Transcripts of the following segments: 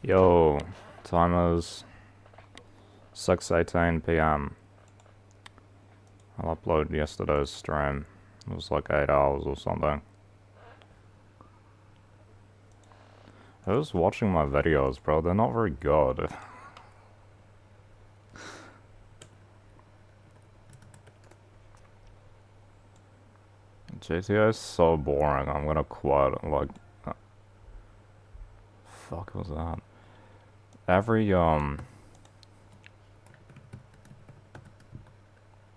Yo, time is 6:18 p.m. I'll upload yesterday's stream. It was like 8 hours or something. Who's watching my videos, bro? They're not very good. GTA is so boring. I'm gonna quit. Like, fuck was that? Every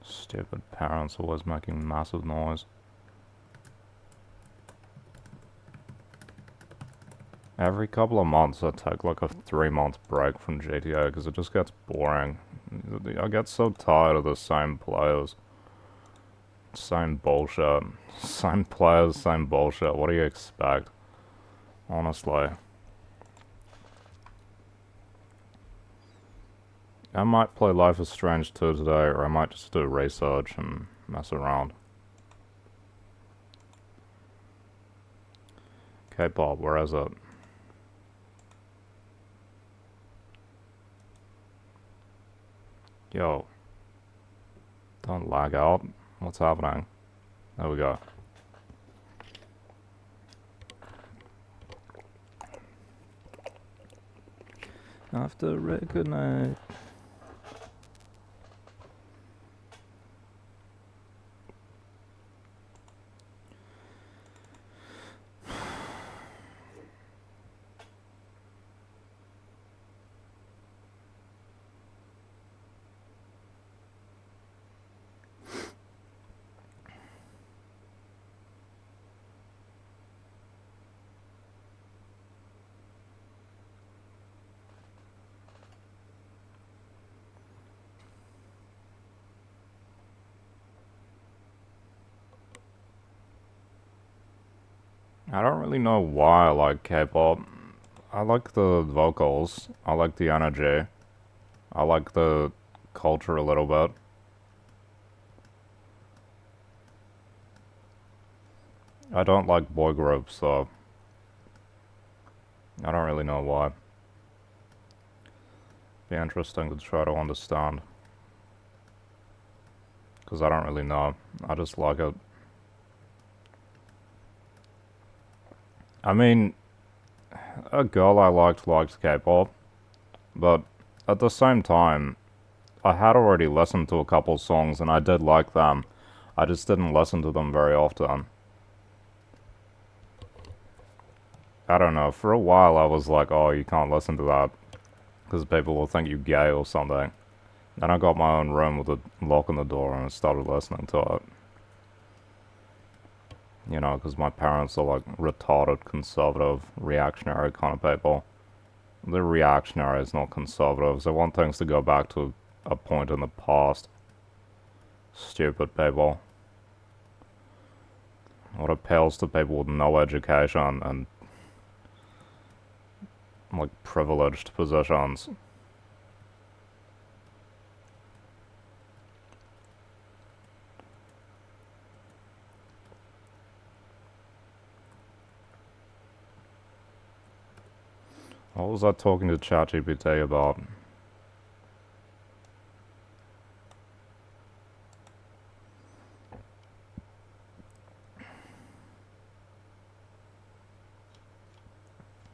stupid parents always making massive noise. Every couple of months I take like a 3-month break from GTA because it just gets boring. I get so tired of the same players. Same bullshit. Same players, same bullshit. What do you expect? Honestly. I might play Life is Strange 2 today, or I might just do research and mess around. K-pop, where is it? Yo. Don't lag out. What's happening? There we go. After record night. I don't really know why I like K-pop. I like the vocals. I like the energy. I like the culture a little bit. I don't like boy groups, so I don't really know why. Be interesting to try to understand. Because I don't really know. I just like it. I mean, a girl I liked K-pop, but at the same time, I had already listened to a couple songs and I did like them. I just didn't listen to them very often. I don't know, for a while I was like, oh, you can't listen to that because people will think you're gay or something. Then I got my own room with a lock on the door and I started listening to it. You know, because my parents are like retarded, conservative, reactionary kind of people. They're reactionaries, not conservatives. They want things to go back to a point in the past. Stupid people. What appeals to people with no education and like privileged positions. What was I talking to ChatGPT about?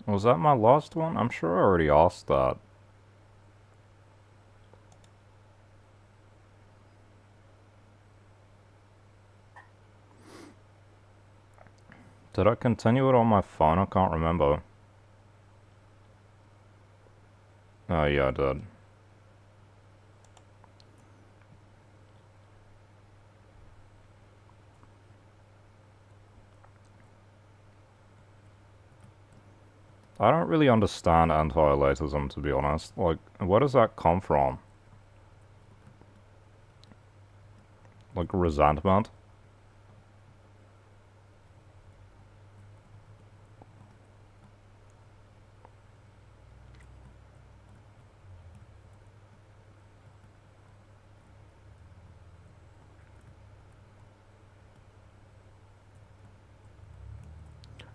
Was that my last one? I'm sure I already asked that. Did I continue it on my phone? I can't remember. Oh yeah, I did. I don't really understand anti-elitism, to be honest. Like, where does that come from? Like, resentment?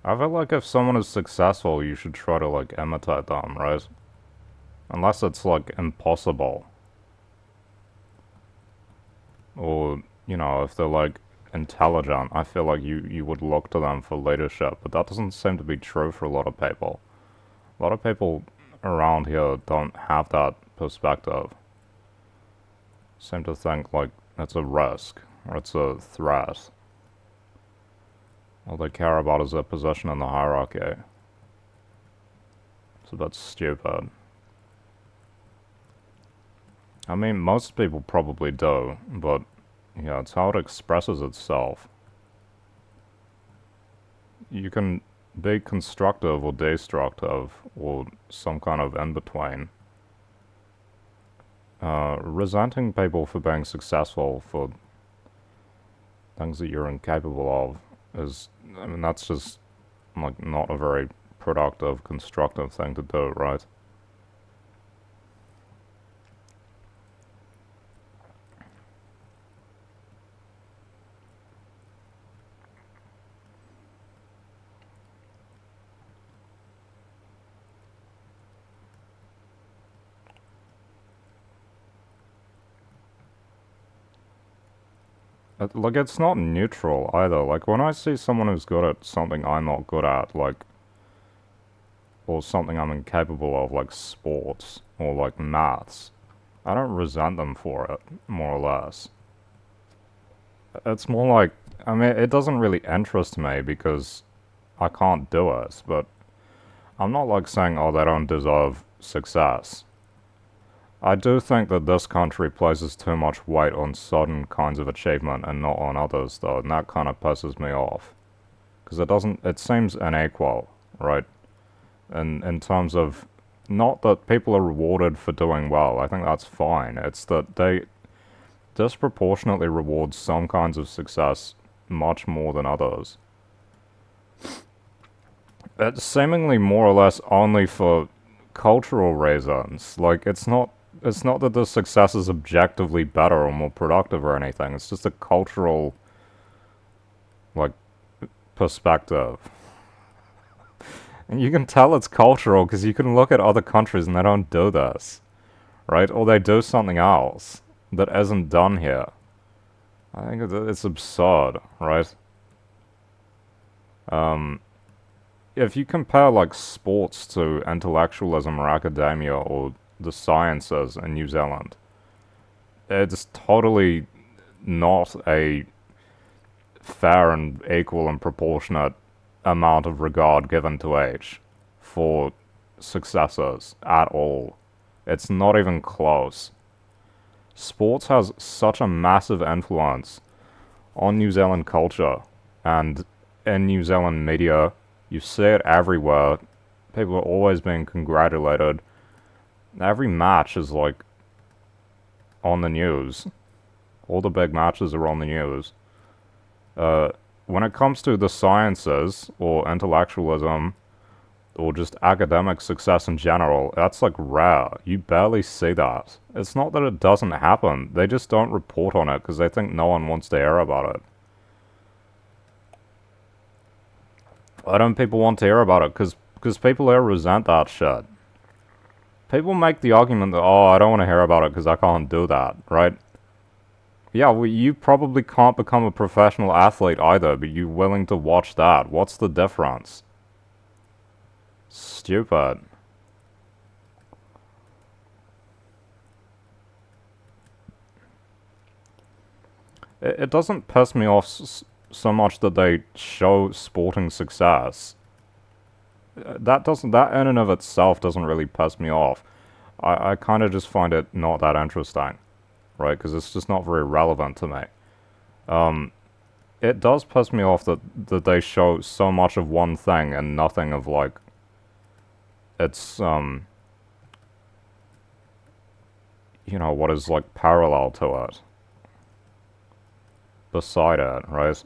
I feel like if someone is successful, you should try to, like, imitate them, right? Unless it's, like, impossible. Or, you know, if they're, like, intelligent, I feel like you would look to them for leadership, but that doesn't seem to be true for a lot of people. A lot of people around here don't have that perspective. Seem to think, like, it's a risk, or it's a threat. All they care about is their position in the hierarchy. It's a bit stupid. I mean, most people probably do, but yeah, it's how it expresses itself. You can be constructive or destructive, or some kind of in between. Resenting people for being successful for things that you're incapable of is, I mean, that's just, like, not a very productive, constructive thing to do, right? Like, it's not neutral either. Like, when I see someone who's good at something I'm not good at, like, or something I'm incapable of, like sports or like maths, I don't resent them for it, more or less. It's more like, I mean, it doesn't really interest me because I can't do it, but I'm not like saying, oh, they don't deserve success. I do think that this country places too much weight on certain kinds of achievement and not on others, though, and that kind of pisses me off. Because it seems unequal, right? And in terms of, not that people are rewarded for doing well, I think that's fine. It's that they disproportionately reward some kinds of success much more than others. It's seemingly more or less only for cultural reasons. Like, it's not that the success is objectively better or more productive or anything. It's just a cultural, like, perspective. And you can tell it's cultural because you can look at other countries and they don't do this, right? Or they do something else that isn't done here. I think it's absurd, right? Um, if you compare, like, sports to intellectualism or academia or the sciences in New Zealand, it's totally not a fair and equal and proportionate amount of regard given to each for successors at all. It's not even close. Sports has such a massive influence on New Zealand culture and in New Zealand media. You see it everywhere. People are always being congratulated. Every match is, like, on the news. All the big matches are on the news. Uh, when it comes to the sciences or intellectualism or just academic success in general, that's, like, rare. You barely see that. It's not that it doesn't happen. They just don't report on it because they think no one wants to hear about it. Why don't people want to hear about it? Because people here resent that shit. People make the argument that, oh, I don't want to hear about it because I can't do that, right? Yeah, well, you probably can't become a professional athlete either, but you're willing to watch that. What's the difference? Stupid. It doesn't piss me off so much that they show sporting success. That in and of itself doesn't really piss me off. I kind of just find it not that interesting, right? Because it's just not very relevant to me. Um, it does piss me off that they show so much of one thing and nothing of, like, it's, what is, like, parallel to it, beside it, right?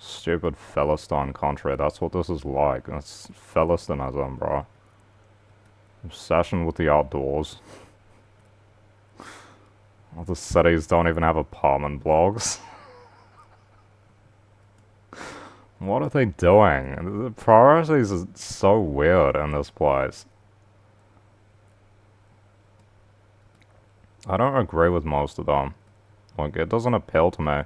Stupid Philistine country, that's what this is like. That's Philistinism, bro. Obsession with the outdoors. All the cities don't even have apartment blocks. What are they doing? The priorities are so weird in this place. I don't agree with most of them. Like, it doesn't appeal to me.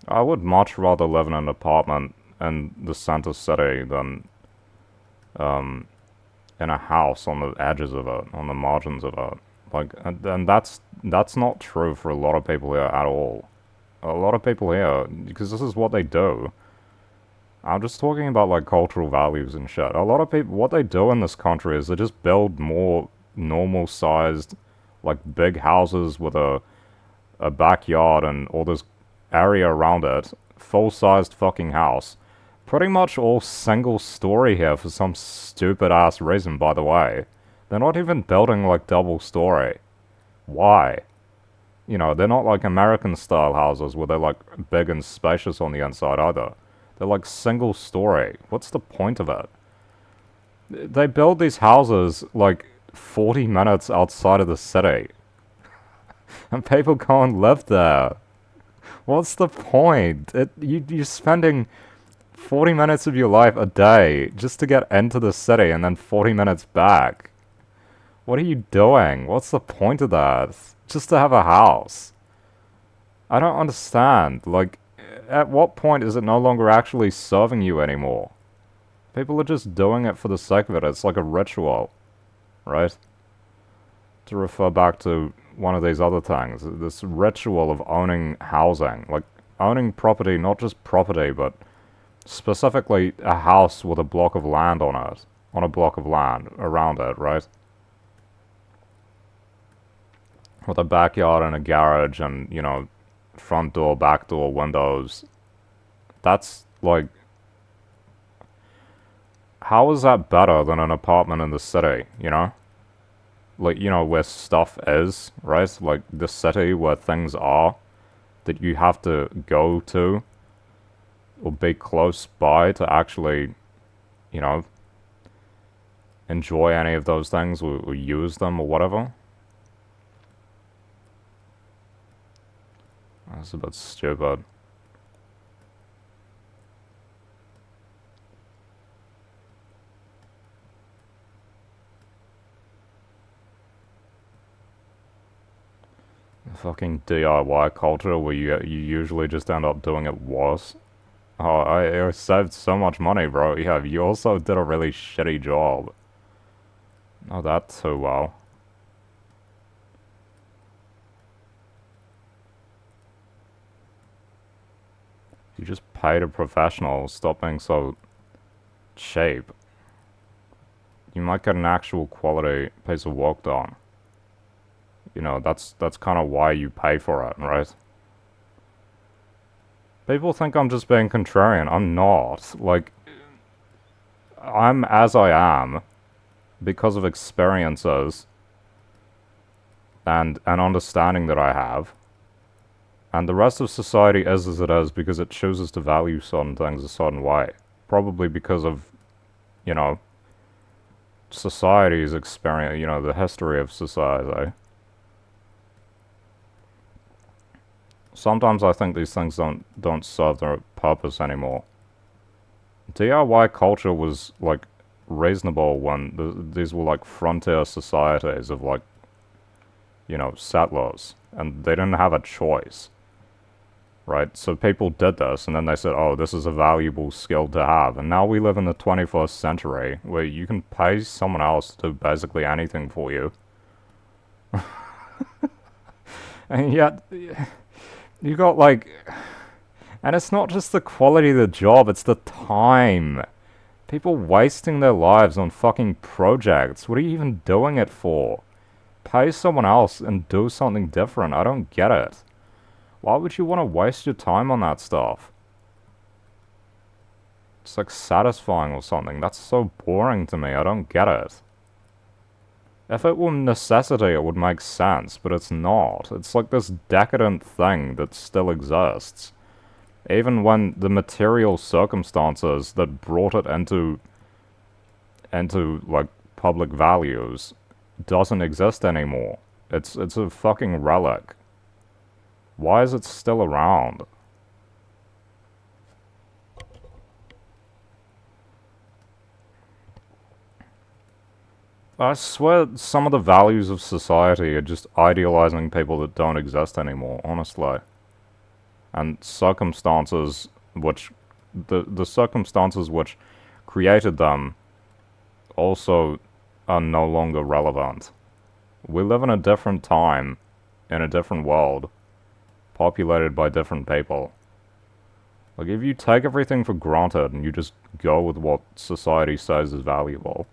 I would much rather live in an apartment in the center city than in a house on the edges of it, on the margins of it. Like, and that's not true for a lot of people here at all. A lot of people here, because this is what they do. I'm just talking about like cultural values and shit. A lot of people, what they do in this country is they just build more normal sized, like big houses with a backyard and all this area around it. Full sized fucking house. Pretty much all single story here for some stupid ass reason, by the way. They're not even building like double story. Why? You know, they're not like American style houses where they're like big and spacious on the inside either. They're like single story. What's the point of it? They build these houses like 40 minutes outside of the city. And people go and live there. What's the point? You're spending 40 minutes of your life a day just to get into the city and then 40 minutes back. What are you doing? What's the point of that? Just to have a house. I don't understand. Like, at what point is it no longer actually serving you anymore? People are just doing it for the sake of it. It's like a ritual, right? To refer back to one of these other things, this ritual of owning housing. Like, owning property, not just property, but specifically a house with a block of land on it. On a block of land around it, right? With a backyard and a garage and, you know, front door, back door, windows. That's, like... How is that better than an apartment in the city, you know? Like, you know, where stuff is, right? Like, the city where things are that you have to go to or be close by to actually, you know, enjoy any of those things or use them or whatever. That's a bit stupid. Fucking DIY culture where you usually just end up doing it worse. Oh, I saved so much money, bro. Yeah, you also did a really shitty job. Oh, that too well. You just paid a professional. Stop being so cheap. You might get an actual quality piece of work done. You know, that's kind of why you pay for it, right? People think I'm just being contrarian. I'm not. Like, I'm as I am because of experiences and an understanding that I have. And the rest of society is as it is because it chooses to value certain things a certain way. Probably because of, you know, society's experience, you know, the history of society. Sometimes I think these things don't serve their purpose anymore. DIY culture was like reasonable when these were like frontier societies of like, you know, settlers, and they didn't have a choice, right? So people did this, and then they said, oh, this is a valuable skill to have. And now we live in the 21st century where you can pay someone else to do basically anything for you. And yet, you got like... And it's not just the quality of the job, it's the time. People wasting their lives on fucking projects. What are you even doing it for? Pay someone else and do something different. I don't get it. Why would you want to waste your time on that stuff? It's like satisfying or something. That's so boring to me. I don't get it. If it were necessity, it would make sense, but it's not. It's like this decadent thing that still exists. Even when the material circumstances that brought it into like public values doesn't exist anymore. It's a fucking relic. Why is it still around? I swear some of the values of society are just idealizing people that don't exist anymore, honestly. And circumstances which... the circumstances which created them also are no longer relevant. We live in a different time, in a different world, populated by different people. Like, if you take everything for granted and you just go with what society says is valuable,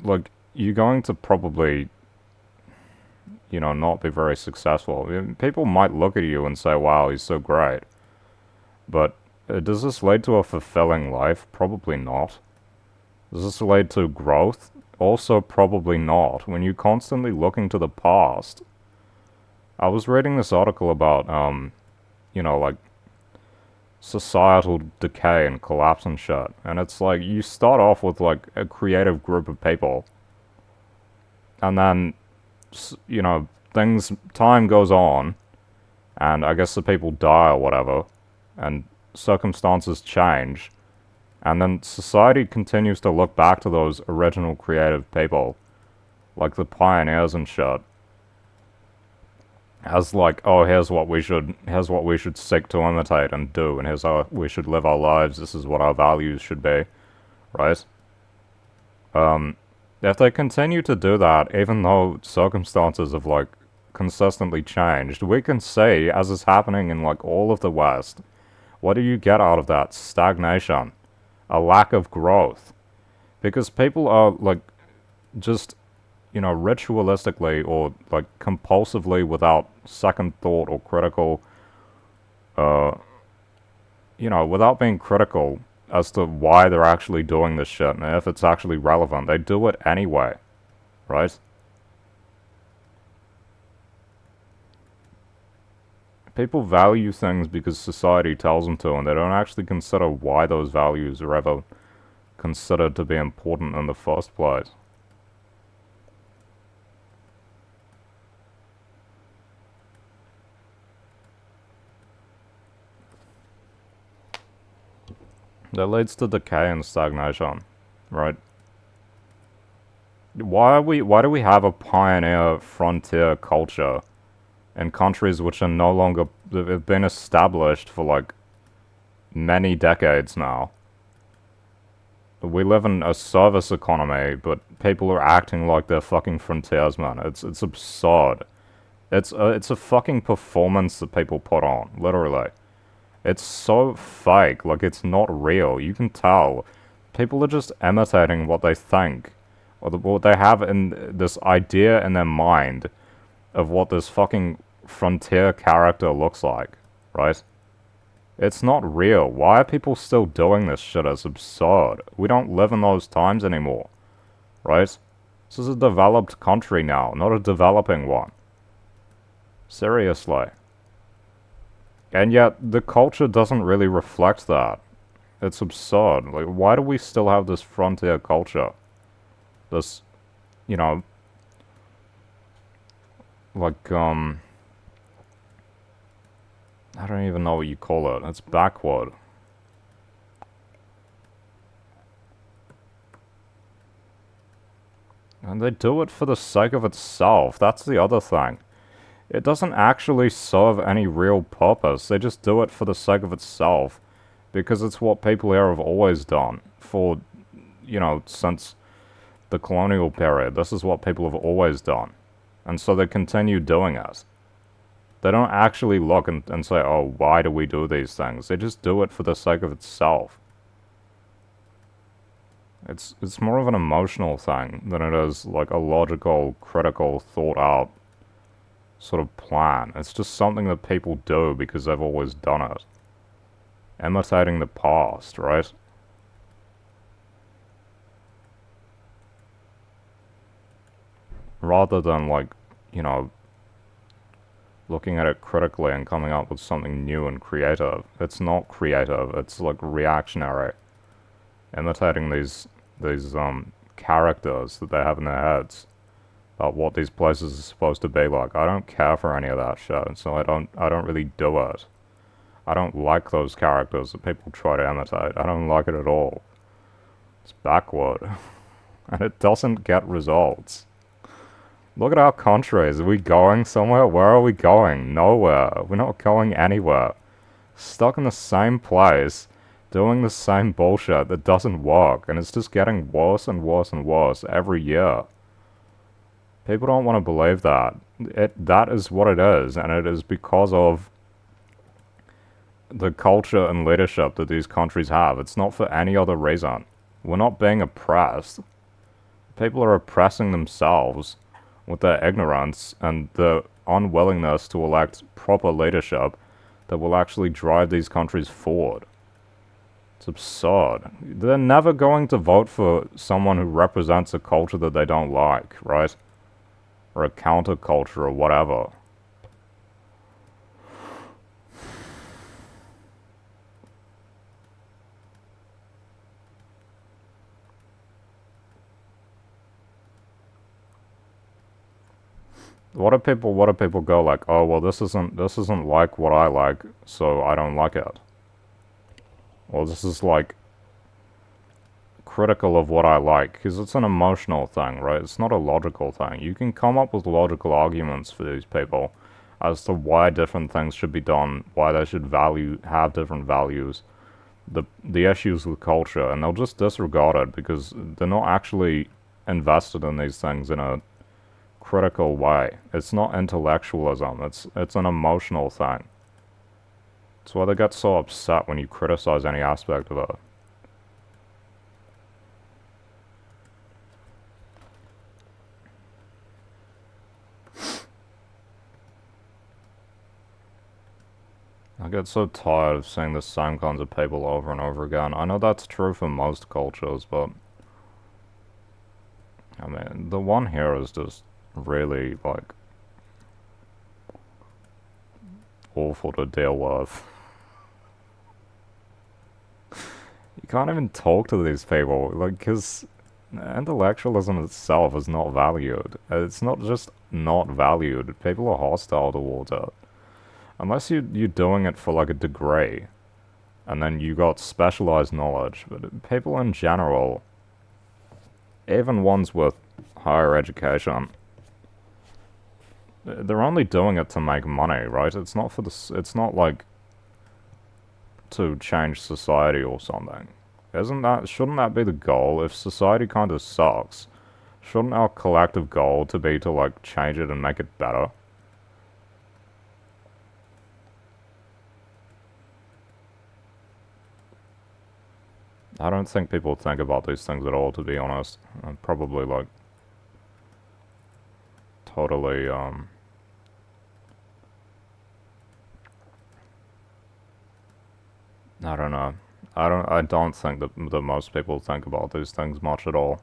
like, you're going to probably, not be very successful. I mean, people might look at you and say, wow, he's so great. But does this lead to a fulfilling life? Probably not. Does this lead to growth? Also probably not. When you're constantly looking to the past. I was reading this article about, like, societal decay and collapse and shit. And it's like, you start off with, like, a creative group of people. And then, time goes on. And I guess the people die or whatever. And circumstances change. And then society continues to look back to those original creative people. Like the pioneers and shit. As like, oh, here's what we should seek to imitate and do, and here's how we should live our lives, this is what our values should be. Right? If they continue to do that, even though circumstances have, like, consistently changed, we can see, as is happening in, like, all of the West, what do you get out of that? Stagnation. A lack of growth. Because people are, like, just, ritualistically or, like, compulsively without second thought or critical, without being critical as to why they're actually doing this shit and if it's actually relevant. They do it anyway. Right? People value things because society tells them to, and they don't actually consider why those values are ever considered to be important in the first place. That leads to decay and stagnation, right? Why do we have a pioneer frontier culture in countries which are no longer, have been established for, like, many decades now? We live in a service economy, but people are acting like they're fucking frontiersmen. It's absurd. It's a fucking performance that people put on, literally. It's so fake, like, it's not real. You can tell. People are just imitating what they think. Or what they have in this idea in their mind of what this fucking frontier character looks like, right? It's not real. Why are people still doing this shit? It's absurd. We don't live in those times anymore, right? This is a developed country now, not a developing one. Seriously. And yet, the culture doesn't really reflect that. It's absurd. Like, why do we still have this frontier culture? This, like, I don't even know what you call it. It's backward. And they do it for the sake of itself. That's the other thing. It doesn't actually serve any real purpose. They just do it for the sake of itself. Because it's what people here have always done. For, since the colonial period. This is what people have always done. And so they continue doing it. They don't actually look and say, oh, why do we do these things? They just do it for the sake of itself. It's more of an emotional thing than it is, like, a logical, critical, thought-out sort of plan. It's just something that people do because they've always done it. Imitating the past, right? Rather than, like, looking at it critically and coming up with something new and creative. It's not creative, it's, like, reactionary. Imitating these characters that they have in their heads. about what these places are supposed to be like. I don't care for any of that shit, so I don't really do it. I don't like those characters that people try to imitate. I don't like it at all. It's backward. And it doesn't get results. Look at our countries. Are we going somewhere? Where are we going? Nowhere. We're not going anywhere. Stuck in the same place, doing the same bullshit that doesn't work, and it's just getting worse and worse and worse every year. People don't want to believe that. That is what it is, and it is because of the culture and leadership that these countries have. It's not for any other reason. We're not being oppressed. People are oppressing themselves with their ignorance and the unwillingness to elect proper leadership that will actually drive these countries forward. It's absurd. They're never going to vote for someone who represents a culture that they don't like, right? Or a counterculture or whatever. What do people go like, oh well this isn't like what I like, so I don't like it. Well, this is like critical of what I like, because it's an emotional thing, right? It's not a logical thing. You can come up with logical arguments for these people as to why different things should be done, why they should have different values, the issues with culture, and they'll just disregard it because they're not actually invested in these things in a critical way. It's not intellectualism, it's an emotional thing. That's why they get so upset when you criticize any aspect of it. I get so tired of seeing the same kinds of people over and over again. I know that's true for most cultures, but I mean, the one here is just really, like, awful to deal with. You can't even talk to these people, like, because intellectualism itself is not valued. It's not just not valued, people are hostile towards it. Unless you're doing it for, like, a degree, and then you got specialized knowledge. But people in general, even ones with higher education, they're only doing it to make money, right? It's not for it's not like to change society or something. Shouldn't that be the goal? If society kind of sucks, shouldn't our collective goal to be to, like, change it and make it better? I don't think people think about these things at all, to be honest. I'm probably, like, totally, I don't know. I don't think that most people think about these things much at all.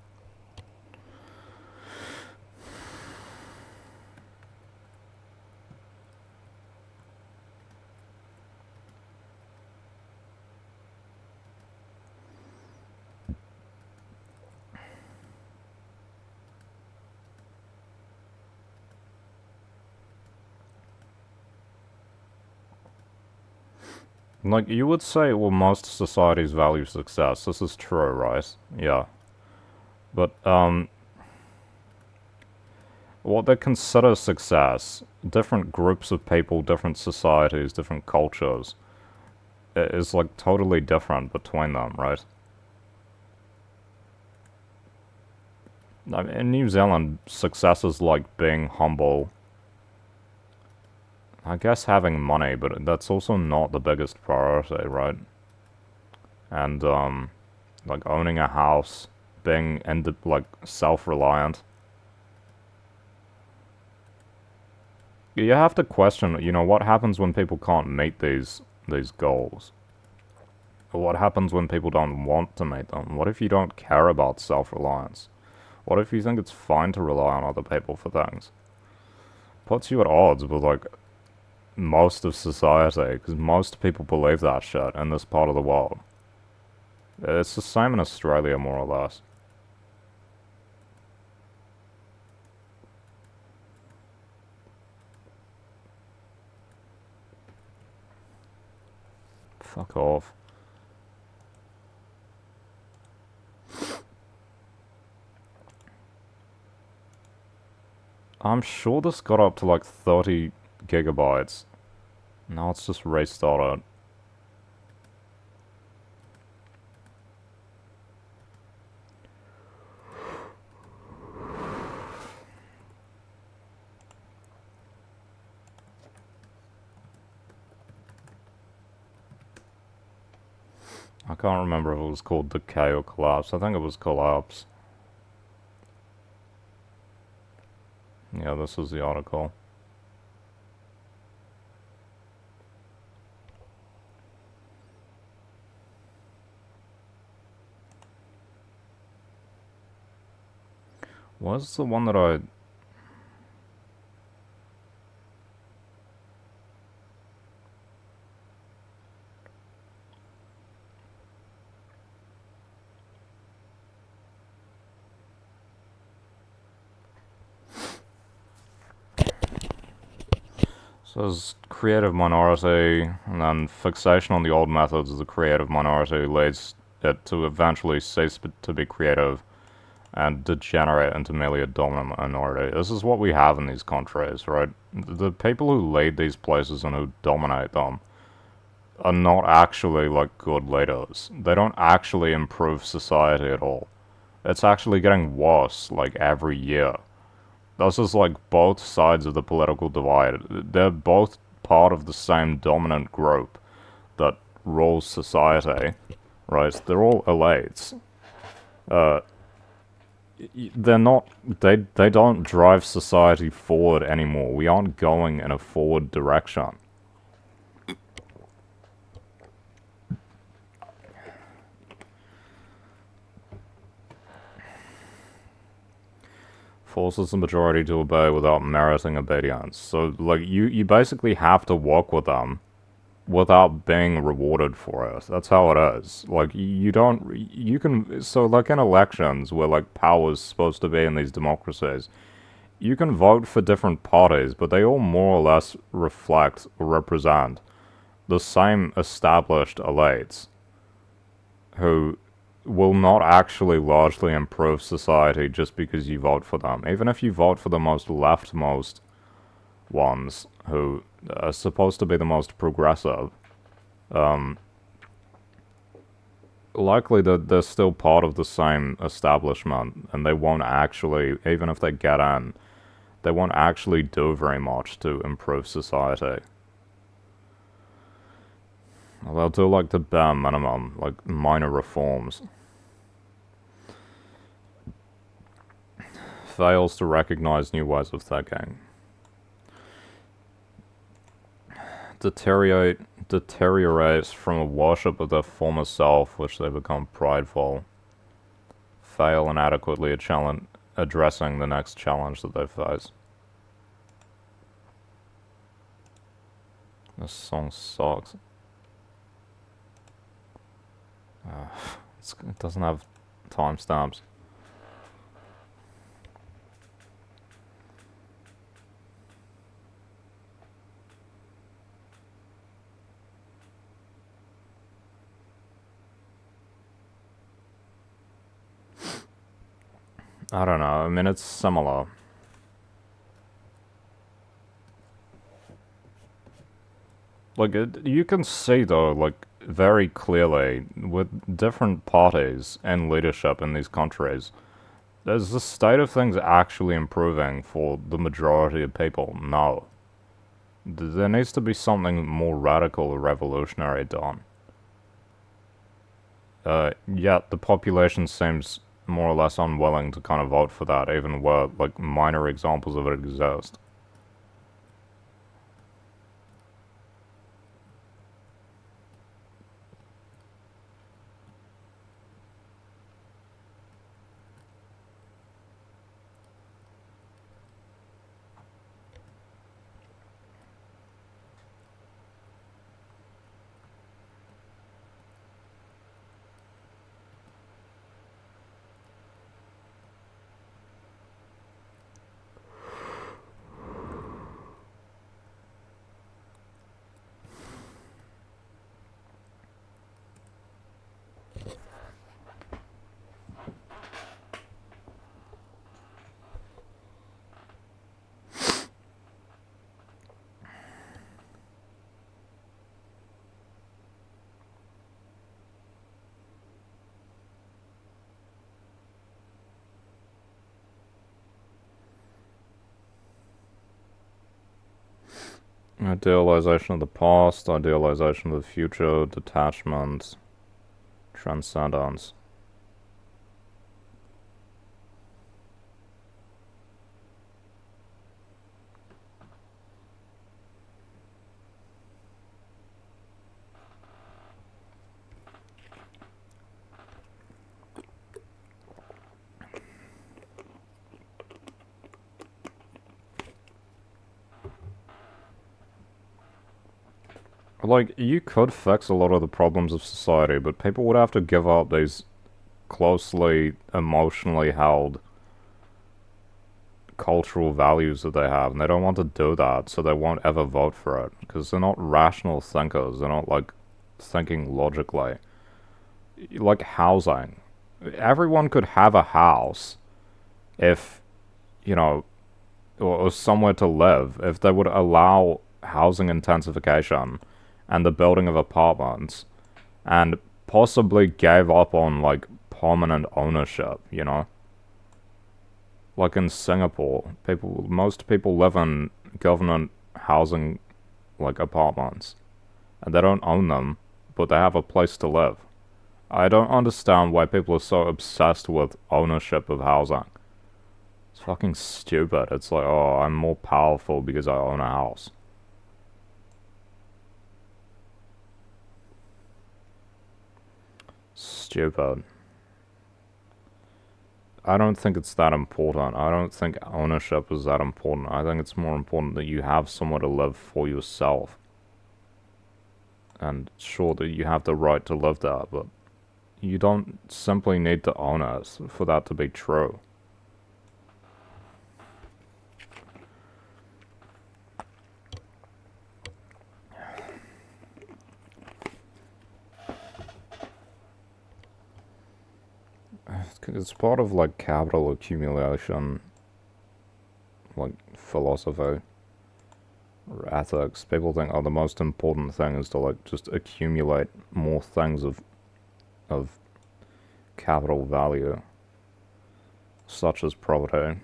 Like, you would say, well, most societies value success. This is true, right? Yeah. But, what they consider success, different groups of people, different societies, different cultures, is, like, totally different between them, right? I mean, in New Zealand, success is like being humble. I guess having money, but that's also not the biggest priority, right? And, like, owning a house, being, like, self-reliant. You have to question, what happens when people can't meet these goals? Or what happens when people don't want to meet them? What if you don't care about self-reliance? What if you think it's fine to rely on other people for things? Puts you at odds with, like, most of society, because most people believe that shit in this part of the world. It's the same in Australia, more or less. Fuck off. I'm sure this got up to like 30 gigabytes. Now it's just restarted. I can't remember if it was called Decay or Collapse. I think it was Collapse. Yeah, this is the article. What's the one that I... So there's creative minority, and then fixation on the old methods of the creative minority leads it to eventually cease to be creative and degenerate into merely a dominant minority. This is what we have in these countries, right? The people who lead these places and who dominate them are not actually like good leaders. They don't actually improve society at all. It's actually getting worse like every year. This is like both sides of the political divide. They're both part of the same dominant group that rules society, right? They're all elites. They're not. They don't drive society forward anymore. We aren't going in a forward direction. Forces the majority to obey without meriting obedience. So, like, you basically have to work with them without being rewarded for it. That's how it is. Like, you don't... You can... So, like, in elections, where, like, power's supposed to be in these democracies, you can vote for different parties, but they all more or less reflect or represent the same established elites who will not actually largely improve society just because you vote for them. Even if you vote for the most leftmost ones, who are supposed to be the most progressive, likely that they're still part of the same establishment, and they won't actually, even if they get in, they won't actually do very much to improve society. They'll do like the bare minimum, like minor reforms. Fails to recognize new ways of thinking. Deteriorates from a worship of their former self, which they become prideful. Fail inadequately at addressing the next challenge that they face. This song sucks. It doesn't have timestamps. I don't know, I mean, it's similar. Like, you can see, though, like, very clearly, with different parties and leadership in these countries, is the state of things actually improving for the majority of people? No. There needs to be something more radical or revolutionary done. Yet the population seems more or less unwilling to kind of vote for that, even where, like, minor examples of it exist. Idealization of the past, idealization of the future, detachment, transcendence. Like, you could fix a lot of the problems of society, but people would have to give up these closely emotionally held cultural values that they have, and they don't want to do that, so they won't ever vote for it, because they're not rational thinkers, they're not, like, thinking logically. Like housing. Everyone could have a house if, you know, or somewhere to live, if they would allow housing intensification and the building of apartments, and possibly gave up on, like, permanent ownership, you know? Like in Singapore, most people live in government housing, like, apartments, and they don't own them, but they have a place to live. I don't understand why people are so obsessed with ownership of housing. It's fucking stupid. It's like, oh, I'm more powerful because I own a house. Stupid. I don't think it's that important. I don't think ownership is that important. I think it's more important that you have somewhere to live for yourself. And sure that you have the right to live there, but you don't simply need to own it for that to be true. It's part of, like, capital accumulation, like, philosophy or ethics. People think, oh, the most important thing is to, like, just accumulate more things of capital value, such as property.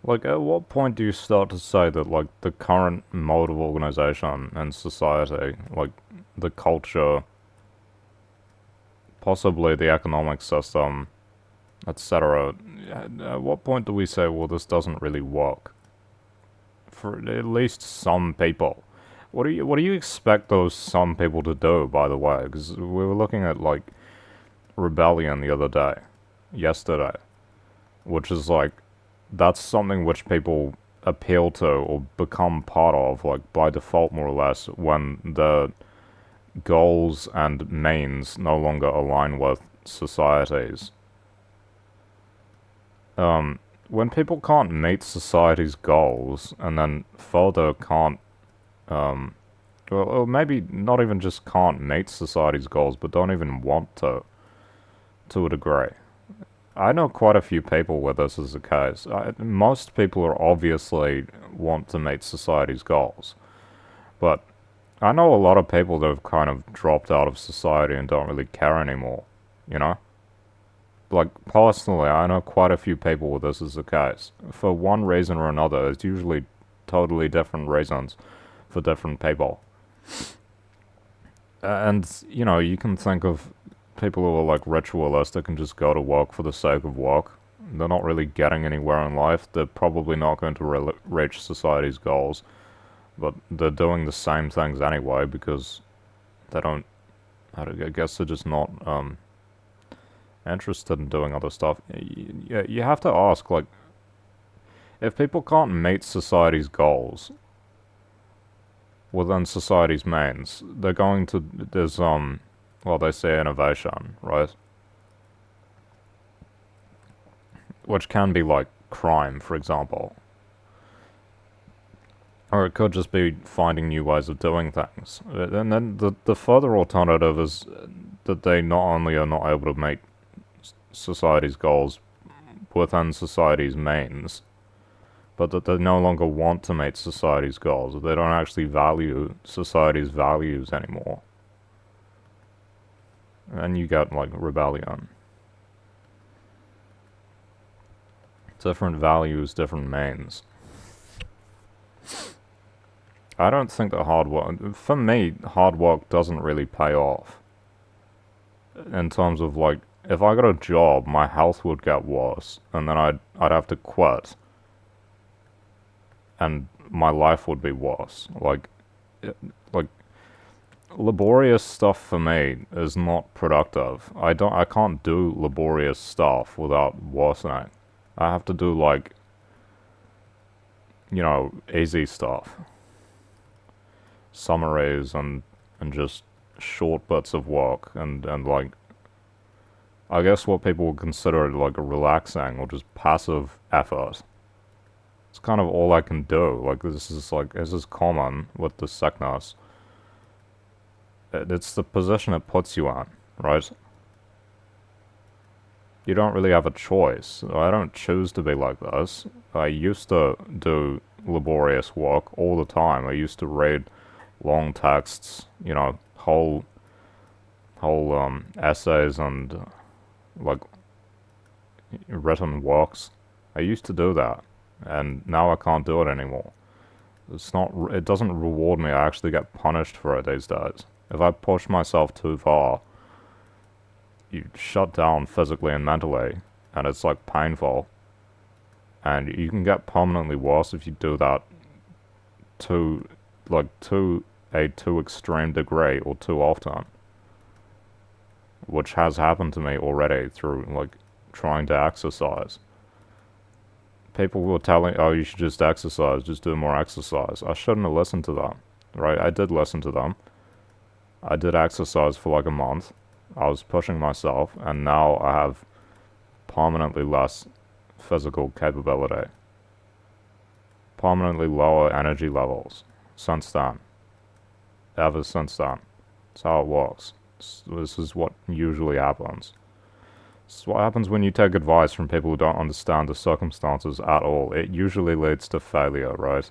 Like, at what point do you start to say that, like, the current mode of organization and society, like, the culture, possibly the economic system, etc., at what point do we say, well, this doesn't really work? For at least some people. What do you expect those some people to do, by the way? Because we were looking at, like, rebellion the other day, yesterday, which is like, that's something which people appeal to or become part of, like, by default, more or less, when the goals and means no longer align with society's. When people can't meet society's goals and then further can't, um, or maybe not even just can't meet society's goals, but don't even want to a degree. I know quite a few people where this is the case. Most people are obviously want to meet society's goals, but I know a lot of people that have kind of dropped out of society and don't really care anymore, you know? Like, personally, I know quite a few people where this is the case. For one reason or another, it's usually totally different reasons for different people. And, you know, you can think of people who are, like, ritualistic and just go to work for the sake of work. they're not really getting anywhere in life. They're probably not going to reach society's goals, but they're doing the same things anyway because they don't. I guess they're just not interested in doing other stuff. You have to ask, like, if people can't meet society's goals within society's means, they're going to, there's, well, they say innovation, right? Which can be like crime, for example. Or it could just be finding new ways of doing things. And then the further alternative is that they not only are not able to meet society's goals within society's means, but that they no longer want to meet society's goals. They don't actually value society's values anymore. And you get, like, rebellion. Different values, different means. I don't think that hard work... For me, hard work doesn't really pay off. In terms of, like, if I got a job, my health would get worse, and then I'd have to quit. And my life would be worse. Like, laborious stuff for me is not productive. I can't do laborious stuff without worsening. I have to do, like, you know, easy stuff. Summaries and just short bits of work and like, I guess what people would consider like a relaxing or just passive effort. It's kind of all I can do. Like, this is common with the sickness. It's the position it puts you in, right? You don't really have a choice. I don't choose to be like this. I used to do laborious work all the time. I used to read long texts, you know, whole essays and like written works. I used to do that, and now I can't do it anymore. It doesn't reward me. I actually get punished for it these days. If I push myself too far, you shut down physically and mentally, and it's like painful. And you can get permanently worse if you do that to a too extreme degree or too often. Which has happened to me already through, like, trying to exercise. People were telling, oh, you should just exercise, just do more exercise. I shouldn't have listened to them, right? I did listen to them. I did exercise for like a month. I was pushing myself, and now I have permanently less physical capability. Permanently lower energy levels since then. Ever since then. That's how it works. This is what usually happens. This is what happens when you take advice from people who don't understand the circumstances at all. It usually leads to failure, right?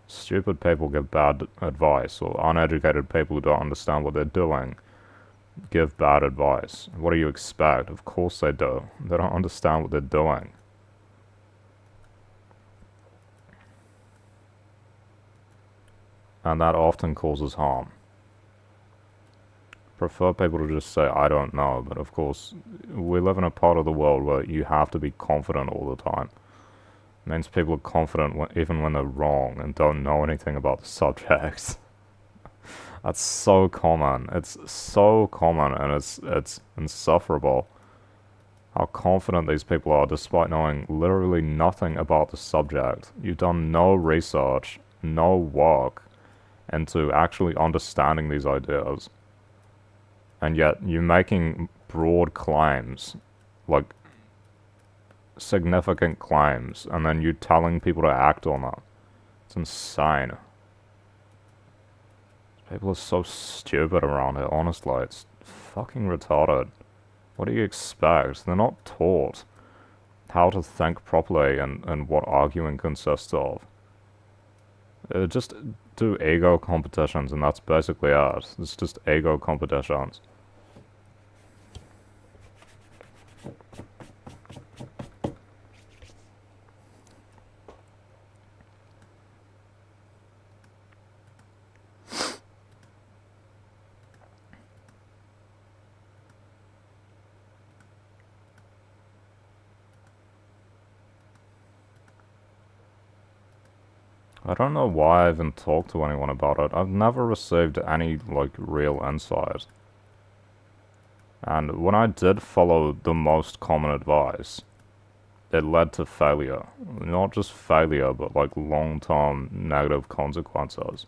Stupid people give bad advice, or uneducated people who don't understand what they're doing give bad advice. What do you expect? Of course they do. They don't understand what they're doing. And that often causes harm. Prefer people to just say, I don't know, but of course, we live in a part of the world where you have to be confident all the time. It means people are confident even when they're wrong and don't know anything about the subject. That's so common. It's so common, and it's insufferable how confident these people are despite knowing literally nothing about the subject. You've done no research, no work into actually understanding these ideas. And yet you're making broad claims, like significant claims, and then you're telling people to act on them. It's insane. People are so stupid around here, honestly. It's fucking retarded. What do you expect? They're not taught how to think properly and what arguing consists of. Just do ego competitions, and that's basically it. It's just ego competitions. I don't know why I even talked to anyone about it. I've never received any, like, real insight. And when I did follow the most common advice, it led to failure. Not just failure, but like long-term negative consequences.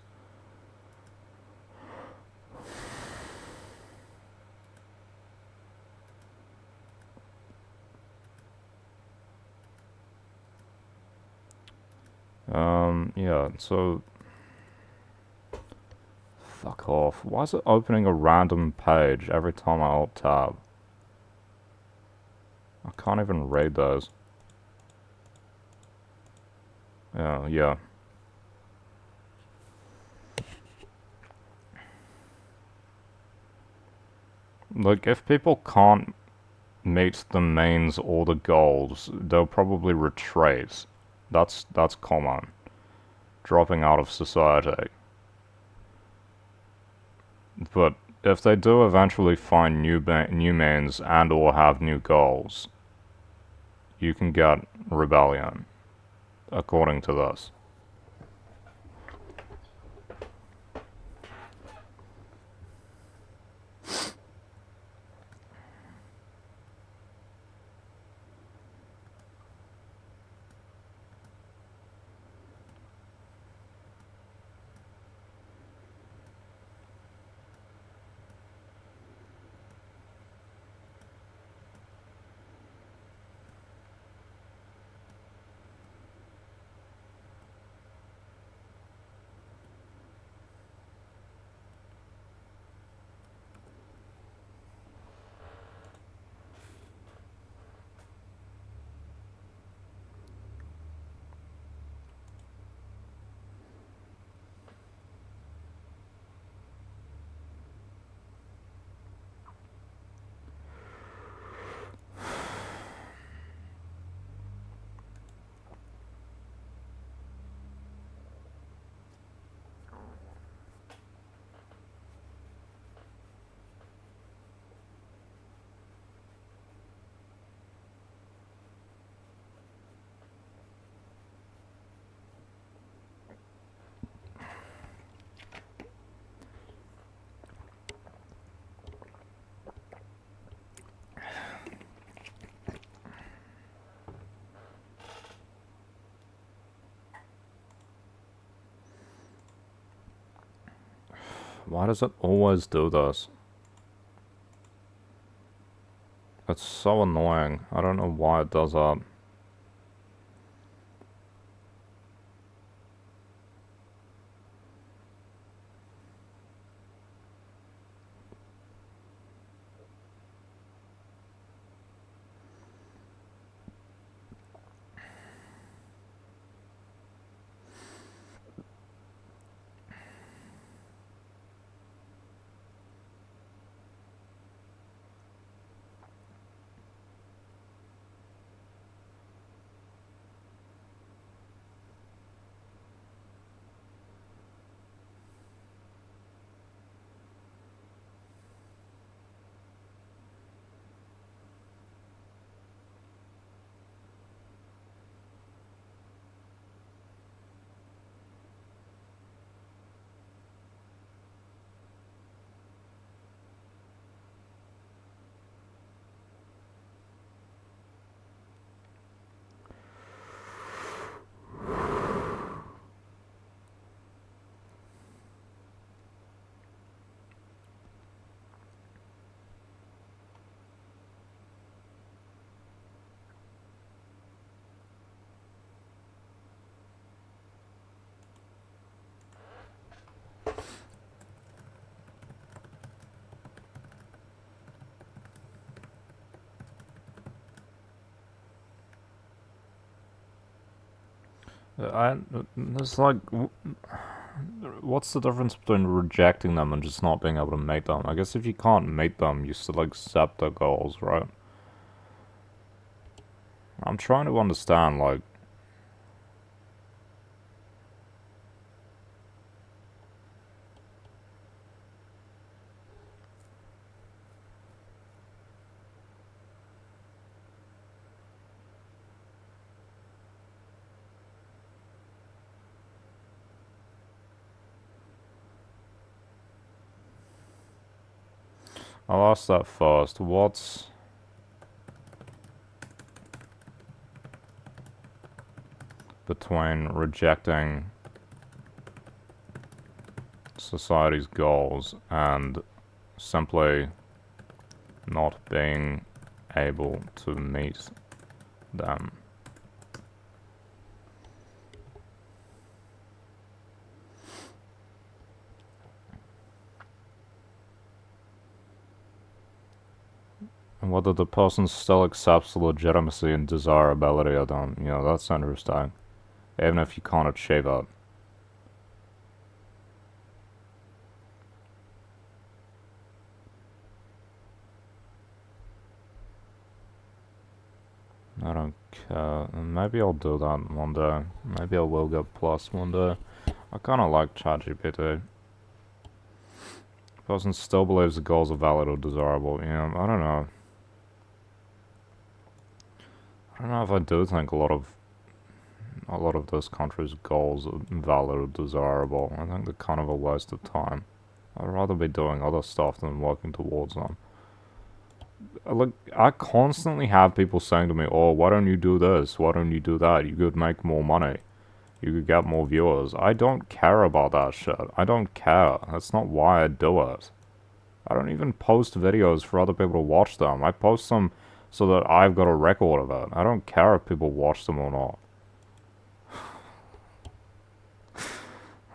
Yeah, so fuck off. Why is it opening a random page every time I alt tab? I can't even read those. Yeah. Like, if people can't meet the mains or the goals, they'll probably retreat. That's common. Dropping out of society. But if they do eventually find new mains and or have new goals, you can get rebellion, according to this. Why does it always do this? It's so annoying. I don't know why it does that. I, it's like, what's the difference between rejecting them and just not being able to meet them? I guess if you can't meet them, you still accept their goals, right? I'm trying to understand, like, I'll ask that first. What's between rejecting society's goals and simply not being able to meet them? And whether the person still accepts the legitimacy and desirability of them, you know, that's interesting. Even if you can't achieve it. I don't care. Maybe I'll do that one day. Maybe I will get Plus one day. I kinda like ChatGPT. Person still believes the goals are valid or desirable. You know, I don't know. I don't know if I do think a lot of this country's goals are valid or desirable. I think they're kind of a waste of time. I'd rather be doing other stuff than working towards them. Look, I constantly have people saying to me, "Oh, why don't you do this? Why don't you do that? You could make more money. You could get more viewers." I don't care about that shit. I don't care. That's not why I do it. I don't even post videos for other people to watch them. I post them so that I've got a record of it. I don't care if people watch them or not.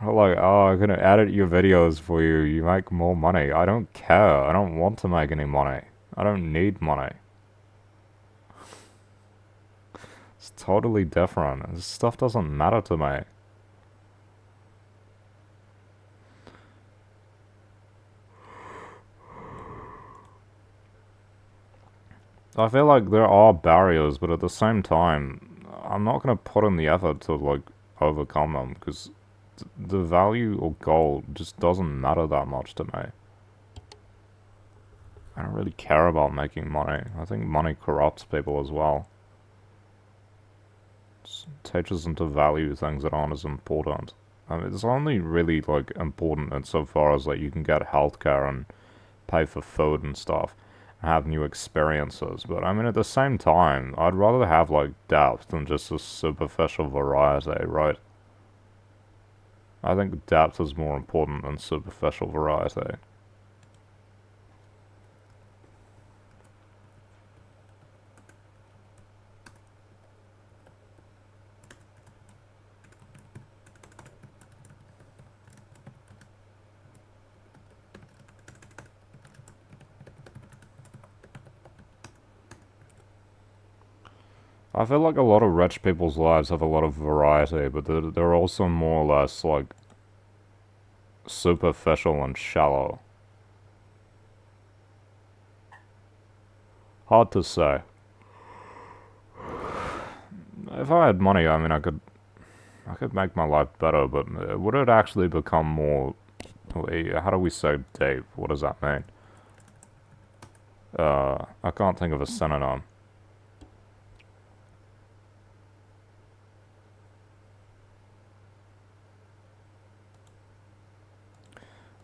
I'm like, oh, I'm gonna edit your videos for you. You make more money. I don't care. I don't want to make any money. I don't need money. It's totally different. This stuff doesn't matter to me. I feel like there are barriers, but at the same time, I'm not gonna put in the effort to, like, overcome them, because the value or goal just doesn't matter that much to me. I don't really care about making money. I think money corrupts people as well. It teaches them to value things that aren't as important. I mean, it's only really, like, important insofar as, like, you can get healthcare and pay for food and stuff and have new experiences. But I mean, at the same time, I'd rather have, like, depth than just a superficial variety, right? I think depth is more important than superficial variety. I feel like a lot of rich people's lives have a lot of variety, but they're also more or less, like, superficial and shallow. Hard to say. If I had money, I mean, I could make my life better, but would it actually become more? How do we say deep? What does that mean? I can't think of a synonym.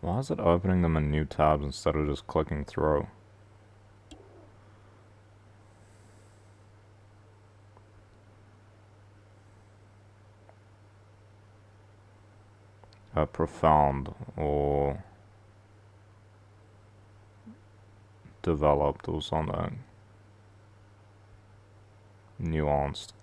Why is it opening them in new tabs instead of just clicking through? Profound or developed or something. Nuanced.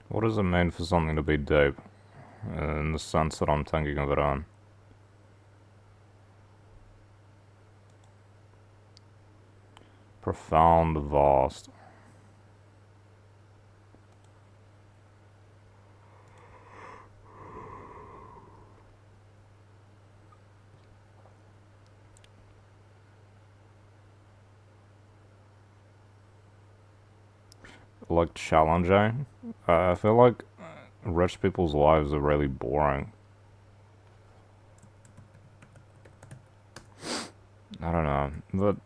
What does it mean for something to be deep? In the sense that I'm thinking of it on. Profound, vast. like challenging. I feel like rich people's lives are really boring. I don't know, but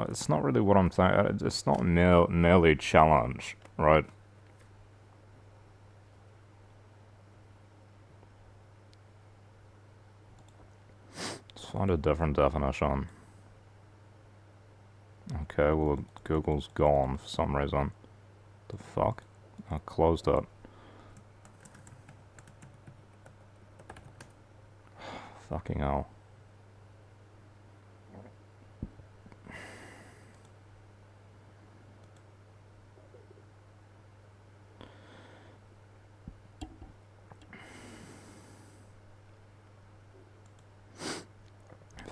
it's not really what I'm saying. It's not merely challenge, right? Let's find a different definition. Okay, well, Google's gone for some reason. The fuck? I closed it. Fucking hell.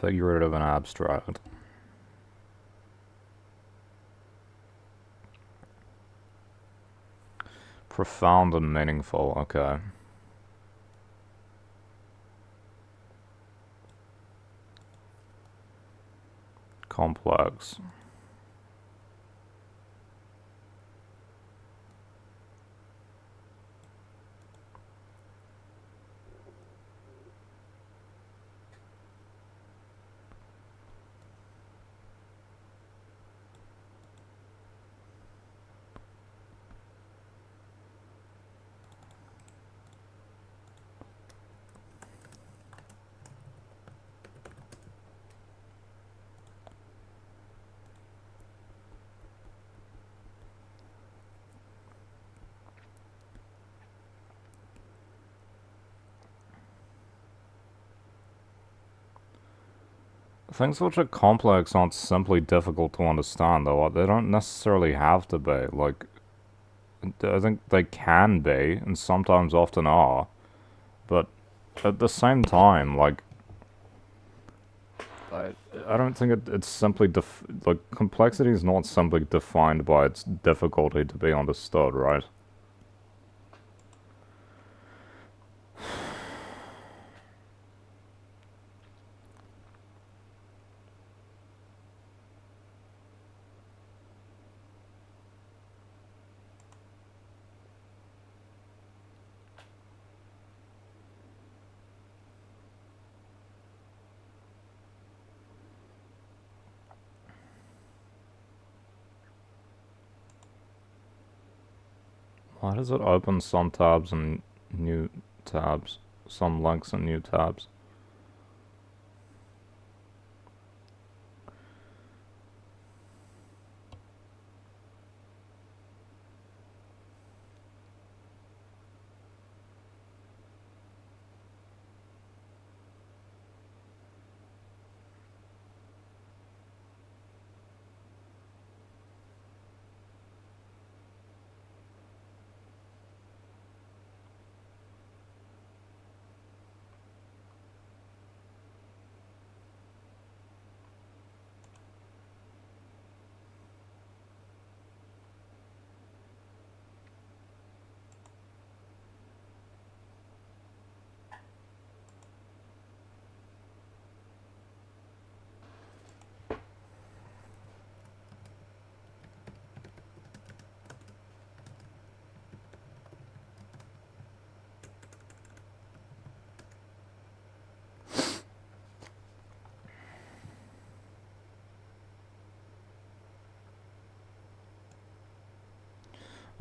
Figurative and abstract. Profound and meaningful, okay. Complex. Things which are complex aren't simply difficult to understand, though. They don't necessarily have to be. Like, I think they can be, and sometimes often are. But at the same time, like, I don't think it's simply like complexity is not simply defined by its difficulty to be understood, right? Why does it open some tabs and new tabs, some links and new tabs?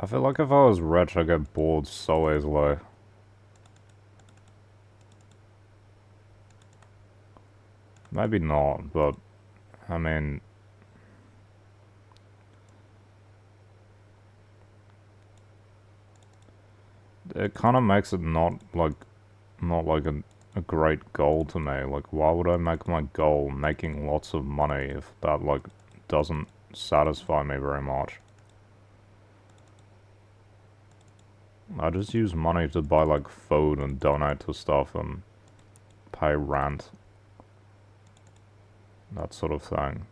I feel like if I was rich, I'd get bored so easily. Maybe not, but I mean, it kind of makes it not like a great goal to me. Like, why would I make my goal making lots of money if that like doesn't satisfy me very much? I just use money to buy like food and donate to stuff and pay rent. That sort of thing.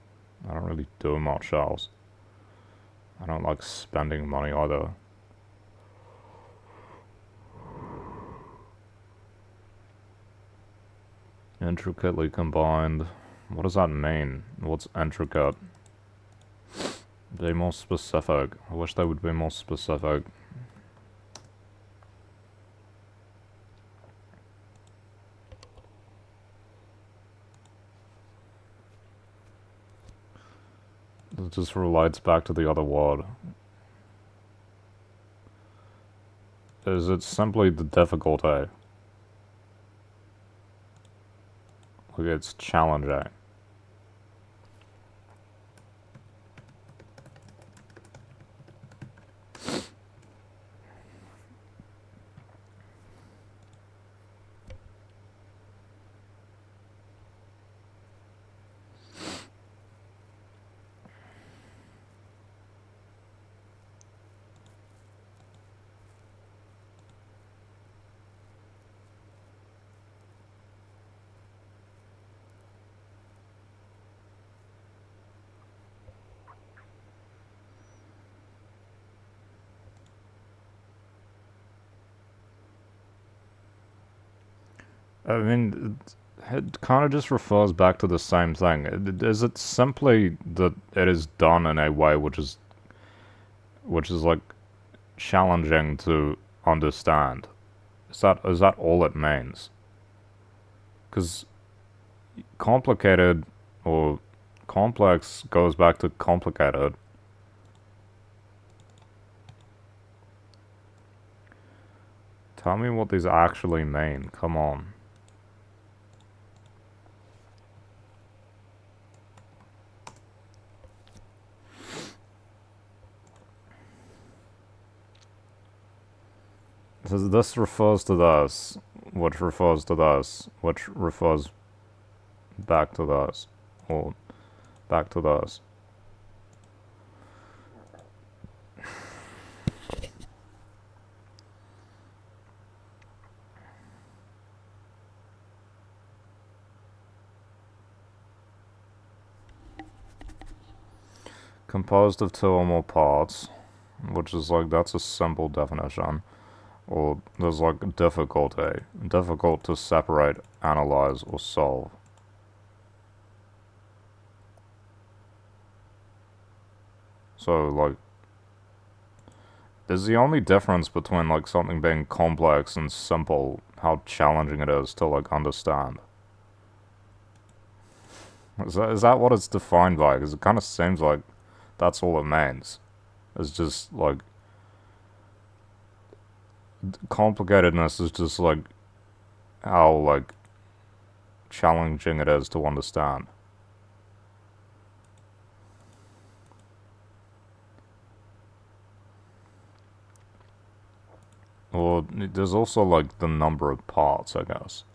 I don't really do much else. I don't like spending money either. Intricately combined. What does that mean? What's intricate? Be more specific. I wish they would be more specific. It just relates back to the other word. Is it simply the difficulty? Like, it's challenging. I mean, it kind of just refers back to the same thing. Is it simply that it is done in a way which is like challenging to understand? Is that all it means? Because complicated or complex goes back to complicated. Tell me what these actually mean. Come on. This refers to this, which refers to this, which refers back to this, or back to this. Composed of two or more parts, which is like, that's a simple definition. Or there's like difficulty, difficult to separate, analyze, or solve. So like, is the only difference between like something being complex and simple how challenging it is to like understand? Is that what it's defined by? Because it kind of seems like that's all it means. It's just like complicatedness is just like how like challenging it is to understand. Or there's also like the number of parts, I guess.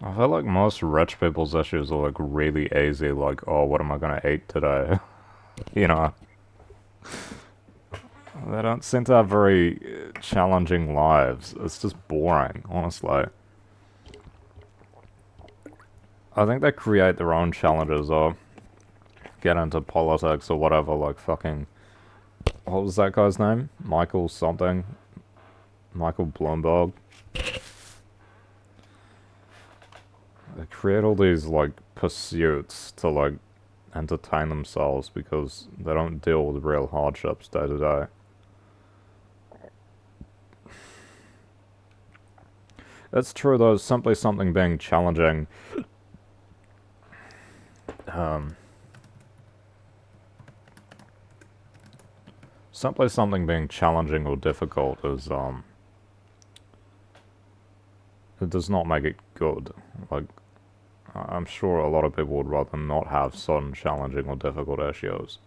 I feel like most rich people's issues are like really easy, like, oh, what am I gonna eat today? You know, they don't seem to have very challenging lives. It's just boring, honestly. I think they create their own challenges or get into politics or whatever, like fucking. What was that guy's name? Michael something? Michael Bloomberg? They create all these, like, pursuits to, like, entertain themselves because they don't deal with real hardships day to day. It's true though, simply something being challenging. Um, simply something being challenging or difficult is, it does not make it good. Like, I'm sure a lot of people would rather not have certain challenging or difficult issues.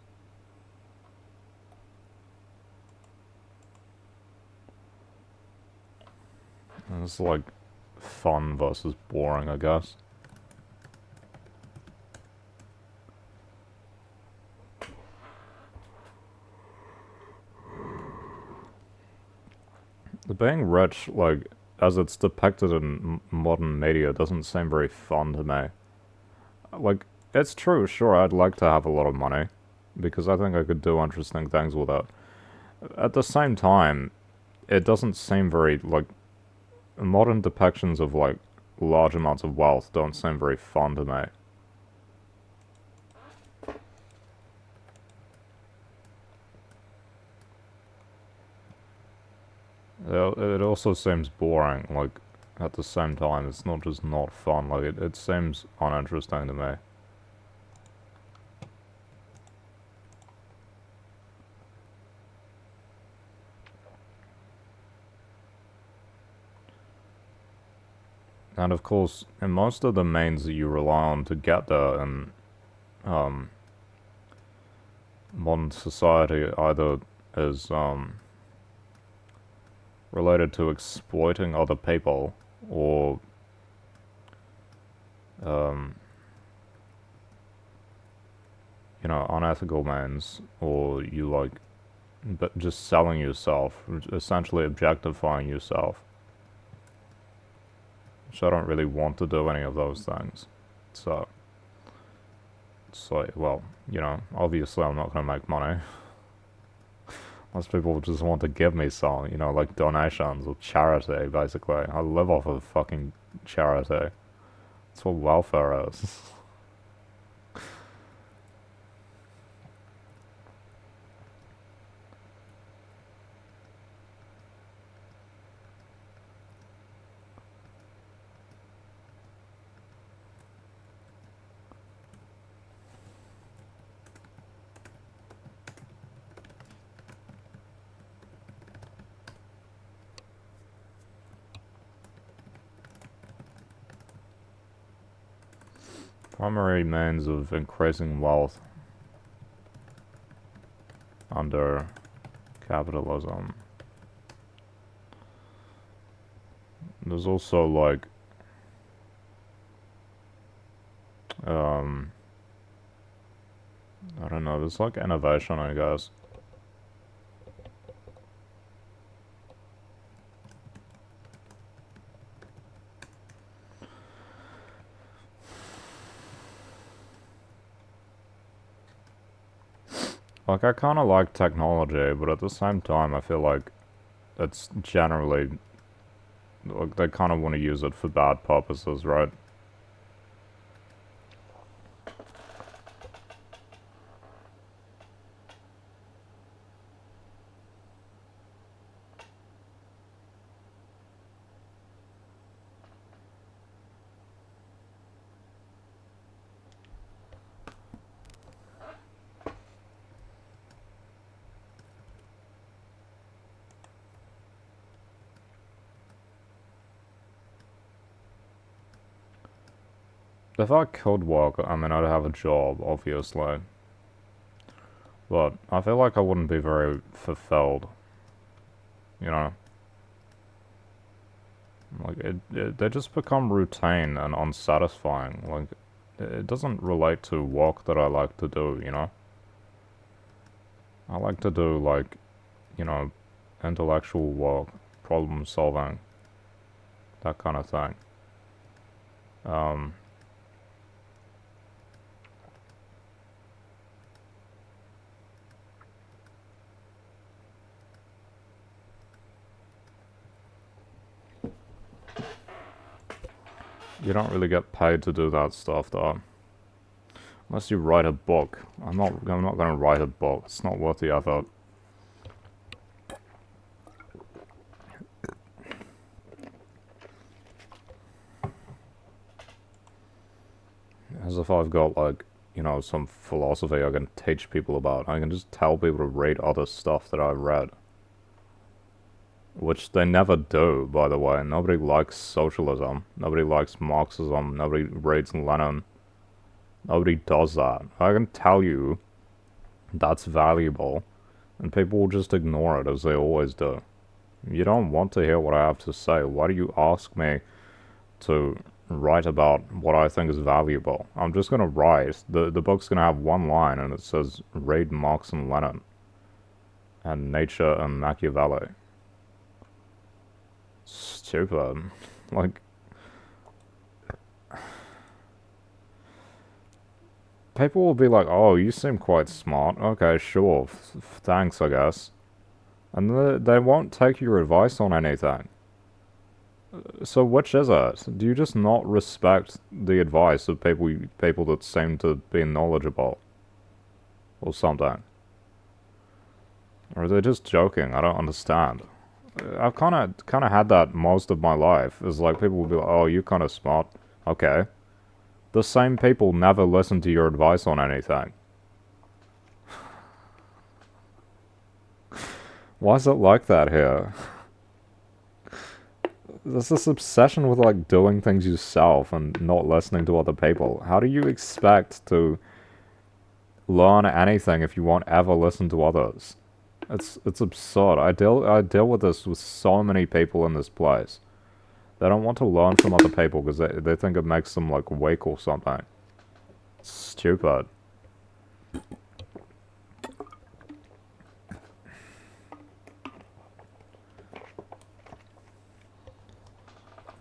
And it's like fun versus boring, I guess. The being rich, like, as it's depicted in modern media, doesn't seem very fun to me. Like, it's true, sure, I'd like to have a lot of money, because I think I could do interesting things with it. At the same time, it doesn't seem very, like, modern depictions of, like, large amounts of wealth don't seem very fun to me. It also seems boring, like, at the same time, it's not just not fun, like, it seems uninteresting to me. And of course, in most of the means that you rely on to get there in um, modern society, either is related to exploiting other people or um, you know, unethical means, or you like but just selling yourself, essentially objectifying yourself. So I don't really want to do any of those things. So it's like, well, you know, obviously I'm not going to make money. Most people just want to give me some, you know, like donations or charity, basically. I live off of fucking charity. That's what welfare is. Primary means of increasing wealth under capitalism. There's also like um I don't know, there's like innovation, I guess. Like I kind of like technology, but at the same time I feel like it's generally like they kind of want to use it for bad purposes, right? If I could work, I mean, I'd have a job, obviously. But I feel like I wouldn't be very fulfilled, you know? Like, they just become routine and unsatisfying. Like, it doesn't relate to work that I like to do, you know? I like to do, like, you know, intellectual work, problem solving, that kind of thing. Um, you don't really get paid to do that stuff, though. Unless you write a book. I'm not gonna write a book. It's not worth the effort. As if I've got, like, you know, some philosophy I can teach people about. I can just tell people to read other stuff that I've read. which they never do, by the way. Nobody likes socialism. Nobody likes Marxism. Nobody reads Lenin. Nobody does that. I can tell you that's valuable, and people will just ignore it as they always do. You don't want to hear what I have to say. Why do you ask me to write about what I think is valuable? I'm just gonna write. The book's gonna have one line, and it says, read Marx and Lenin, and Nietzsche and Machiavelli. Stupid. Like, people will be like, oh, you seem quite smart. Okay, sure. Thanks, I guess. And they won't take your advice on anything. So which is it? Do you just not respect the advice of people that seem to be knowledgeable? Or something? Or are they just joking? I don't understand. I've kind of had that most of my life. It's like people will be like, oh, you're kind of smart. Okay. The same people never listen to your advice on anything. Why is it like that here? There's this obsession with like doing things yourself and not listening to other people. How do you expect to learn anything if you won't ever listen to others? It's absurd. I deal with this with so many people in this place. They don't want to learn from other people because they think it makes them like weak or something. Stupid.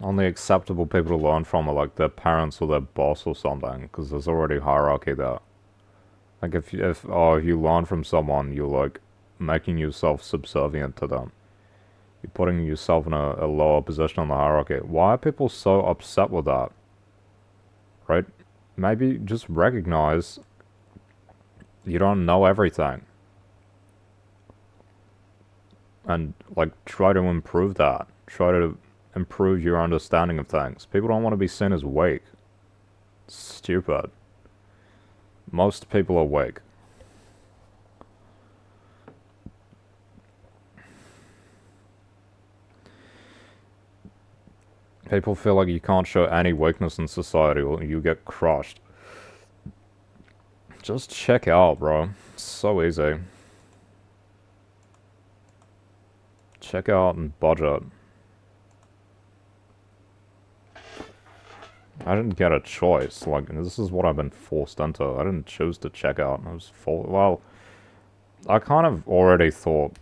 Only acceptable people to learn from are like their parents or their boss or something, because there's already hierarchy there. Like if you learn from someone, you're like making yourself subservient to them. You're putting yourself in a lower position on the hierarchy. Why are people so upset with that? Right? Maybe just recognize you don't know everything. And like try to improve that. Try to improve your understanding of things. People don't want to be seen as weak. Stupid. Most people are weak. People feel like you can't show any weakness in society or you get crushed. Just check out, bro. It's so easy. Check out and budget. I didn't get a choice. Like, this is what I've been forced into. I didn't choose to check out. I was well, I kind of already thought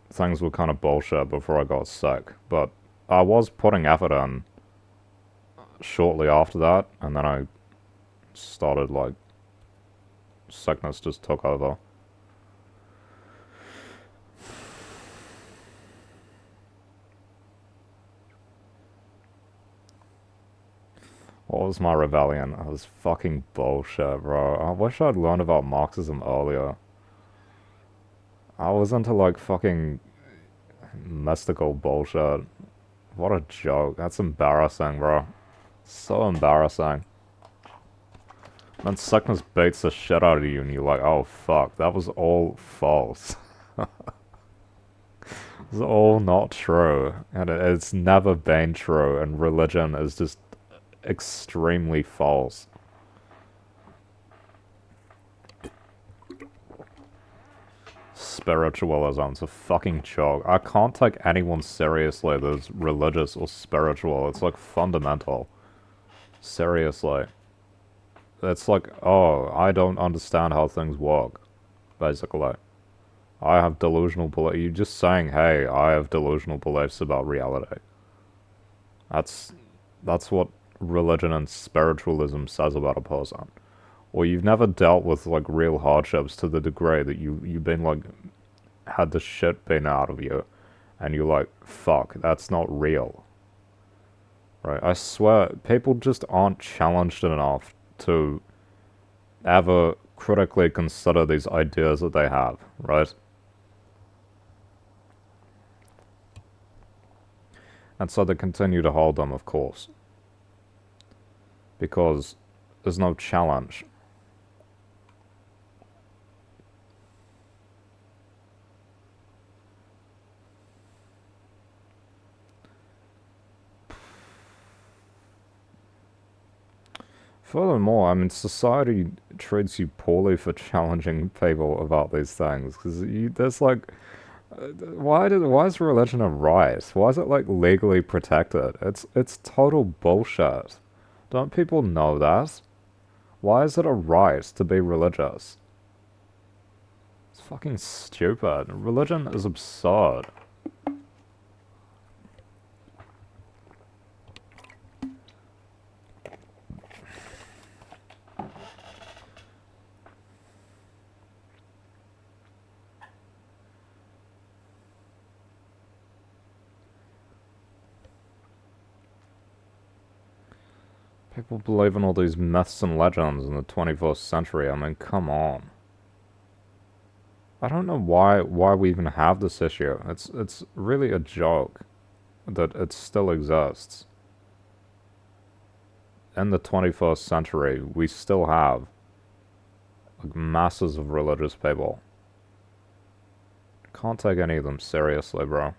things were kind of bullshit before I got sick, but I was putting effort in shortly after that, and then I started, like, sickness just took over. What was my rebellion? It was fucking bullshit, bro. I wish I'd learned about Marxism earlier. I was into, like, fucking mystical bullshit. What a joke. That's embarrassing, bro. So embarrassing. Then sickness beats the shit out of you and you're like, oh fuck, that was all false. It's all not true. And it's never been true, and religion is just extremely false. Spiritualism's a fucking joke. I can't take anyone seriously that's religious or spiritual. It's like fundamental. Seriously. It's like, oh, I don't understand how things work, basically. I have delusional beliefs. You're just saying, hey, I have delusional beliefs about reality. That's what religion and spiritualism says about a person. Or you've never dealt with like real hardships to the degree that you've been like had the shit beaten out of you, and you're like, fuck, that's not real. Right? I swear, people just aren't challenged enough to ever critically consider these ideas that they have, right? And so they continue to hold them, of course. Because there's no challenge. Furthermore, I mean, society treats you poorly for challenging people about these things, because there's like, why is religion a right? Why is it like legally protected? It's total bullshit. Don't people know that? Why is it a right to be religious? It's fucking stupid. Religion is absurd. People believe in all these myths and legends in the 21st century. I mean, come on. I don't know why we even have this issue. It's really a joke that it still exists. In the 21st century, we still have like, masses of religious people. Can't take any of them seriously, bro.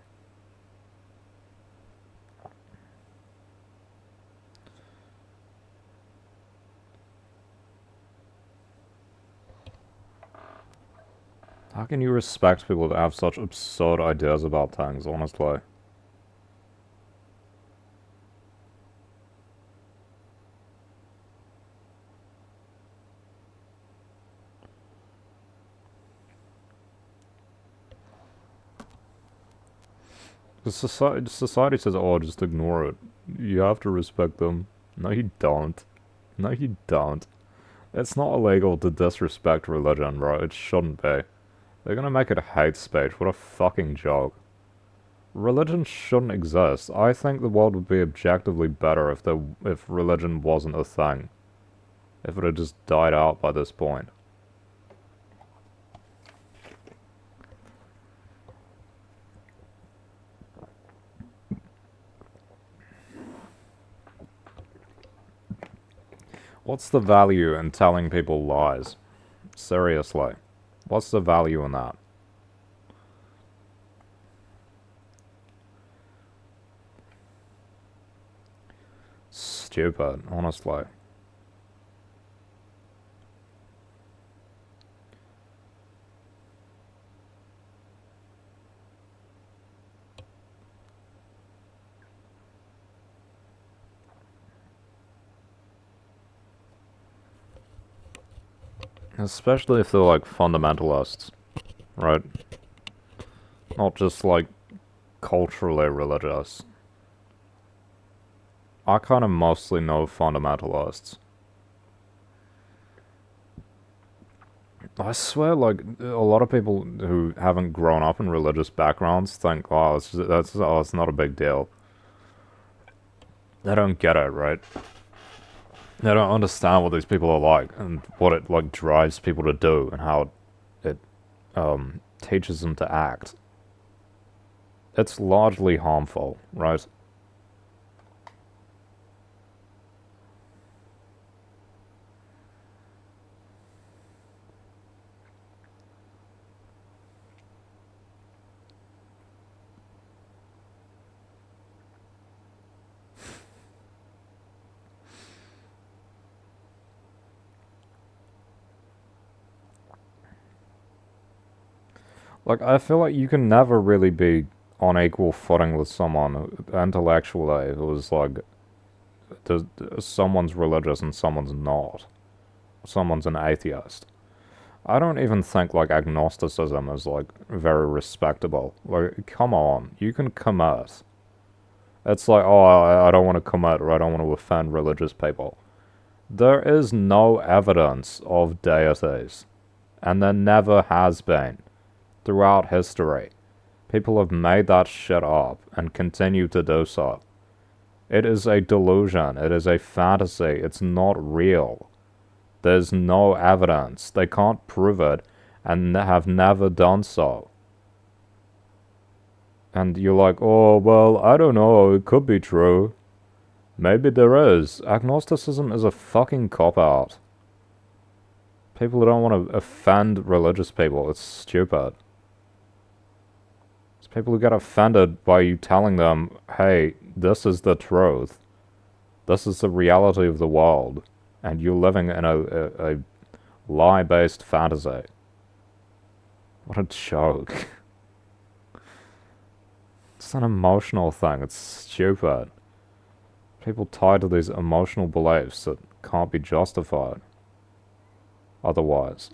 How can you respect people that have such absurd ideas about things, honestly? Society says, oh, just ignore it. You have to respect them. No, you don't. No, you don't. It's not illegal to disrespect religion, bro. It shouldn't be. They're gonna make it hate speech. What a fucking joke. Religion shouldn't exist. I think the world would be objectively better if religion wasn't a thing. If it had just died out by this point. What's the value in telling people lies? Seriously. What's the value in that? Stupid, honestly. Especially if they're like fundamentalists, right? Not just like culturally religious. I kind of mostly know fundamentalists. I swear, like, a lot of people who haven't grown up in religious backgrounds think, oh, it's not a big deal. They don't get it, right? They don't understand what these people are like and what it, like, drives people to do and how it, teaches them to act. It's largely harmful, right? Like, I feel like you can never really be on equal footing with someone intellectually who's like, someone's religious and someone's not. Someone's an atheist. I don't even think like agnosticism is like very respectable. Like, come on, you can commit. It's like, oh, I don't want to commit or I don't want to offend religious people. There is no evidence of deities, and there never has been throughout history. People have made that shit up and continue to do so. It is a delusion. It is a fantasy. It's not real. There's no evidence. They can't prove it and have never done so. And you're like, oh, well, I don't know. It could be true. Maybe there is. Agnosticism is a fucking cop-out. People don't want to offend religious people. It's stupid. It's people who get offended by you telling them, hey, this is the truth. This is the reality of the world. and you're living in a lie-based fantasy. What a joke. It's an emotional thing. It's stupid. People tied to these emotional beliefs that can't be justified otherwise.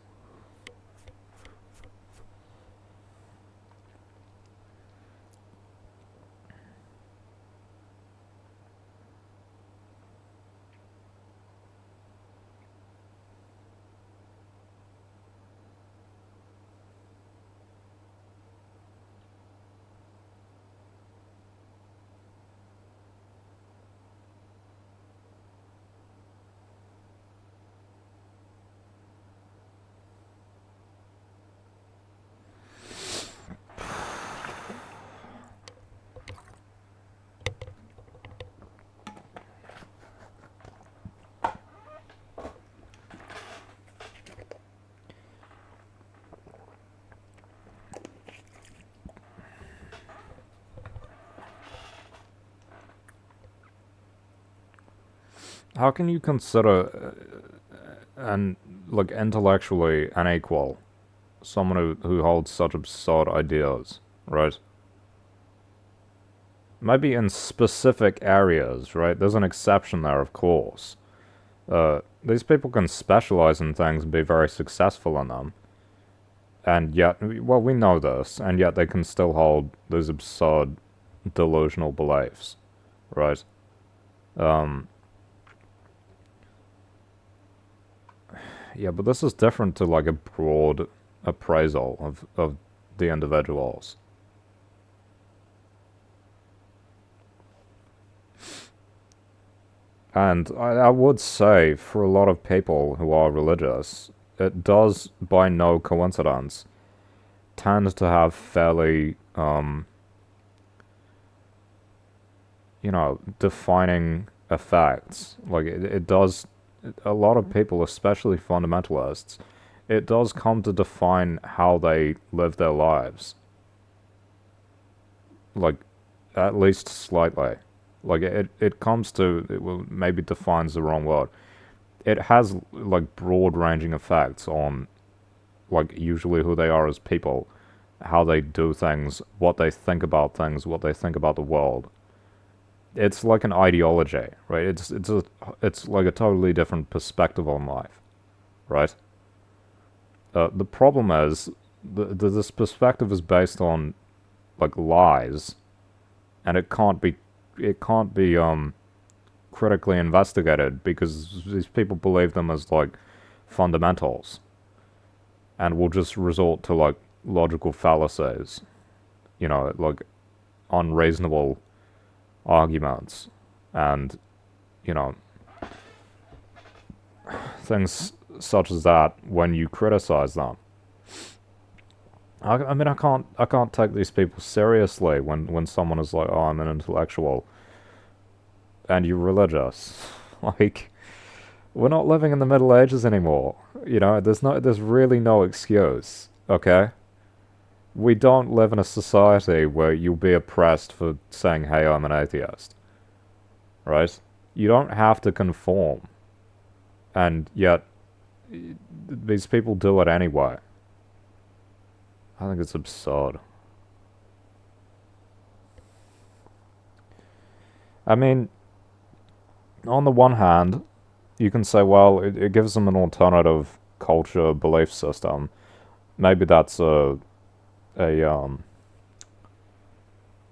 How can you consider and like intellectually unequal someone who holds such absurd ideas, right? Maybe in specific areas, right? There's an exception there, of course. These people can specialize in things and be very successful in them. And yet, well, we know this, and yet they can still hold these absurd, delusional beliefs, right? Yeah, but this is different to like a broad appraisal of the individuals. And I would say for a lot of people who are religious, it does by no coincidence tend to have fairly, defining effects. Like it does, a lot of people, especially fundamentalists, it does come to define how they live their lives. Like, at least slightly. Like, it comes to, it will maybe defines the wrong word. It has, like, broad-ranging effects on, like, usually who they are as people, how they do things, what they think about things, what they think about the world. It's like an ideology, right? It's like a totally different perspective on life, right? The problem is, this perspective is based on, like, lies, and it can't be critically investigated because these people believe them as like fundamentals and will just resort to like logical fallacies, like unreasonable arguments and, you know, things such as that when you criticize them. I mean, I can't take these people seriously when someone is like, oh, I'm an intellectual and you're religious. Like, we're not living in the Middle Ages anymore. There's really no excuse. Okay, we don't live in a society where you'll be oppressed for saying, "Hey, I'm an atheist." Right? You don't have to conform, and yet these people do it anyway. I think it's absurd. I mean, on the one hand, you can say, well, it gives them an alternative culture belief system. Maybe that's a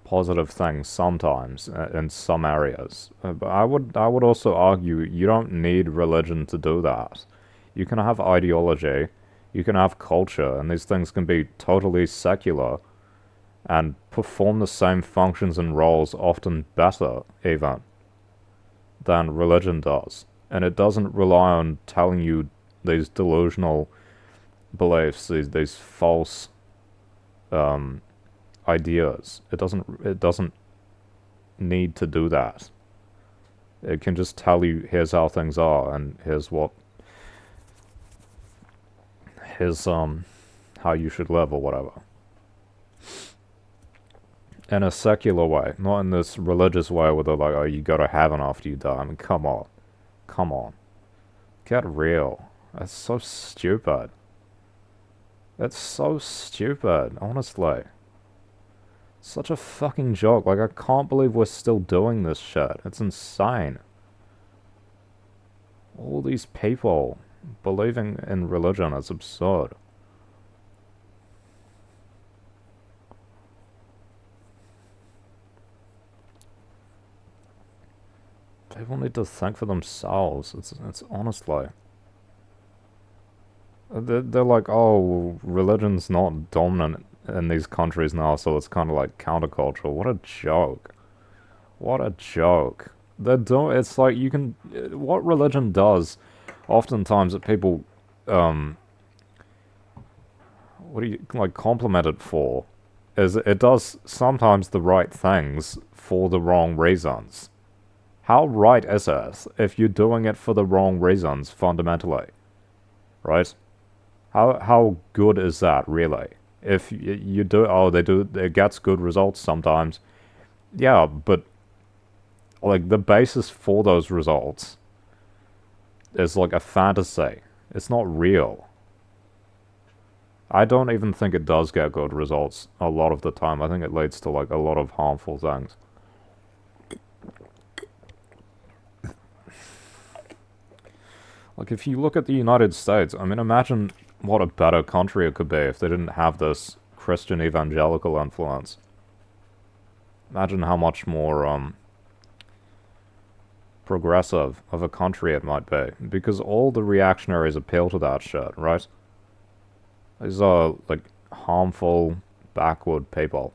positive thing sometimes in some areas. But I would also argue you don't need religion to do that. You can have ideology, you can have culture, and these things can be totally secular and perform the same functions and roles, often better even, than religion does. And it doesn't rely on telling you these delusional beliefs, these false ideas. It doesn't need to do that. It can just tell you, here's how things are, and here's how you should live or whatever. In a secular way, not in this religious way where they're like, oh, you go to heaven after you die. I mean, come on. Come on. Get real. That's so stupid. It's so stupid, honestly. Such a fucking joke. Like, I can't believe we're still doing this shit. It's insane. All these people believing in religion is absurd. People need to think for themselves. It's honestly. They're like, oh, religion's not dominant in these countries now, so it's kind of like countercultural. What a joke. What a joke. It's like you can, what religion does, oftentimes that people, what do you, like, compliment it for, is it does sometimes the right things for the wrong reasons. How right is it if you're doing it for the wrong reasons, fundamentally? Right? How good is that, really? If you do, oh, it gets good results sometimes. Yeah, but, like, the basis for those results is, like, a fantasy. It's not real. I don't even think it does get good results a lot of the time. I think it leads to, like, a lot of harmful things. Like, if you look at the United States, I mean, imagine what a better country it could be if they didn't have this Christian evangelical influence. Imagine how much more, progressive of a country it might be. Because all the reactionaries appeal to that shit, right? These are, like, harmful, backward people.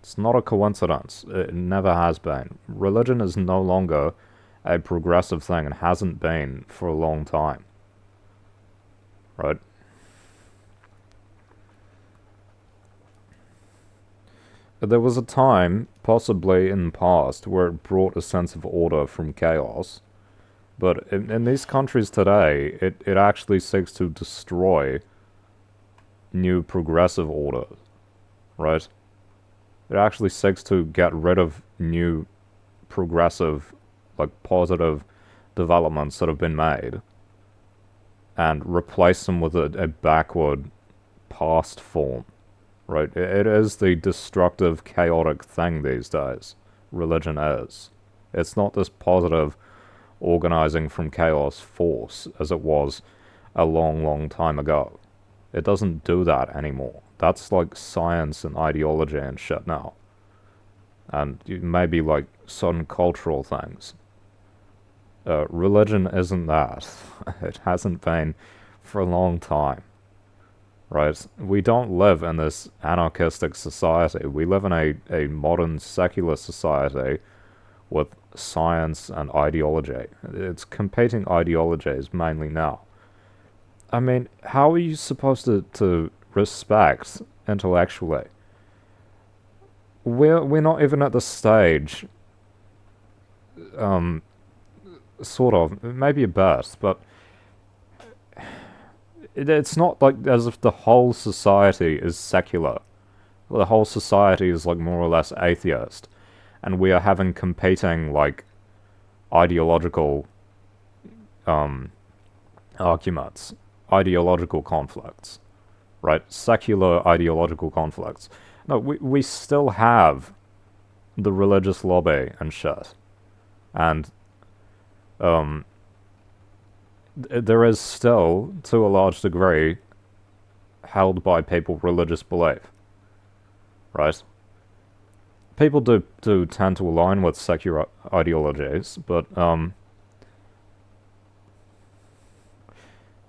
It's not a coincidence. It never has been. Religion is no longer a progressive thing and hasn't been for a long time. Right? There was a time, possibly in the past, where it brought a sense of order from chaos. But in these countries today, it actually seeks to destroy new progressive order. Right? It actually seeks to get rid of new progressive, like, positive developments that have been made and replace them with a backward past form, right? It is the destructive, chaotic thing these days. Religion is. It's not this positive, organizing from chaos force as it was a long, long time ago. It doesn't do that anymore. That's like science and ideology and shit now. And maybe like certain cultural things. Religion isn't that. It hasn't been for a long time. Right? We don't live in this anarchistic society. We live in a modern secular society with science and ideology. It's competing ideologies mainly now. I mean, how are you supposed to respect intellectually? We're not even at the stage, sort of, maybe a bit, but it's not like as if the whole society is secular. The whole society is like more or less atheist, and we are having competing like ideological arguments, ideological conflicts, right? Secular ideological conflicts. No, we still have the religious lobby and shit, and there is still, to a large degree, held by people religious belief, right? People do tend to align with secular ideologies, but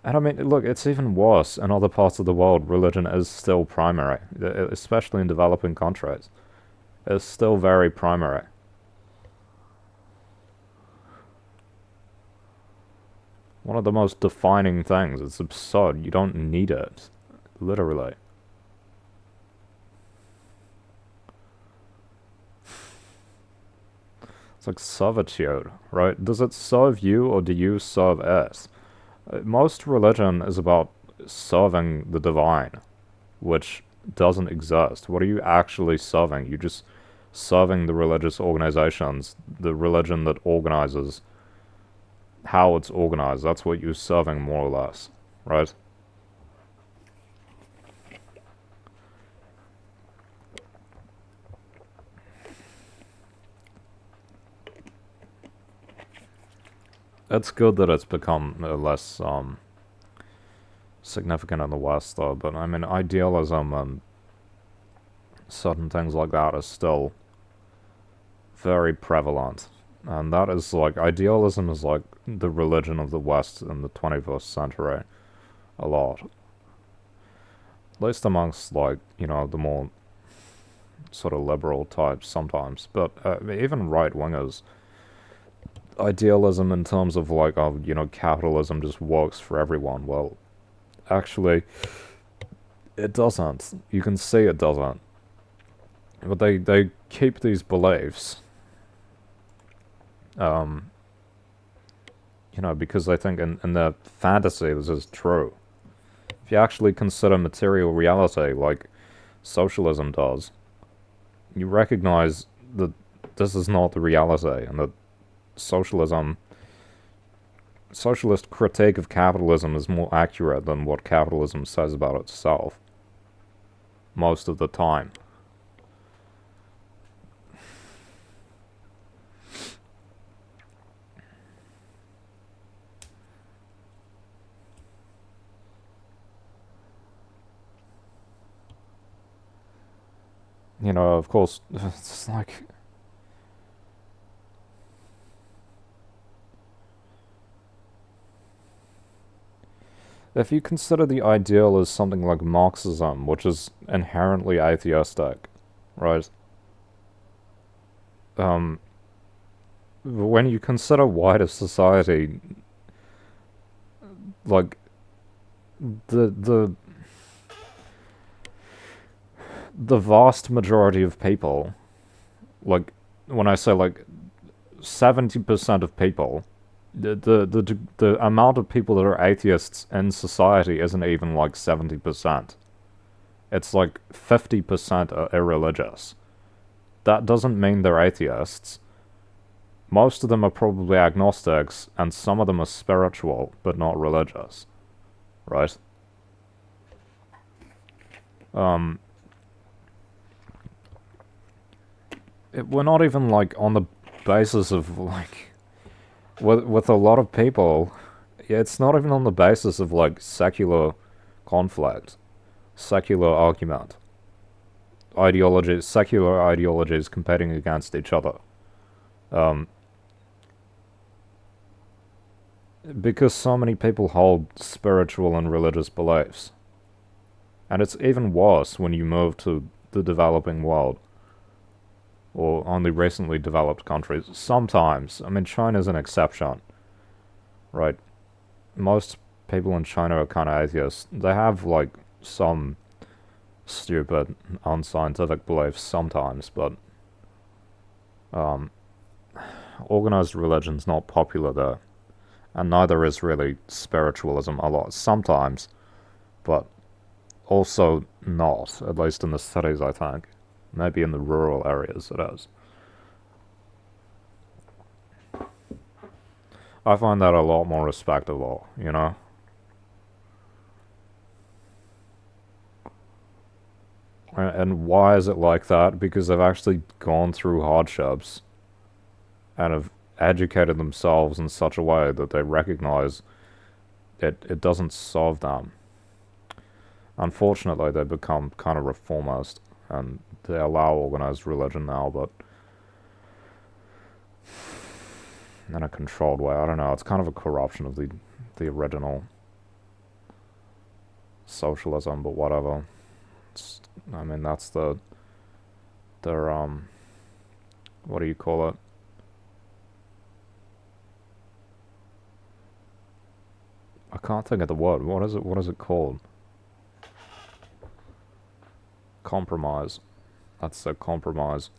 and I mean, look, it's even worse in other parts of the world. Religion is still primary, especially in developing countries. It's still very primary. One of the most defining things. It's absurd. You don't need it. Literally. It's like servitude, right? Does it serve you or do you serve it? Most religion is about serving the divine, which doesn't exist. What are you actually serving? You're just serving the religious organizations, the religion that organizes how it's organized. That's what you're serving, more or less, right? It's good that it's become less significant in the West, though. But I mean, idealism and certain things like that are still very prevalent. And that is like, idealism is like the religion of the West in the 21st century, a lot. At least amongst, like, you know, the more sort of liberal types sometimes. But even right wingers, idealism in terms of, like, oh, you know, capitalism just works for everyone. Well, actually, it doesn't. You can see it doesn't. But they keep these beliefs, um, you know, because they think in their fantasy this is true. If you actually consider material reality like socialism does, you recognize that this is not the reality, and that socialism, socialist critique of capitalism is more accurate than what capitalism says about itself most of the time. You know, of course, it's like, if you consider the ideal as something like Marxism, which is inherently atheistic, right? Um, when you consider wider society, like the the vast majority of people, like when I say like 70% of people, the amount of people that are atheists in society isn't even like 70%. It's like 50% are irreligious. That doesn't mean they're atheists. Most of them are probably agnostics, and some of them are spiritual, but not religious, right? Um, we're not even like on the basis of like, with a lot of people, it's not even on the basis of like secular conflict, secular argument, ideologies, secular ideologies competing against each other. Um, because so many people hold spiritual and religious beliefs. And it's even worse when you move to the developing world, or only recently developed countries. Sometimes. I mean, China's an exception, right? Most people in China are kind of atheists. They have, like, some stupid, unscientific beliefs sometimes, but um, organized religion's not popular there. And neither is really spiritualism a lot. Sometimes, but also not, at least in the cities, I think. Maybe in the rural areas it is. I find that a lot more respectable, you know? And why is it like that? Because they've actually gone through hardships and have educated themselves in such a way that they recognize it doesn't solve them. Unfortunately, they become kind of reformist and they allow organized religion now, but in a controlled way. I don't know. It's kind of a corruption of the original socialism, but whatever. I mean, that's their what do you call it? I can't think of the word. What is it? What is it called? Compromise. That's a compromise.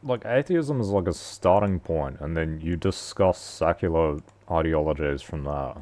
Like, atheism is like a starting point, and then you discuss secular ideologies from there.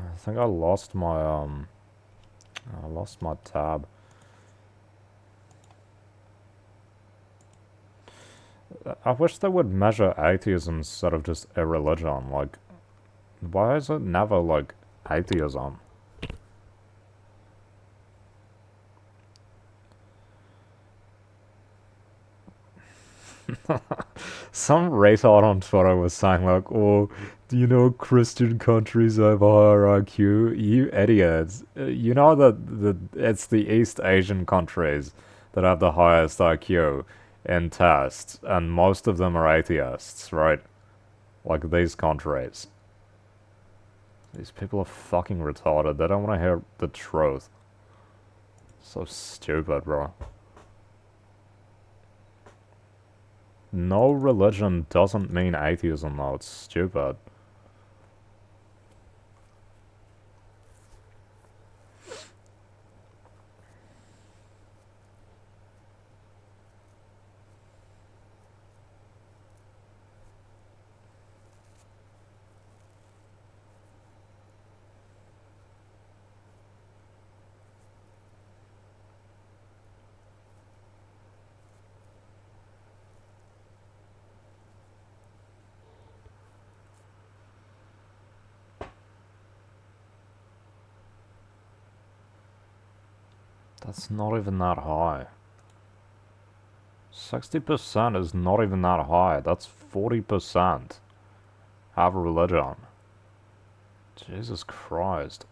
I think I lost my tab. I wish they would measure atheism instead of just irreligion. Like, why is it never, like, atheism? Some retard on Twitter was saying, like, oh, do you know Christian countries have higher IQ? You idiots. You know that it's the East Asian countries that have the highest IQ in tests, and most of them are atheists, right? Like these countries. These people are fucking retarded. They don't want to hear the truth. So stupid, bro. No religion doesn't mean atheism, though. It's stupid. That's not even that high. 60% is not even that high. That's 40% have a religion. Jesus Christ.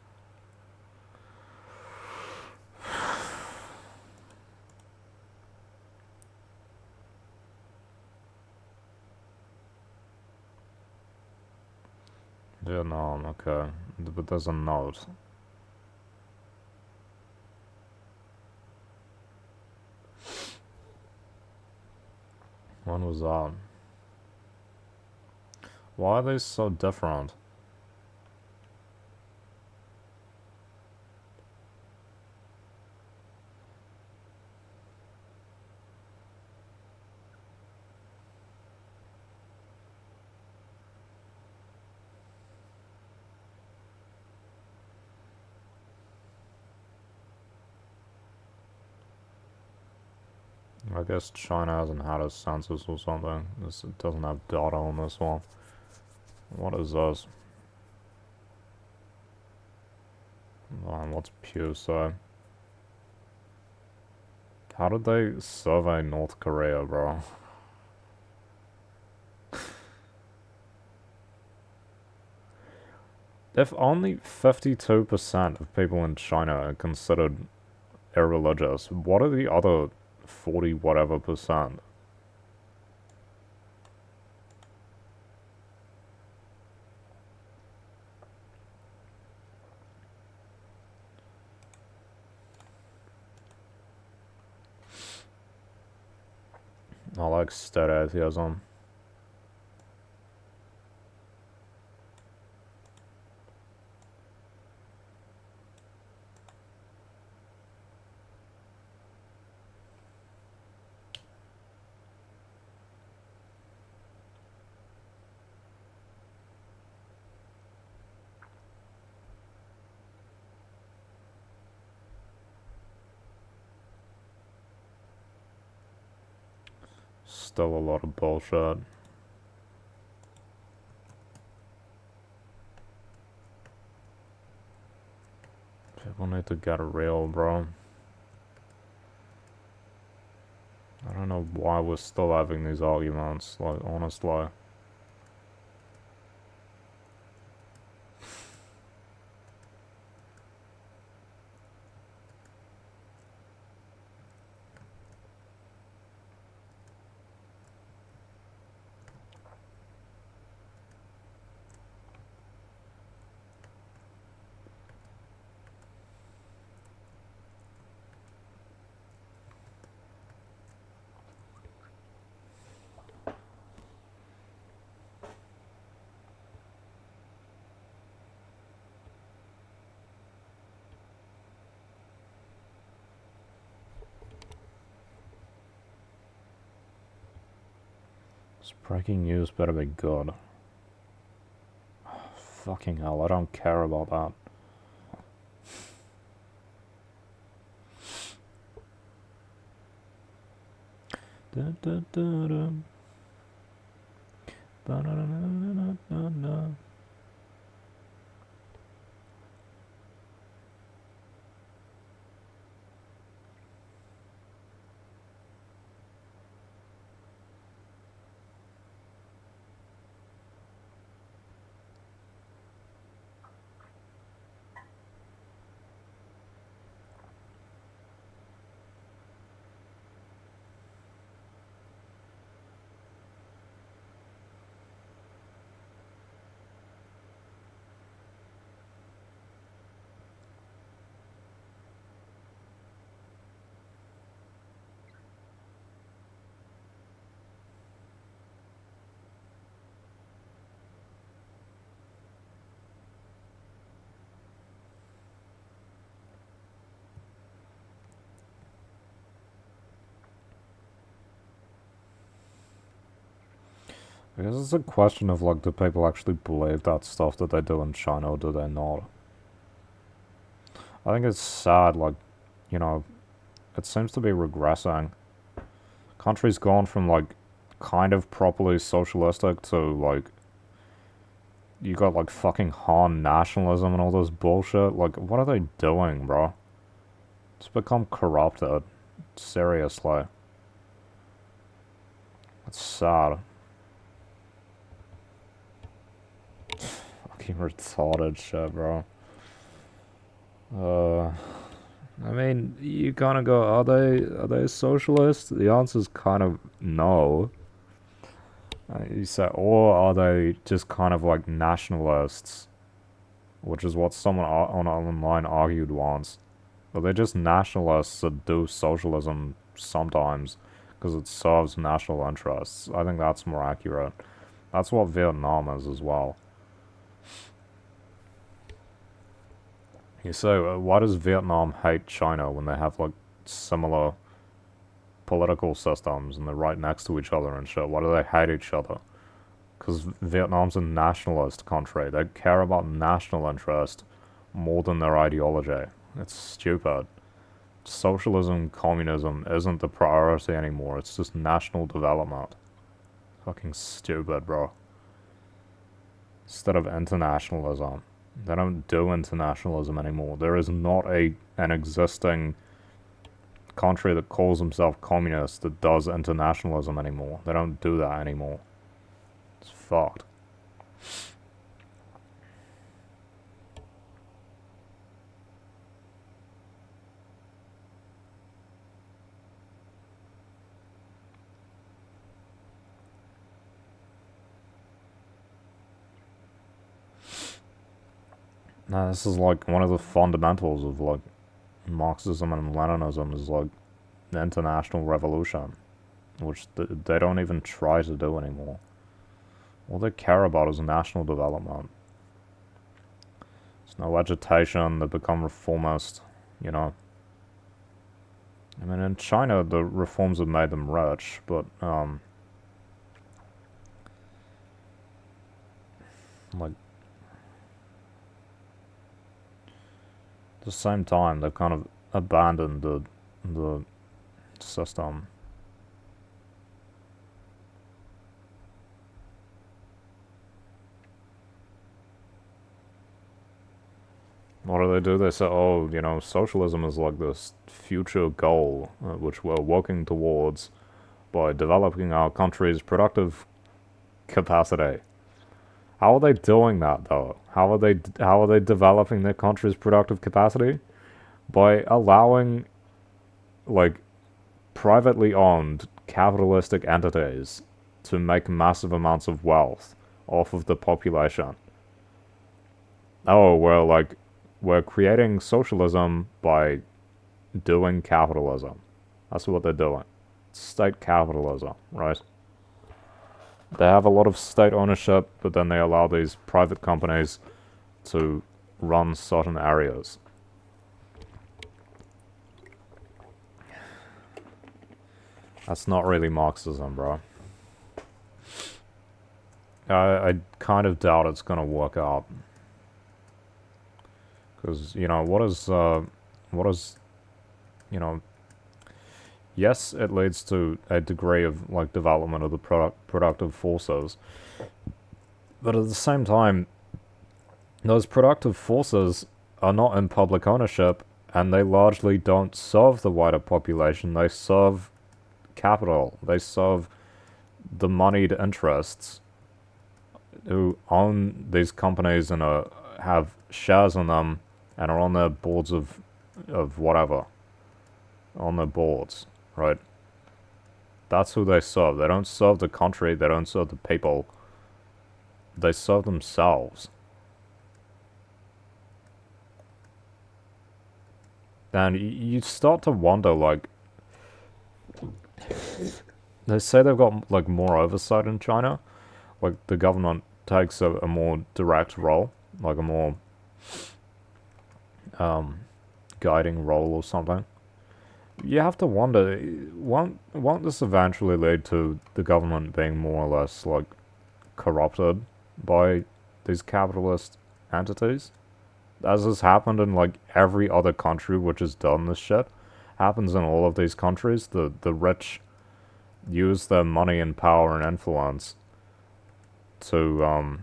Yeah, no, okay. But there's a note. When was that? Why are they so different? I guess China hasn't had a census or something. It doesn't have data on this one. What is this? What's Pew say? How did they survey North Korea, bro? If only 52% of people in China are considered irreligious, what are the other 40 whatever percent? I like state atheism. Still a lot of bullshit. People need to get real, bro. I don't know why we're still having these arguments, like, honestly. This breaking news better be good. Fucking hell, I don't care about that. Dun, dun, dun, dun. Ba-da-da-da-da-da-da. I guess it's a question of, like, do people actually believe that stuff that they do in China, or do they not? I think it's sad, like, you know, it seems to be regressing. Country's gone from, like, kind of properly socialistic to, like, you got, like, fucking Han nationalism and all this bullshit. Like, what are they doing, bro? It's become corrupted. Seriously. It's sad. Fucking retarded shit, bro. I mean, you kind of go, are they socialist? The answer's kind of no. You say, or are they just kind of like nationalists, which is what someone on online argued once. But they're just nationalists that do socialism sometimes because it serves national interests. I think that's more accurate. That's what Vietnam is as well. You say, why does Vietnam hate China when they have, like, similar political systems and they're right next to each other and shit? Why do they hate each other? Because Vietnam's a nationalist country. They care about national interest more than their ideology. It's stupid. Socialism, communism isn't the priority anymore. It's just national development. Fucking stupid, bro. Instead of internationalism. They don't do internationalism anymore. There is not an existing country that calls himself communist that does internationalism anymore. They don't do that anymore. It's fucked. Nah, this is like one of the fundamentals of, like, Marxism and Leninism is, like, the international revolution. which they don't even try to do anymore. All they care about is national development. There's no agitation, they become reformist, you know. I mean, in China, the reforms have made them rich, but, like, at the same time, they've kind of abandoned the system. What do? They say, oh, you know, socialism is like this future goal which we're working towards by developing our country's productive capacity. How are they doing that though? How are they developing their country's productive capacity? By allowing like privately owned capitalistic entities to make massive amounts of wealth off of the population. Oh, we're creating socialism by doing capitalism. That's what they're doing. State capitalism, right? They have a lot of state ownership, but then they allow these private companies to run certain areas. That's not really Marxism, bro. I kind of doubt it's gonna work out. Because, you know, you know, yes, it leads to a degree of, like, development of the productive forces. But at the same time, those productive forces are not in public ownership, and they largely don't serve the wider population. They serve capital. They serve the moneyed interests who own these companies and have shares in them and are on their boards of whatever. On their boards, right? That's who they serve. They don't serve the country, they don't serve the people. They serve themselves. And you start to wonder, like, they say they've got, like, more oversight in China. Like, the government takes a more direct role, like a more guiding role or something. You have to wonder, won't this eventually lead to the government being more or less, like, corrupted by these capitalist entities? As has happened in, like, every other country which has done this shit. Happens in all of these countries. The rich use their money and power and influence to,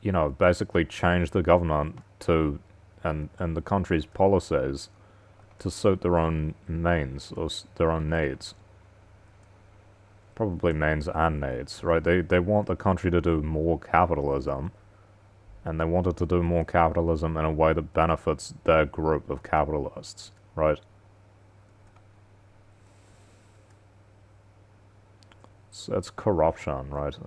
you know, basically change the government to, and the country's policies to suit their own means or their own needs. Probably means and needs, right? They want the country to do more capitalism, and they want it to do more capitalism in a way that benefits their group of capitalists, right? It's corruption, right?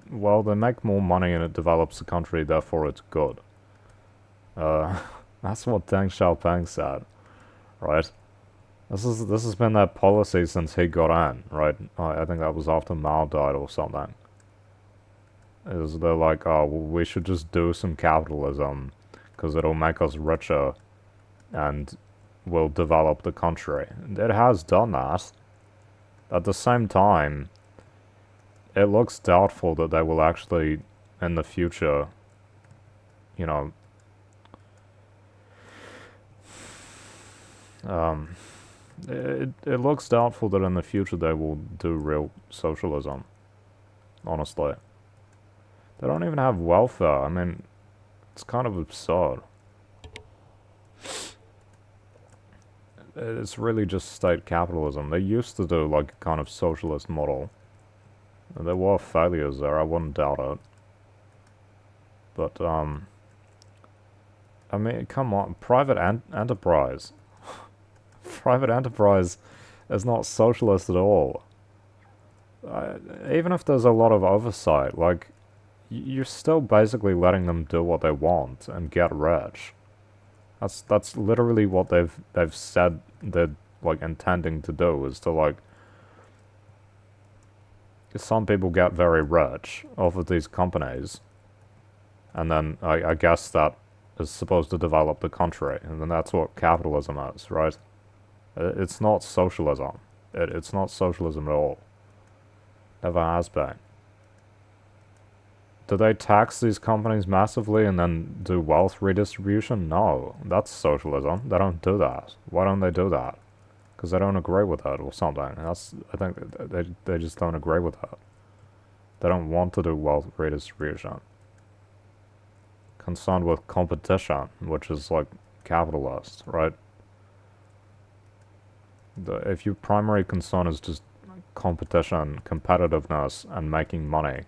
Well, they make more money and it develops the country, therefore it's good. That's what Deng Xiaoping said, right? This has been their policy since he got in, right? I think that was after Mao died or something. Is they're like, oh, well, we should just do some capitalism because it'll make us richer and will develop the country. It has done that. At the same time, it looks doubtful that they will actually, in the future, you know, it looks doubtful that in the future they will do real socialism, honestly. They don't even have welfare. I mean, it's kind of absurd. It's really just state capitalism. They used to do like a kind of socialist model. There were failures there, I wouldn't doubt it. But, I mean, come on, private enterprise. Private enterprise is not socialist at all. Even if there's a lot of oversight, like, you're still basically letting them do what they want and get rich. That's literally what they've said they're like, intending to do, is to, like, some people get very rich off of these companies, and then I guess that is supposed to develop the country, and then that's what capitalism is, right? It's not socialism. It's not socialism at all. Never has been. Do they tax these companies massively and then do wealth redistribution? No, that's socialism. They don't do that. Why don't they do that? Because they don't agree with it or something. I think they just don't agree with it. They don't want to do wealth redistribution. Concerned with competition, which is like capitalist, right? If your primary concern is just competition, competitiveness, and making money,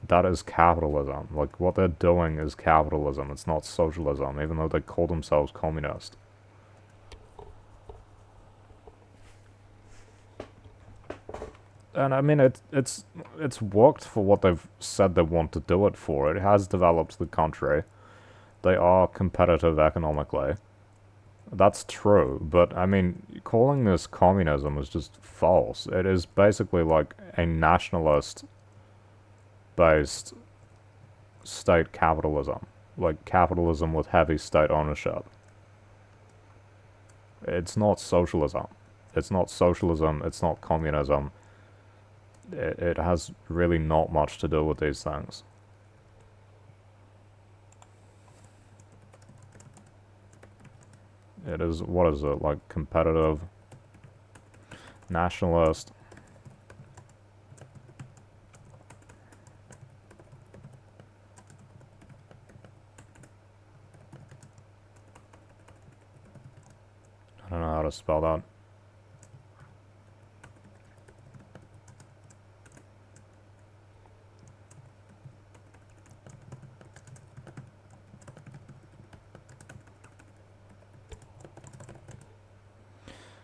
that is capitalism. Like, what they're doing is capitalism. It's not socialism, even though they call themselves communist. And I mean, it's worked for what they've said they want to do it for. It has developed the country. They are competitive economically. That's true, but I mean, calling this communism is just false. It is basically like a nationalist based state capitalism. Like capitalism with heavy state ownership. It's not socialism. It's not socialism, it's not communism. It has really not much to do with these things. It is, what is it, like competitive, nationalist. I don't know how to spell that.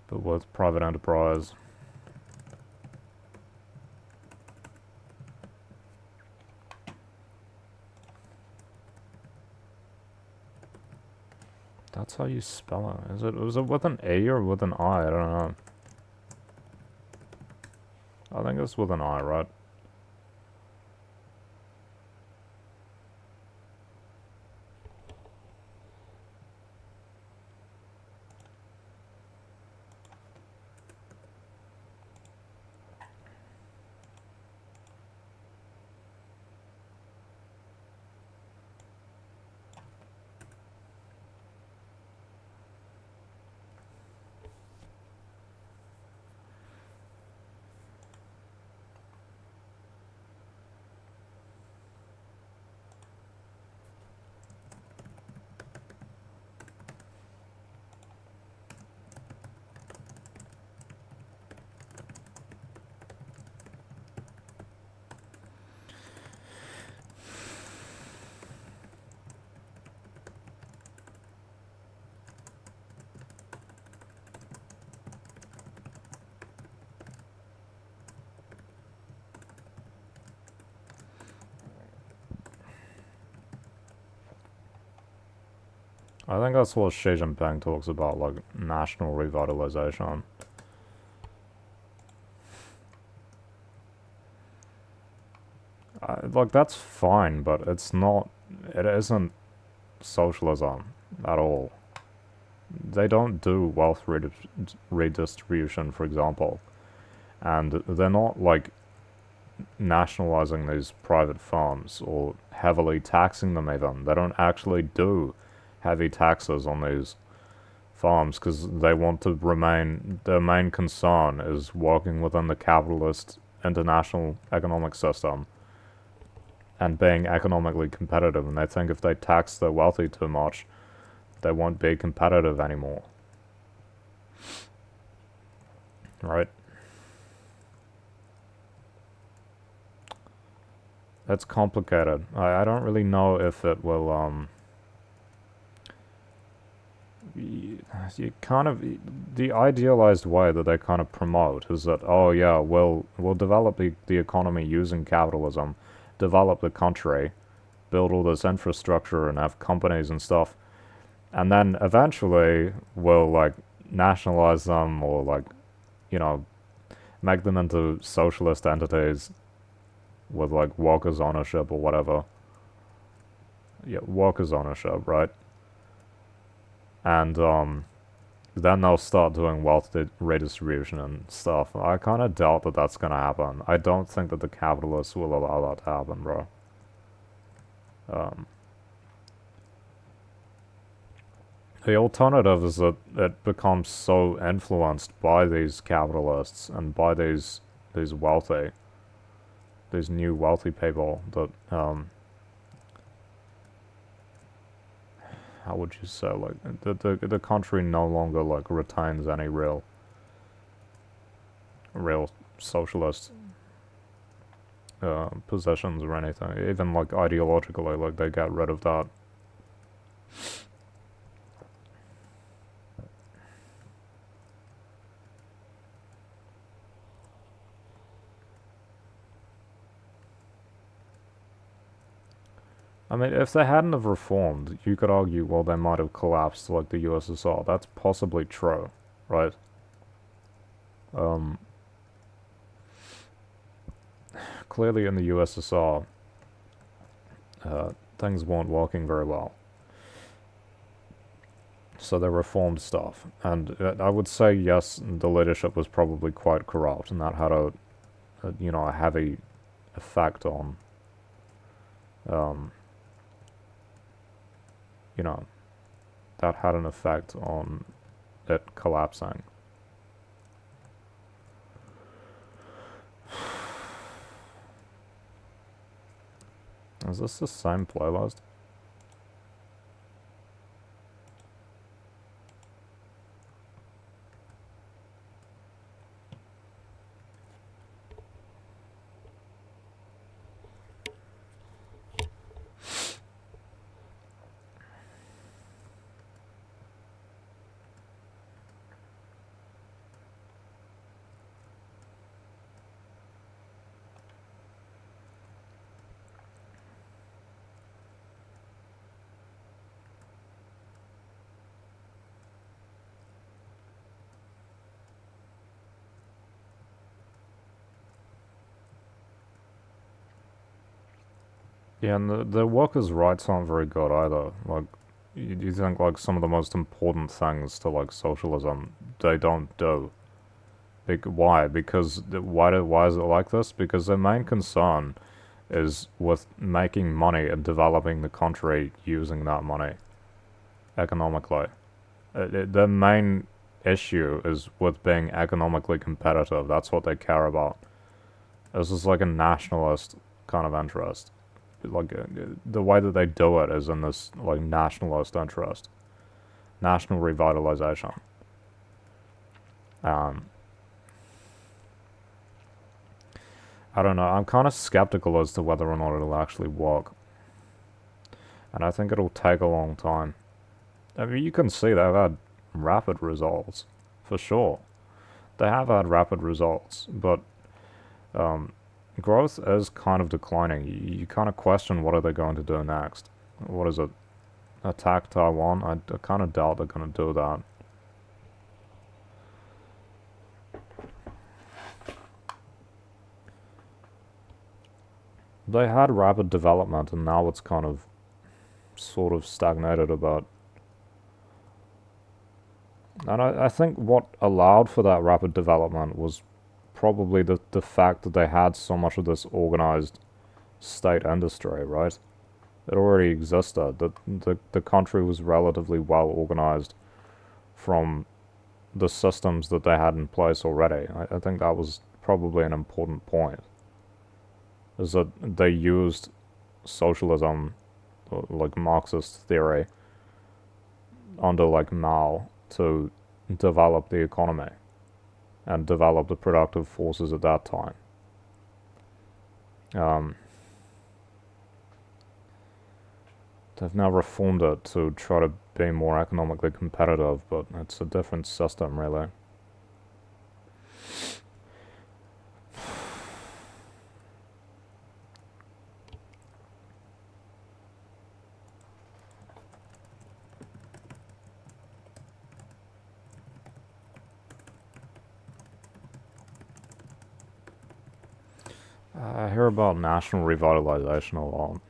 But with private enterprise. That's how you spell it. Was it with an A or with an I? I don't know. I think it's with an I, right? I think that's what Xi Jinping talks about, like national revitalization. Like, that's fine, but it isn't socialism at all. They don't do wealth redistribution, for example. And they're not, like, nationalizing these private firms or heavily taxing them even. They don't actually do heavy taxes on these farms because they want to remain, their main concern is working within the capitalist international economic system and being economically competitive, and they think if they tax the wealthy too much, they won't be competitive anymore. Right? That's complicated. I don't really know if it will, you kind of, the idealized way that they kind of promote is that, oh yeah, we'll develop the economy using capitalism, develop the country, build all this infrastructure and have companies and stuff, and then eventually we'll, like, nationalize them or like, you know, make them into socialist entities with like workers' ownership or whatever. Yeah, workers' ownership, right? And then they'll start doing wealth redistribution and stuff. I kind of doubt that that's gonna happen. I don't think that the capitalists will allow that to happen, bro. Um, the alternative is that it becomes so influenced by these capitalists and by these wealthy, these new wealthy people that how would you say, like the country no longer like retains any real socialist positions or anything, even like ideologically, like they get rid of that. I mean, if they hadn't have reformed, you could argue, well, they might have collapsed like the USSR. That's possibly true, right? Um, Clearly in the USSR, things weren't working very well. So they reformed stuff. And I would say, yes, the leadership was probably quite corrupt, and that had a heavy effect on, um, you know, that had an effect on it collapsing. Is this the same playlist? Yeah, and the workers' rights aren't very good either. Like, you think like some of the most important things to like socialism, they don't do. Why? Because why is it like this? Because their main concern is with making money and developing the country using that money economically. Their main issue is with being economically competitive. That's what they care about. This is like a nationalist kind of interest. Like the way that they do it is in this like nationalist interest, national revitalization. Um, I don't know. I'm kind of skeptical as to whether or not it'll actually work, and I think it'll take a long time. I mean, you can see they've had rapid results, for sure. They have had rapid results, but um, growth is kind of declining. You kind of question what are they going to do next. What is it? Attack Taiwan? I kind of doubt they're going to do that. They had rapid development, and now it's kind of sort of stagnated a bit. And I think what allowed for that rapid development was probably the fact that they had so much of this organized state industry, right? It already existed. The country was relatively well organized from the systems that they had in place already. I think that was probably an important point. Is that they used socialism, like Marxist theory, under like Mao to develop the economy and develop the productive forces at that time. Um, they've now reformed it to try to be more economically competitive, but it's a different system, really. I hear about national revitalization a lot.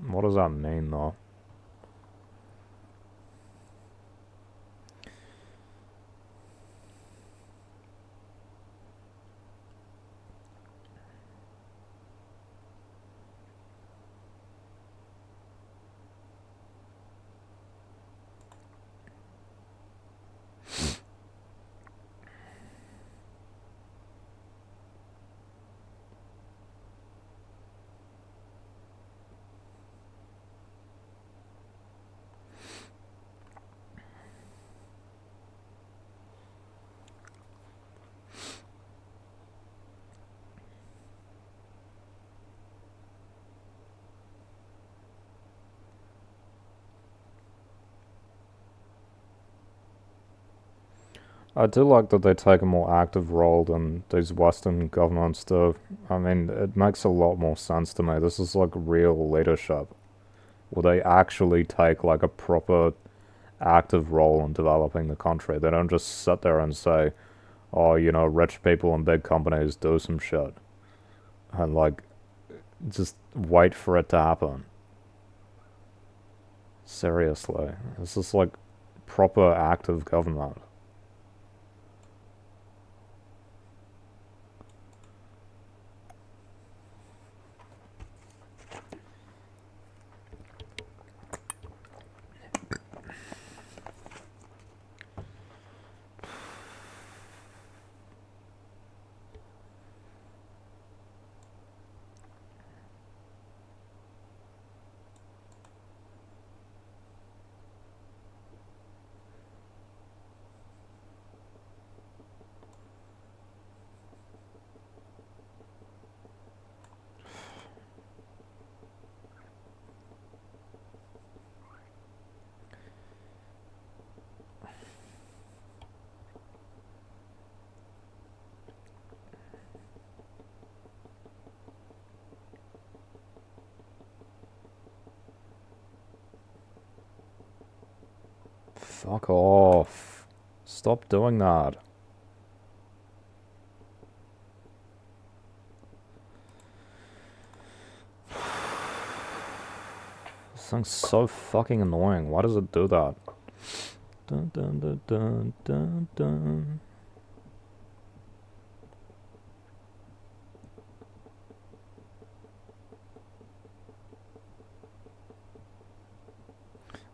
What does that mean, though? I do like that they take a more active role than these Western governments do. I mean, it makes a lot more sense to me. This is like real leadership. Where they actually take like a proper active role in developing the country. They don't just sit there and say, oh, you know, rich people and big companies do some shit. And like, just wait for it to happen. Seriously. This is like proper active government. Fuck off. Stop doing that. This thing's so fucking annoying. Why does it do that? Dun dun dun dun dun dun.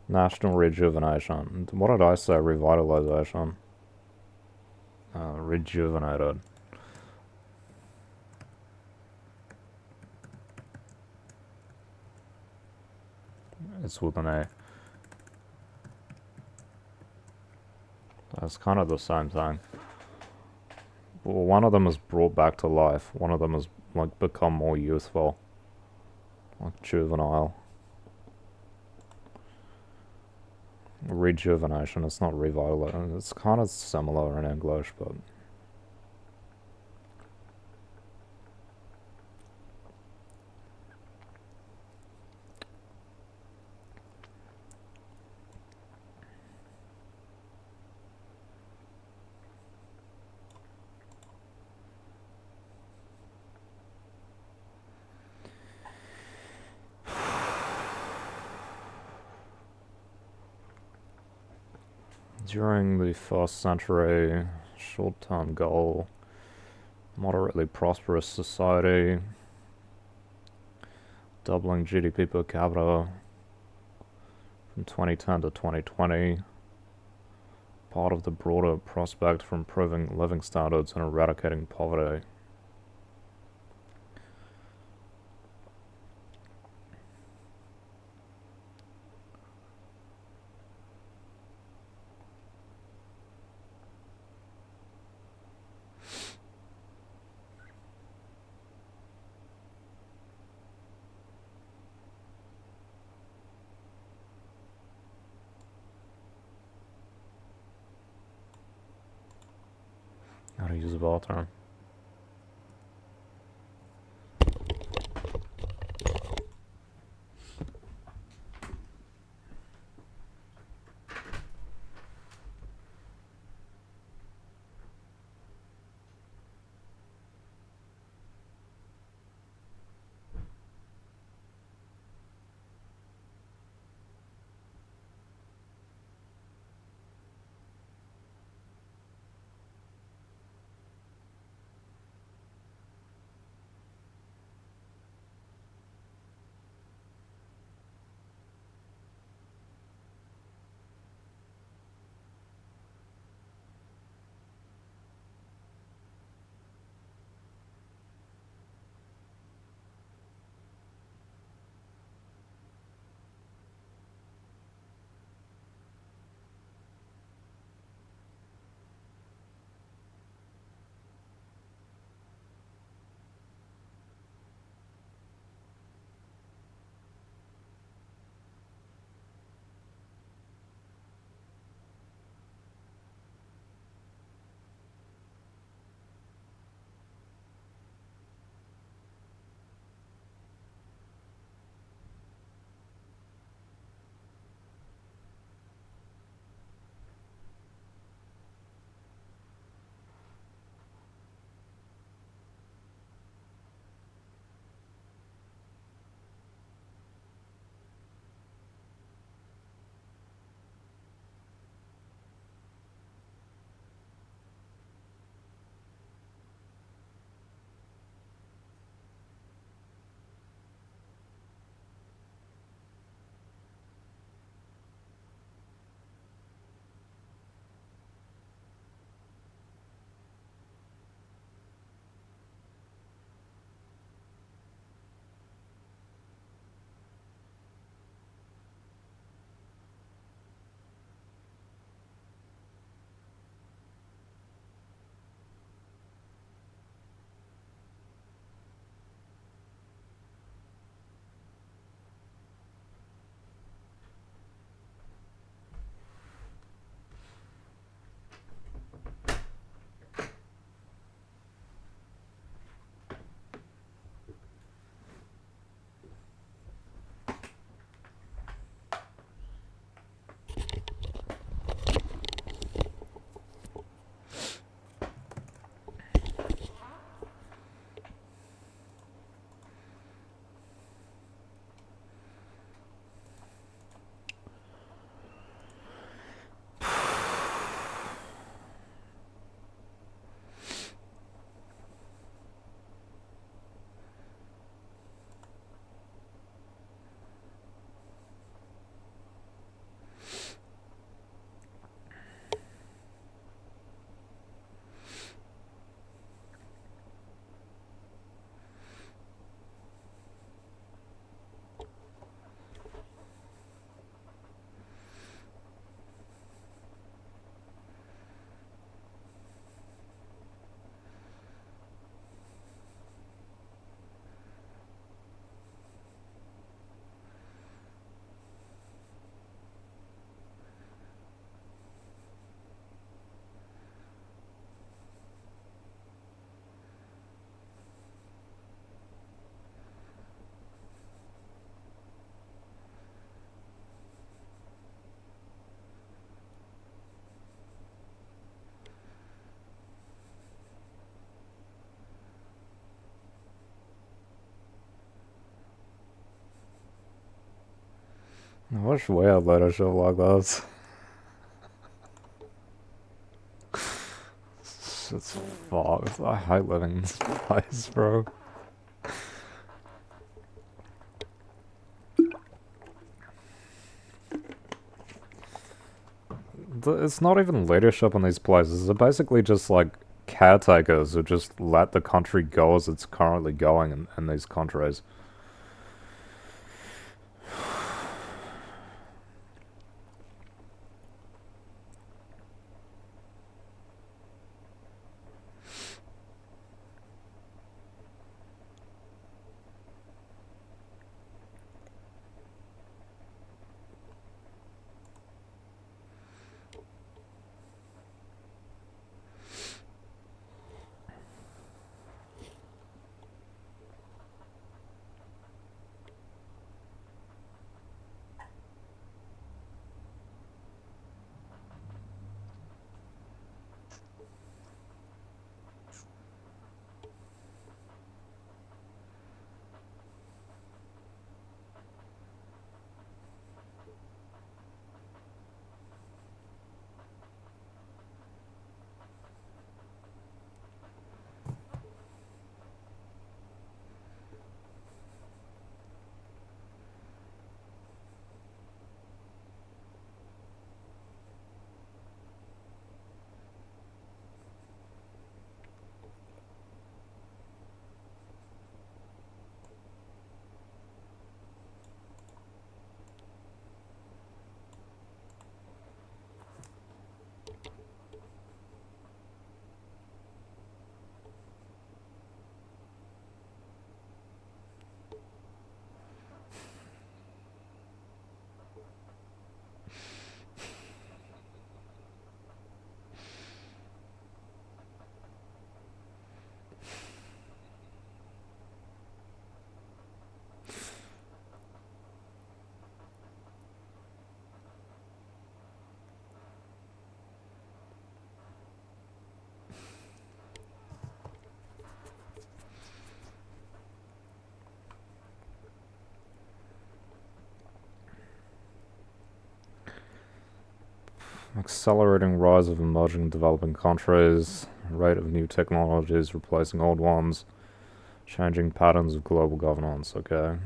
National rejuvenation. What did I say? Revitalization. Rejuvenated. It's with an A. That's kind of the same thing. Well, one of them is brought back to life. One of them has like become more youthful, like juvenile. Rejuvenation. It's not revitalization. It's kind of similar in English, but during the first century, short-term goal, moderately prosperous society, doubling GDP per capita from 2010 to 2020, part of the broader prospect for improving living standards and eradicating poverty. How to use a bathroom. I wish we had leadership like this. It's fucked. I hate living in this place, bro. It's not even leadership in these places. They're basically just like caretakers who just let the country go as it's currently going in these countries. Accelerating rise of emerging and developing countries, rate of new technologies replacing old ones, changing patterns of global governance, okay.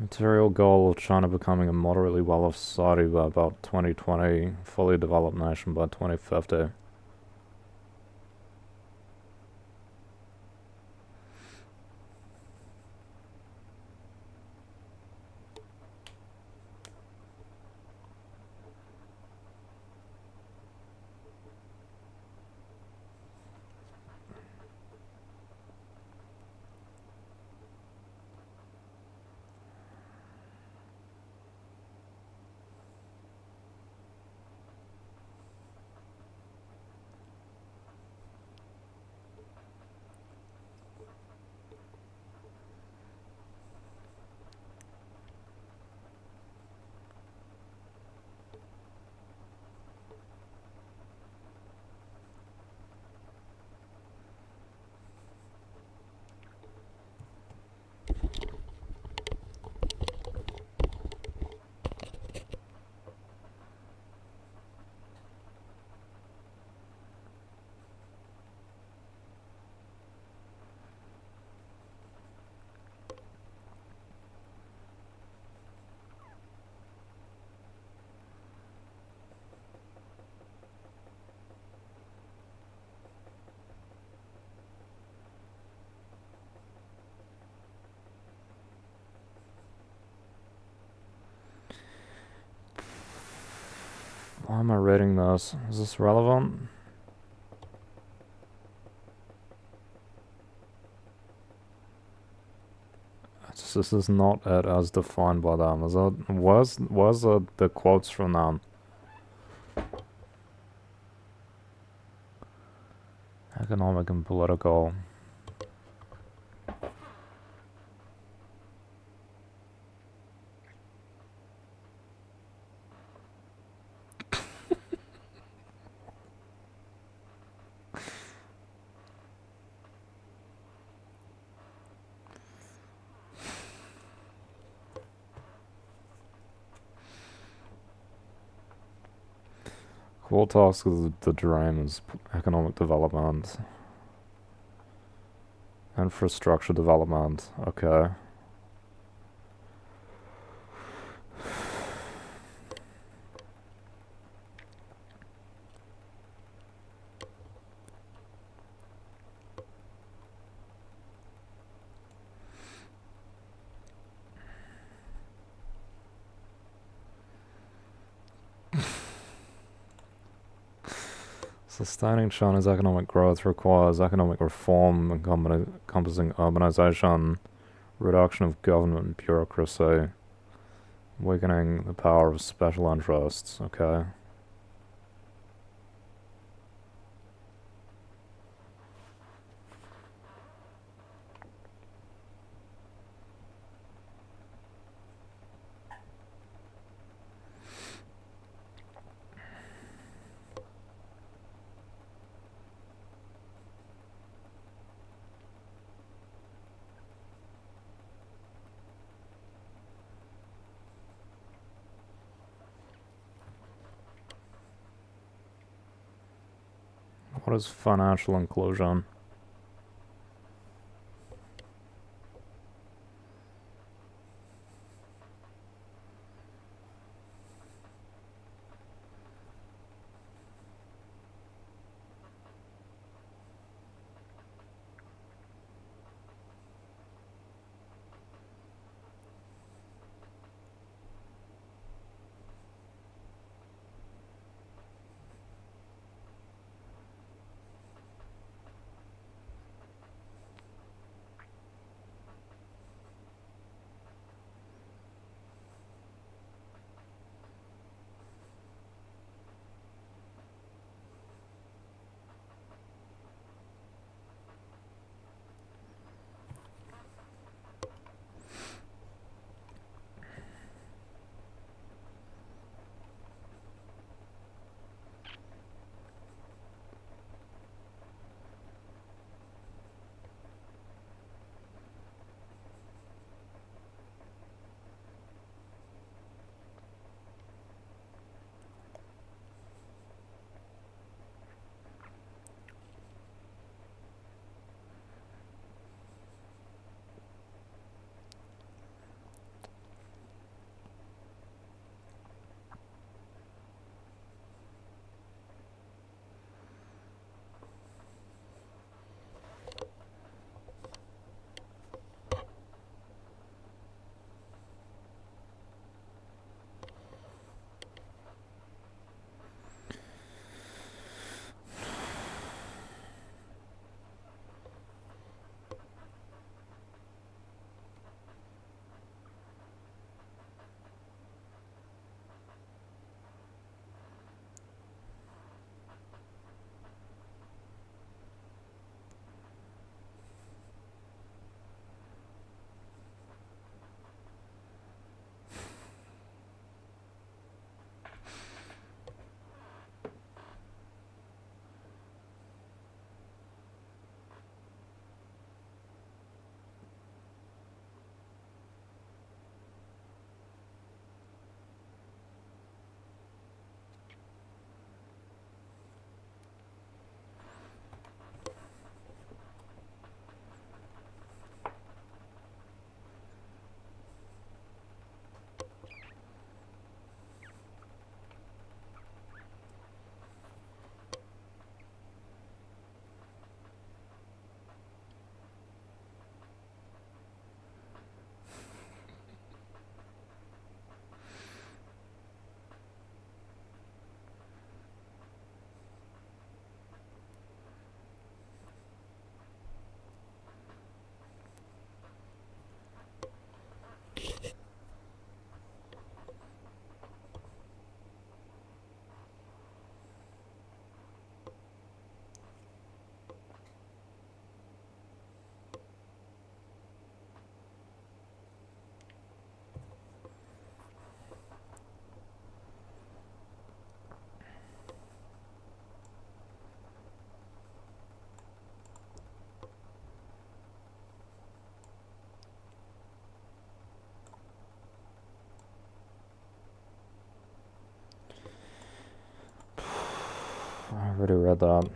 Material goal of China becoming a moderately well-off society by about 2020, fully developed nation by 2050. Why am I reading this? Is this relevant? This is not it as defined by them. Is that where's the quotes from them? Economic and political. Core task of the dream is economic development. Infrastructure development. Okay. Sustaining China's economic growth requires economic reform encompassing urbanization, reduction of government bureaucracy, weakening the power of special interests. Okay. What is financial inclusion? already read that.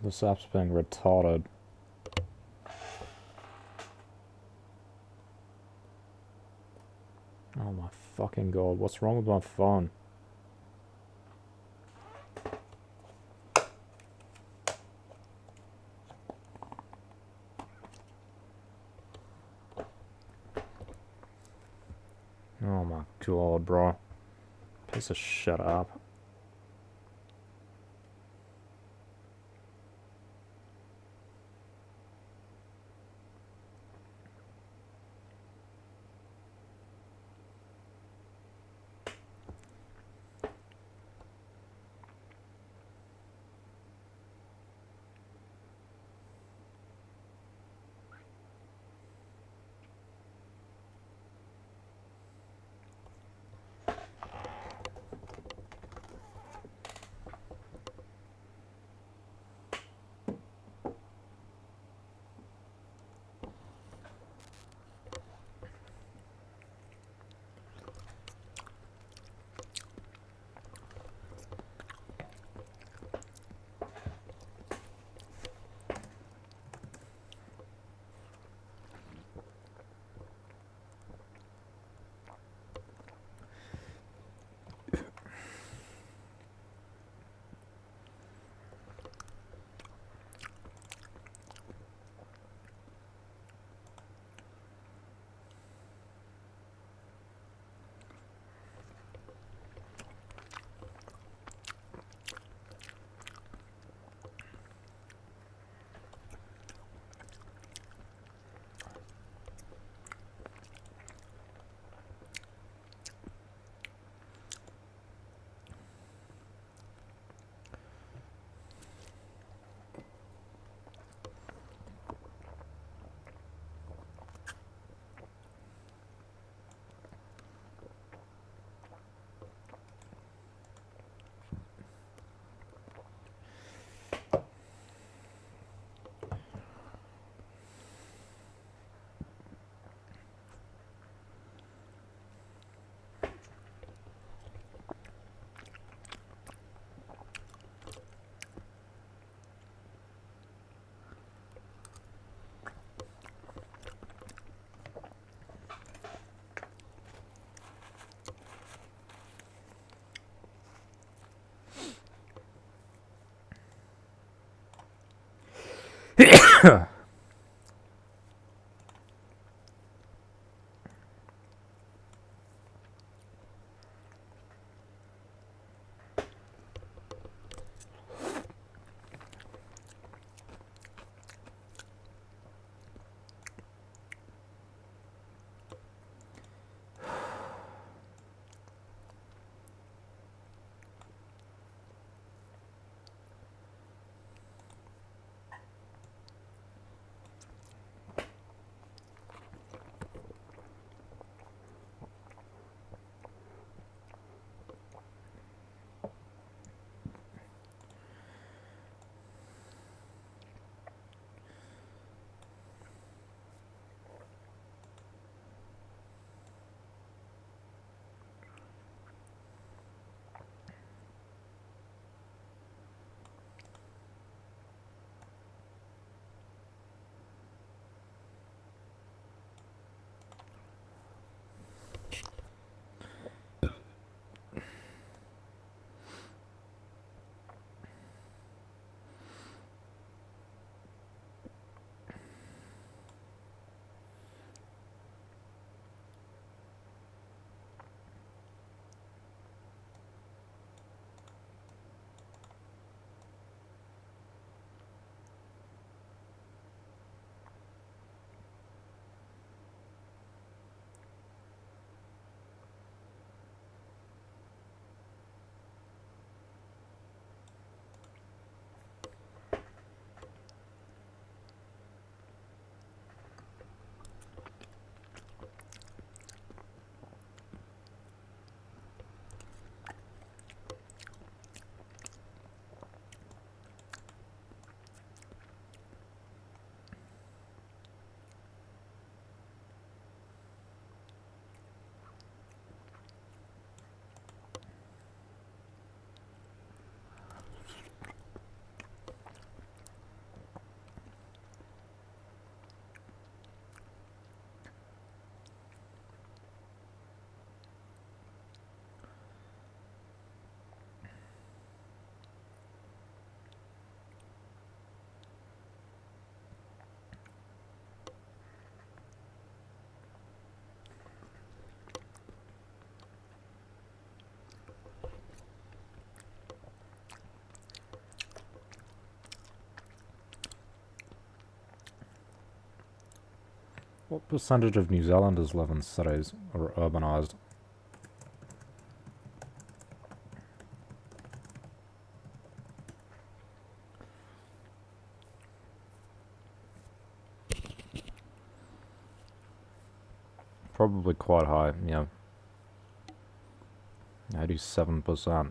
This app's being retarded. Oh my fucking god, what's wrong with my phone? Oh my god, bro. Piece of shit app. What percentage of New Zealanders live in cities or are urbanised? Probably quite high, yeah. 87%.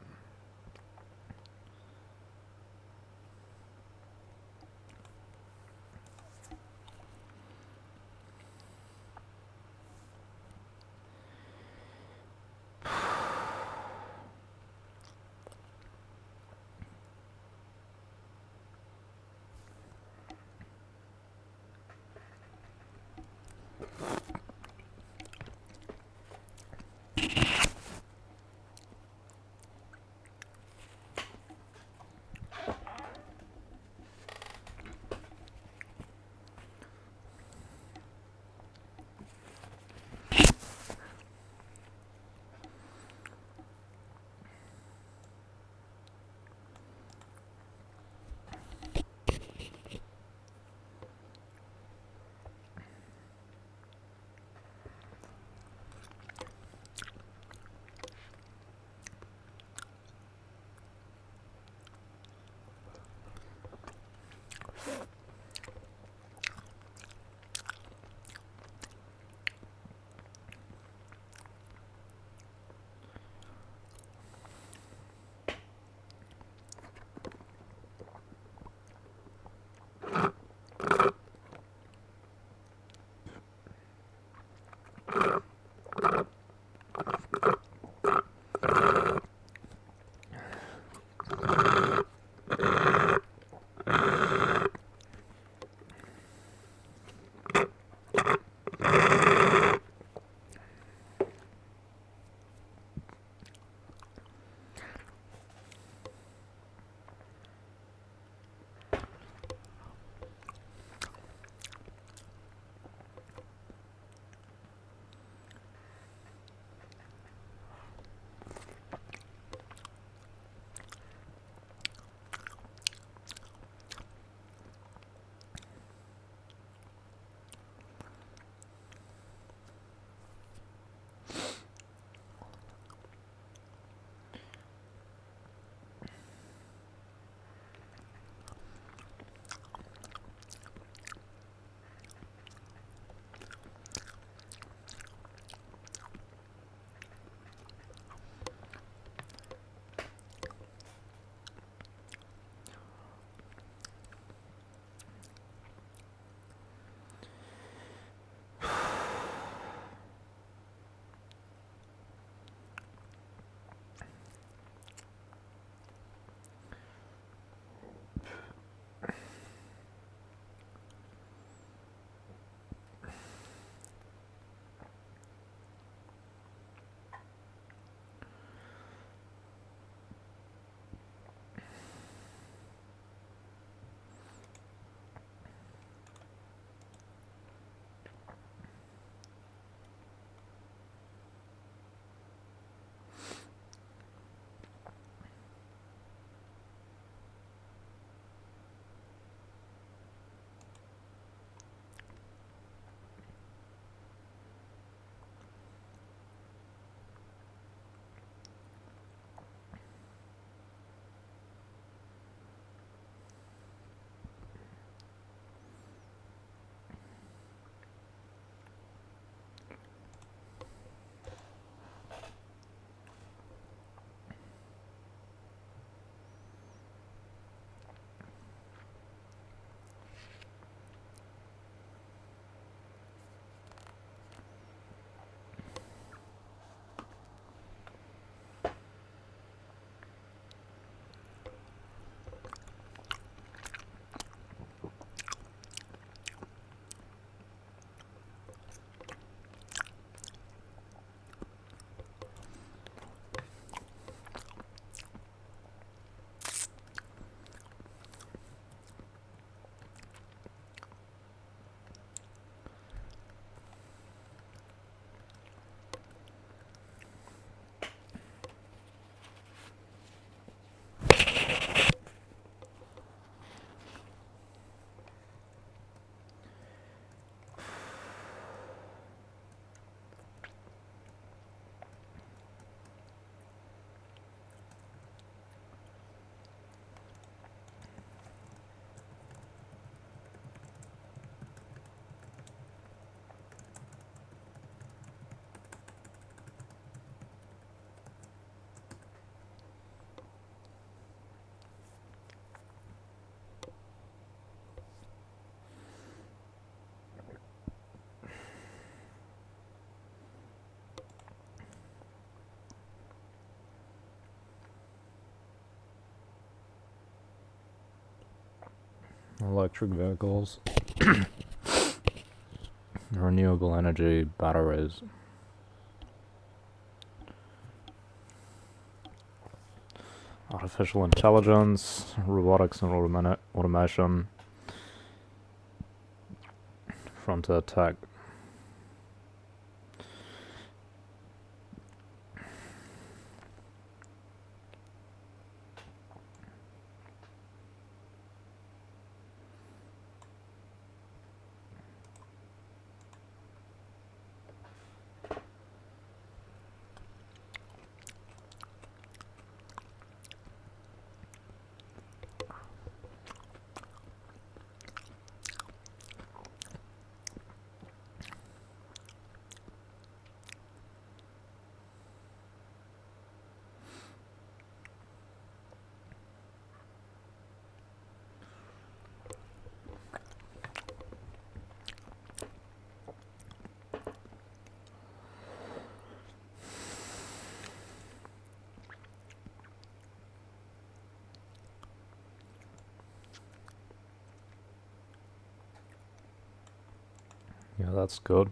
Electric vehicles. Renewable energy batteries. Artificial intelligence, robotics and automation. Frontier tech. Yeah, that's good.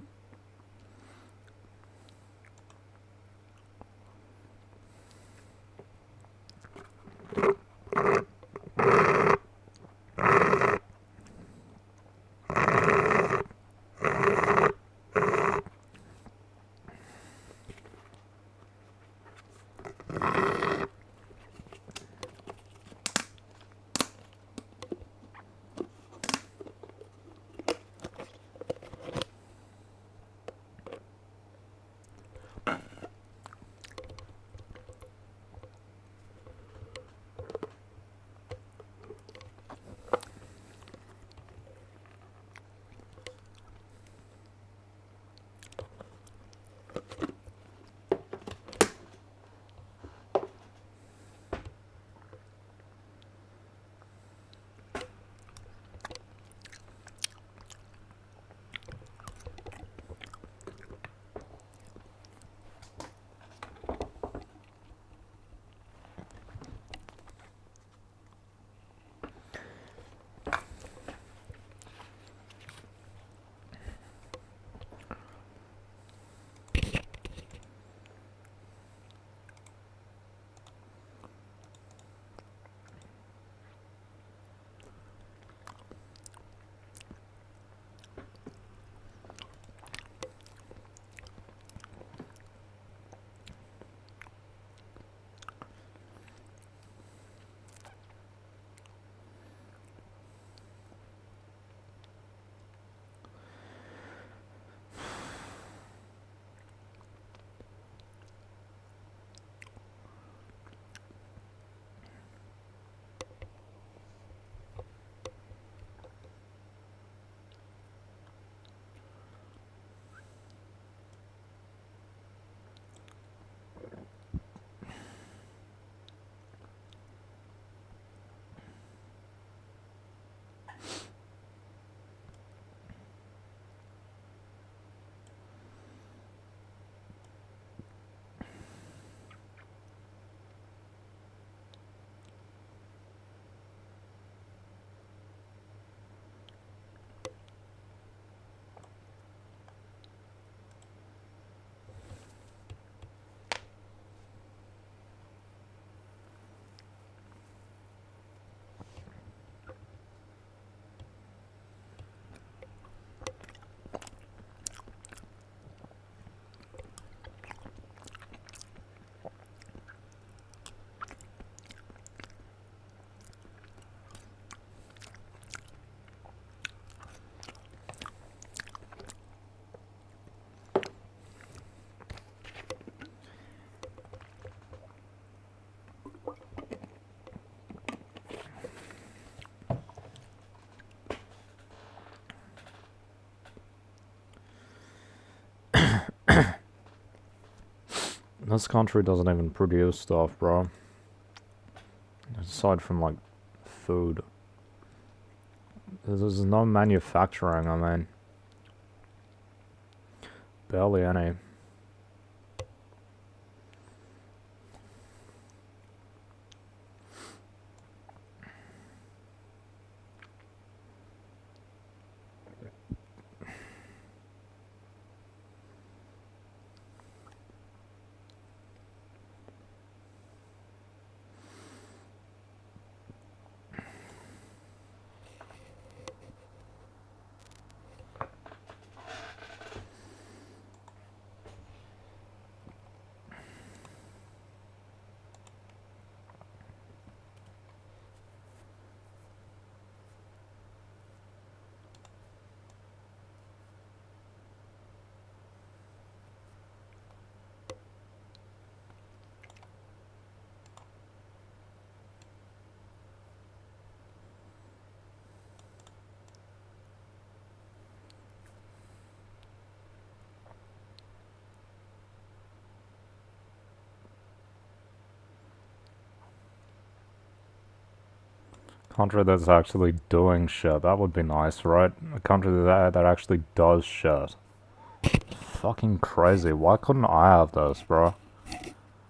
This country doesn't even produce stuff, bro. Aside from, like, food. There's no manufacturing, I mean. Barely any. Country that's actually doing shit. That would be nice, right? A country that actually does shit. Fucking crazy. Why couldn't I have this, bro?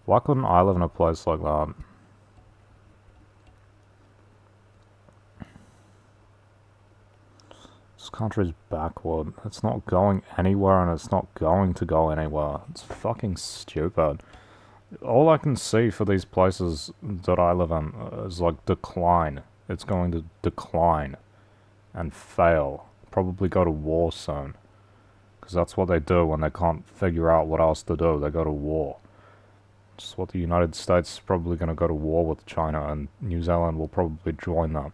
Why couldn't I live in a place like that? This country's backward. It's not going anywhere and it's not going to go anywhere. It's fucking stupid. All I can see for these places that I live in is like decline. It's going to decline and fail. Probably go to war soon. Because that's what they do when they can't figure out what else to do. They go to war. It's what the United States is probably going to go to war with China, and New Zealand will probably join them.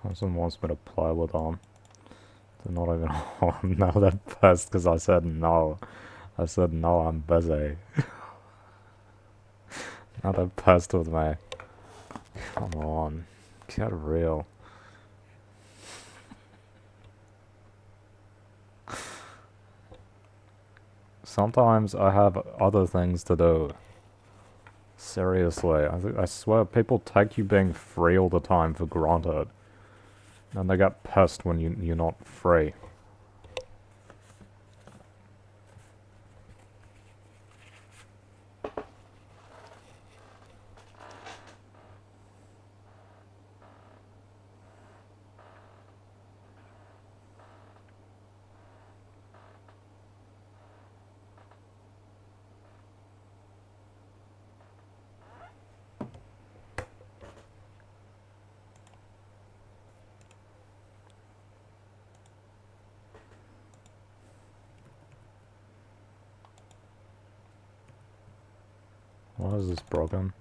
Person wants me to play with them. They're not even on. Now they're pissed because I said no. I said no, I'm busy. Now they're pissed with me. Come on. Get real. Sometimes I have other things to do. Seriously, I swear people take you being free all the time for granted. And they get pissed when you're not free. Why is this broken?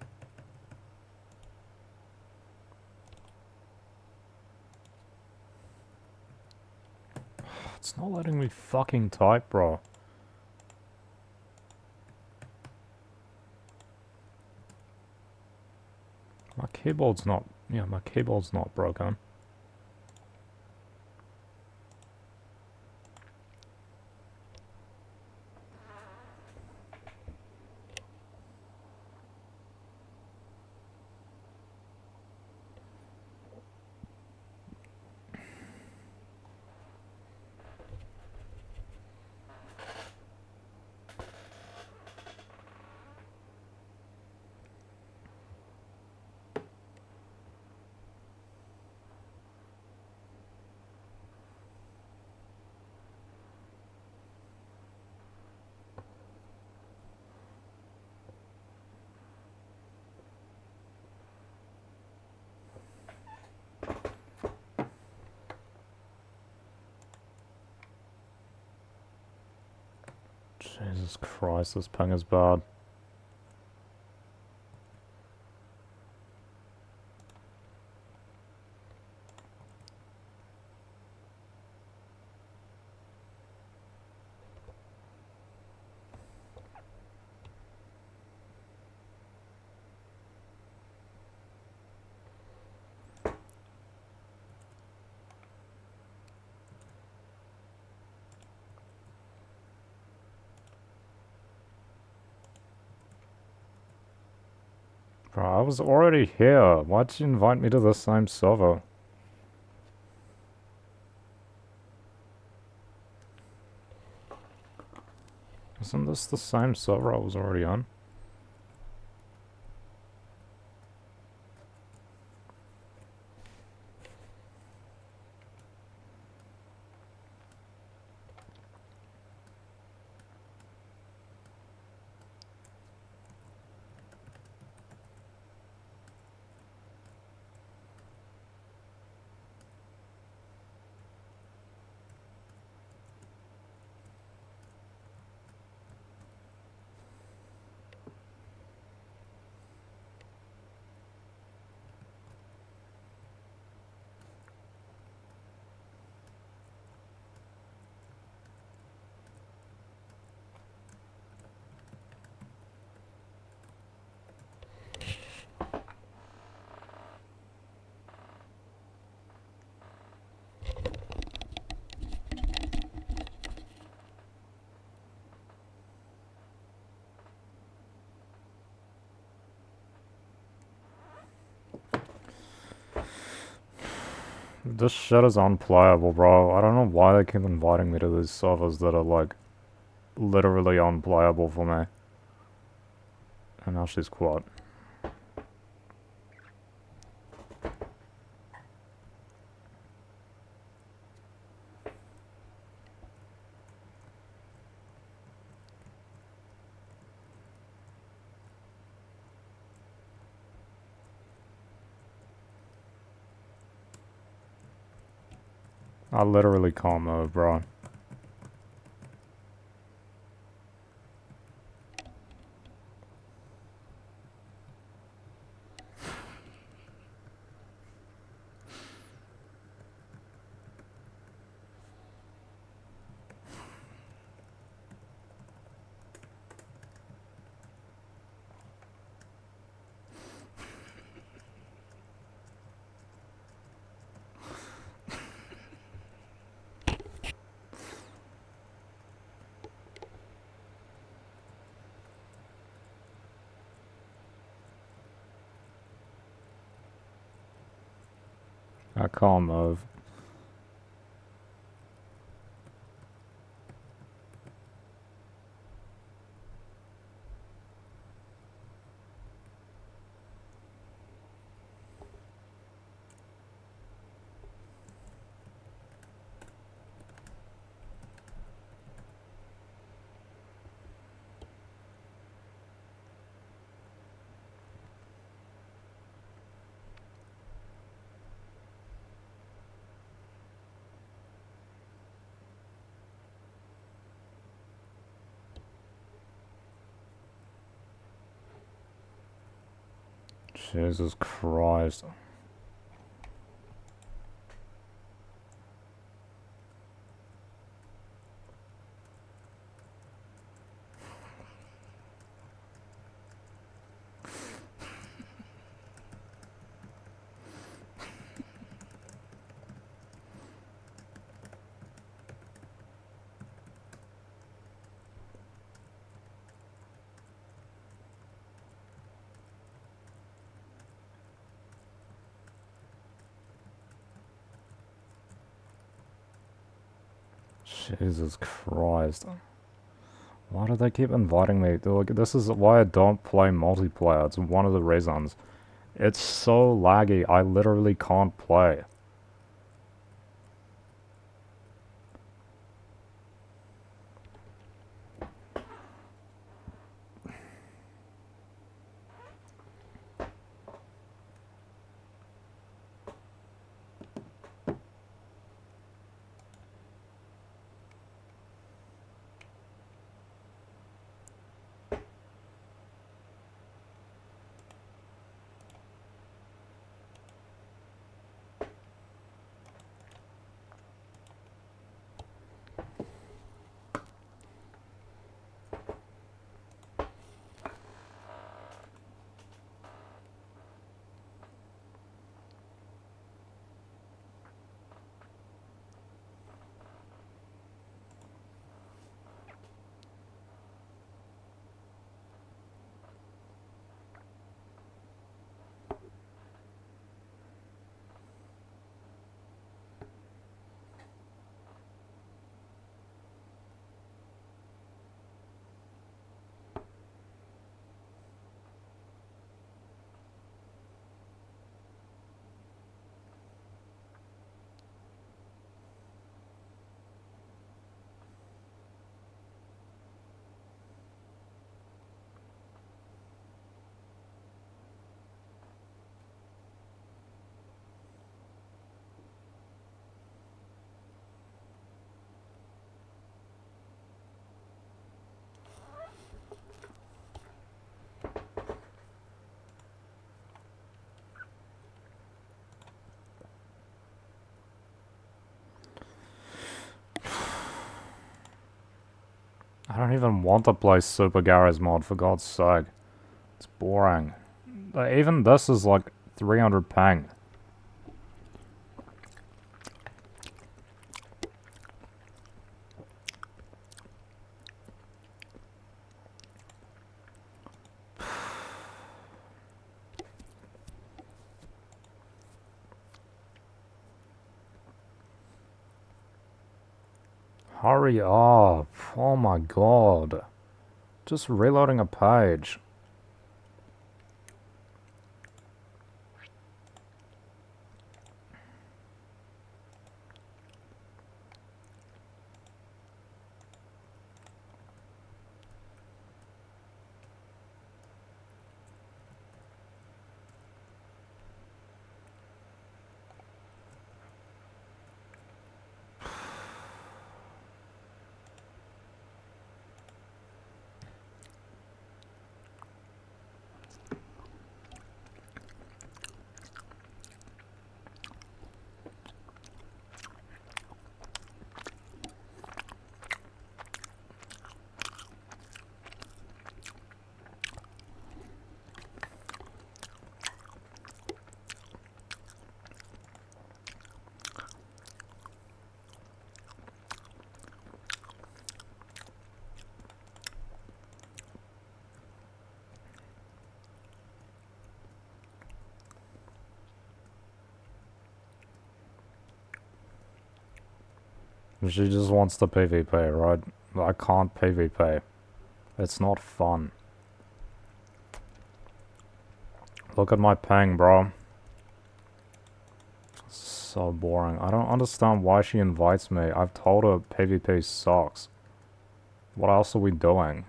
It's not letting me fucking type, bro. My keyboard's not... Yeah, my keyboard's not broken. Jesus Christ, this ping is bad. Bro, I was already here. Why'd you invite me to the same server? Isn't this the same server I was already on? This shit is unplayable, bro. I don't know why they keep inviting me to these servers that are, like, literally unplayable for me. And now she's quad. I literally can't move, bro. I can't move. Jesus Christ. Jesus Christ. Why do they keep inviting me? Look, this is why I don't play multiplayer. It's one of the reasons. It's so laggy, I literally can't play. I don't even want to play Super Garry's mod, for God's sake. It's boring. Even this is like 300 ping. Hurry up. Oh my god. Just reloading a page. She just wants to PvP, right? I can't PvP. It's not fun. Look at my ping, bro. So boring. I don't understand why she invites me. I've told her PvP sucks. What else are we doing?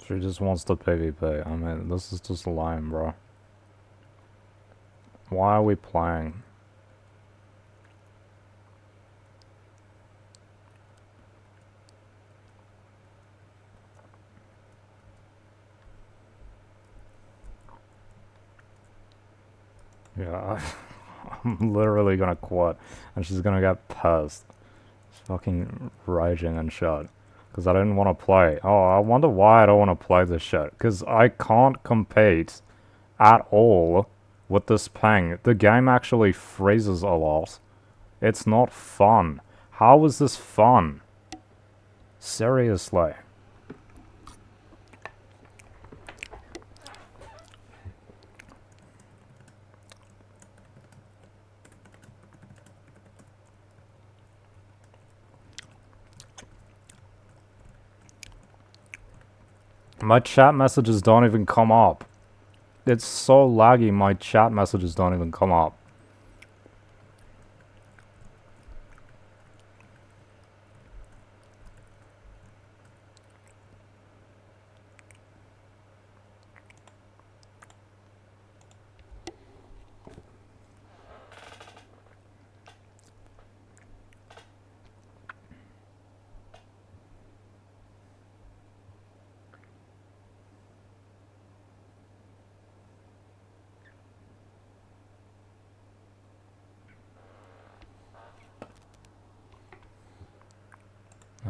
She just wants to PvP. I mean, this is just lame, bro. Why are we playing? Yeah, I'm literally gonna quit, and she's gonna get pissed. She's fucking raging and shit. Because I didn't want to play. Oh, I wonder why I don't want to play this shit. Because I can't compete at all with this ping. The game actually freezes a lot. It's not fun. How is this fun? Seriously. My chat messages don't even come up. It's so laggy, my chat messages don't even come up.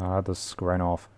I had the screen off.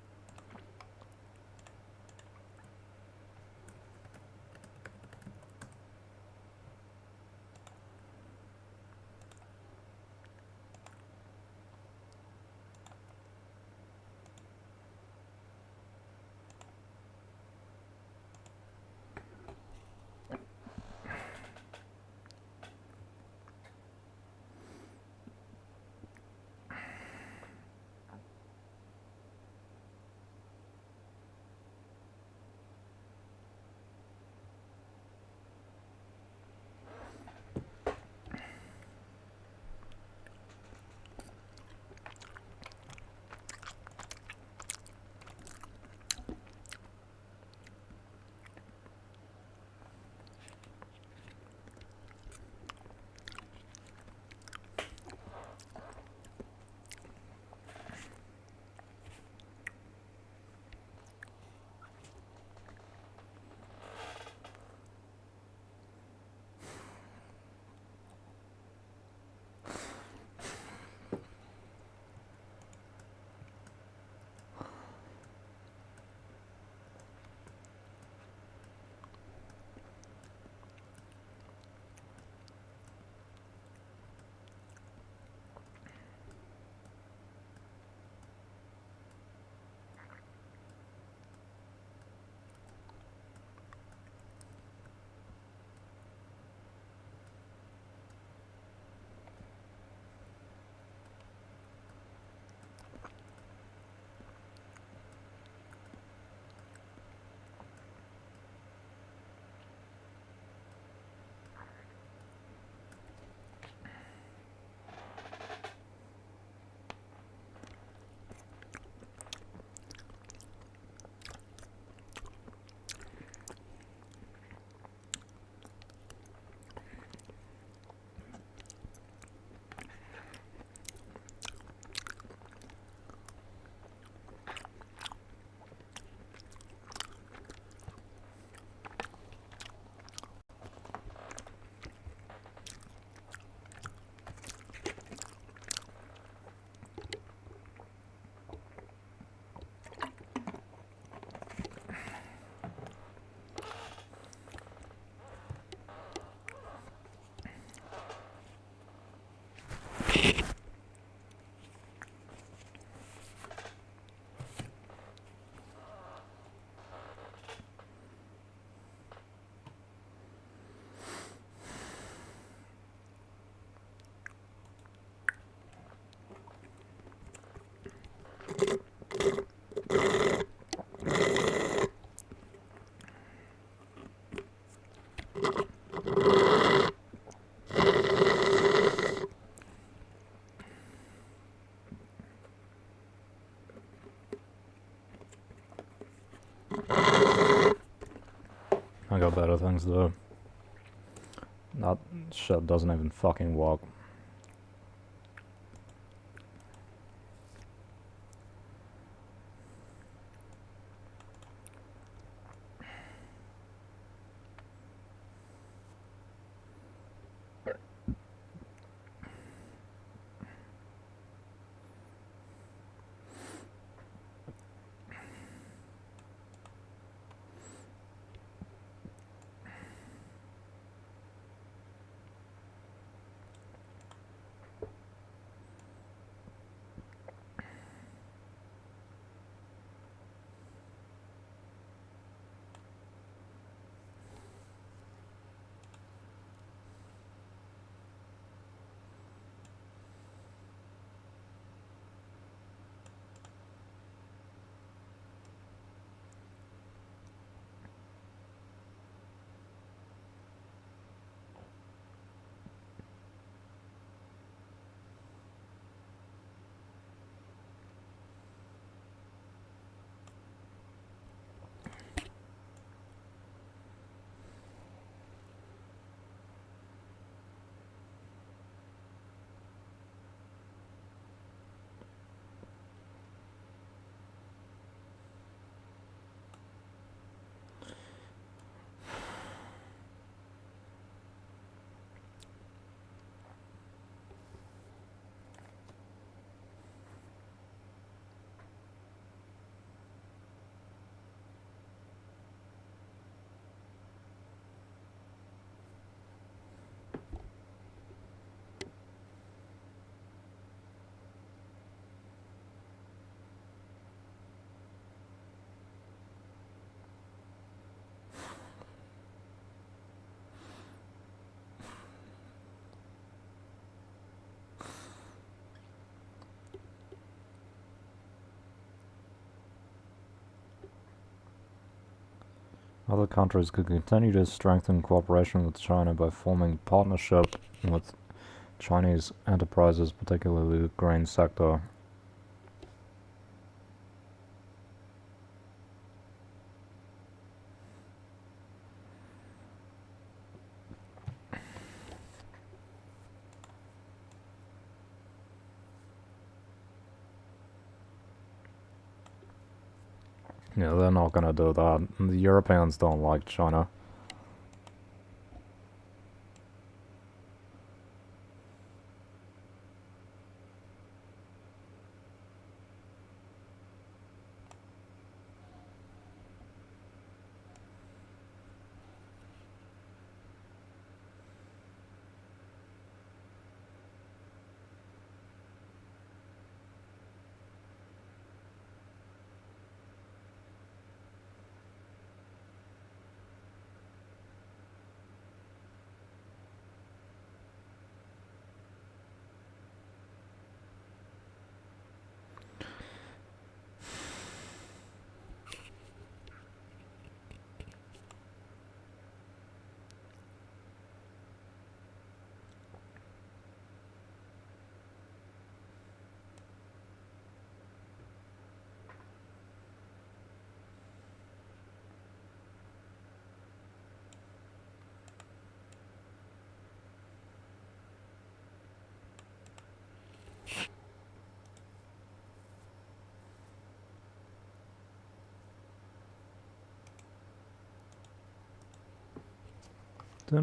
I got better things to do. That shit doesn't even fucking work. Other countries could continue to strengthen cooperation with China by forming partnership with Chinese enterprises, particularly the grain sector. Yeah, they're not gonna do that. The Europeans don't like China. I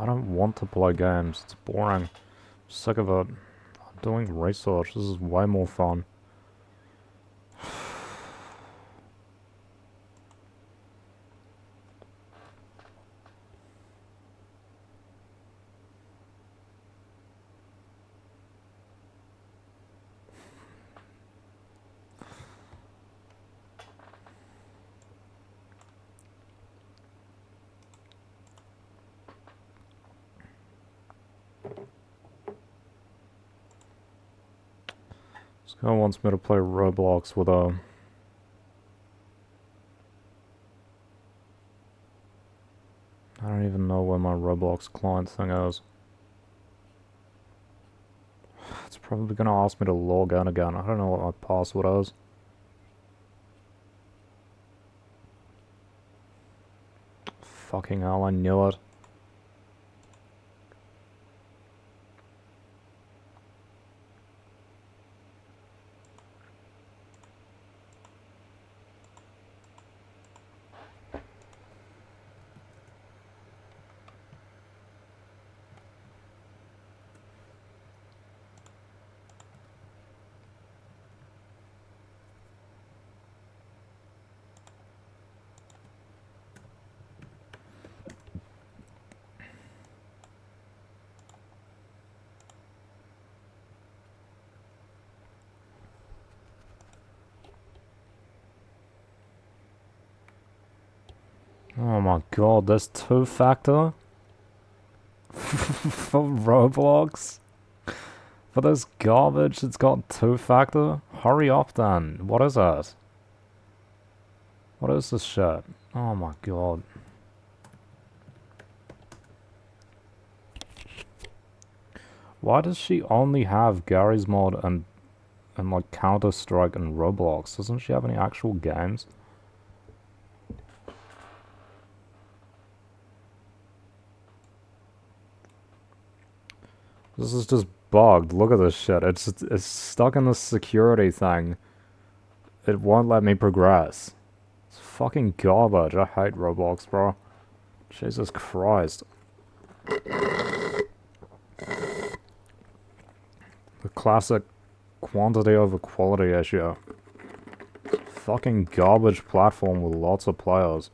don't want to play games. It's boring. I'm sick of it. I'm doing research. This is way more fun. This guy wants me to play Roblox with a... I don't don't even know where my Roblox client thing is. It's probably gonna ask me to log in again. I don't know what my password is. Fucking hell, I knew it. Oh my god, there's two-factor? For Roblox? For this garbage, it's got two-factor? Hurry up then. What is that? What is this shit? Oh my god. Why does she only have Garry's Mod and like Counter-Strike and Roblox? Doesn't she have any actual games? This is just bugged. Look at this shit. It's stuck in this security thing. It won't let me progress. It's fucking garbage. I hate Roblox, bro. Jesus Christ. The classic quantity over quality issue. Fucking garbage platform with lots of players.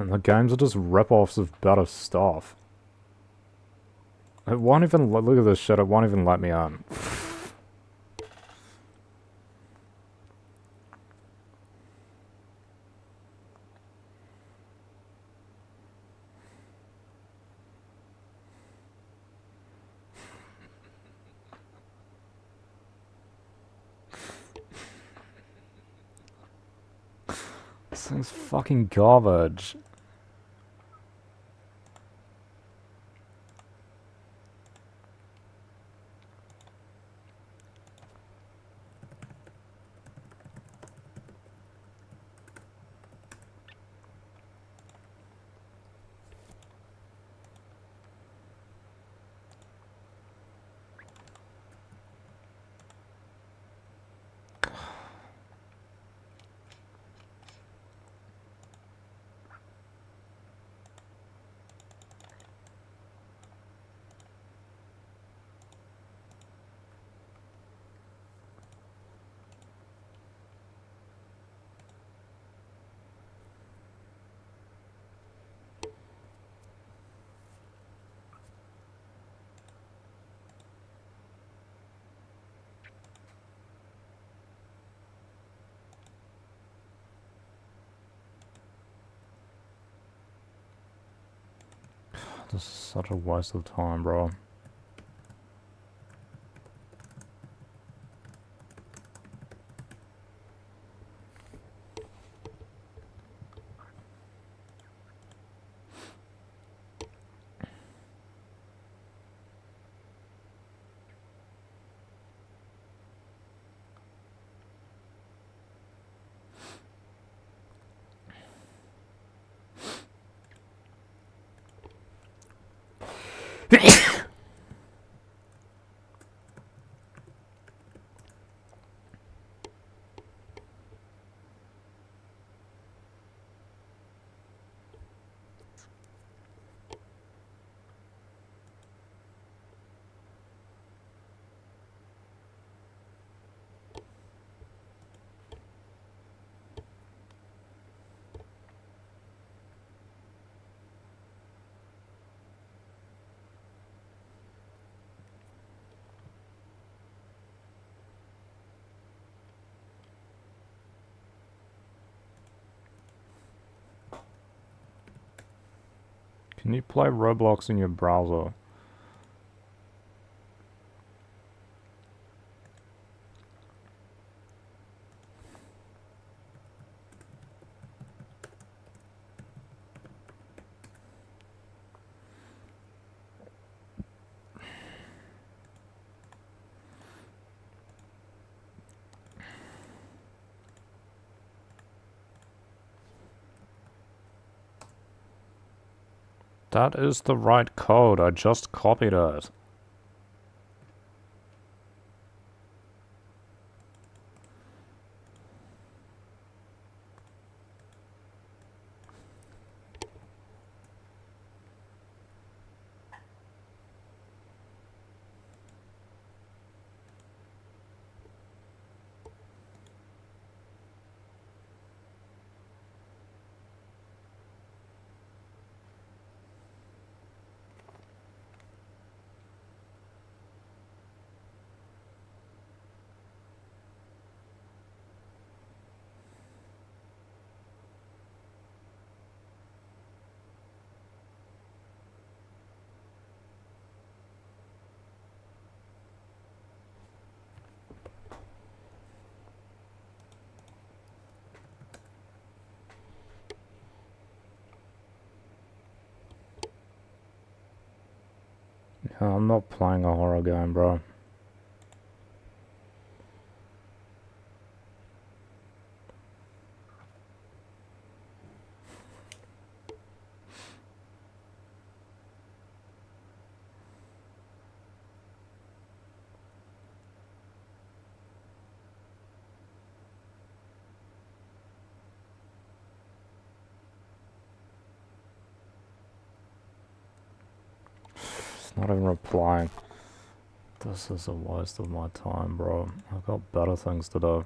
And the games are just rip-offs of better stuff. It won't even... Look at this shit, it won't even let me on. This thing's fucking garbage. This is such a waste of time, bro. Can you play Roblox in your browser? That is the right code, I just copied it. Yeah, I'm not playing a horror game, bro. It's not even replying. This is a waste of my time, bro. I've got better things to do.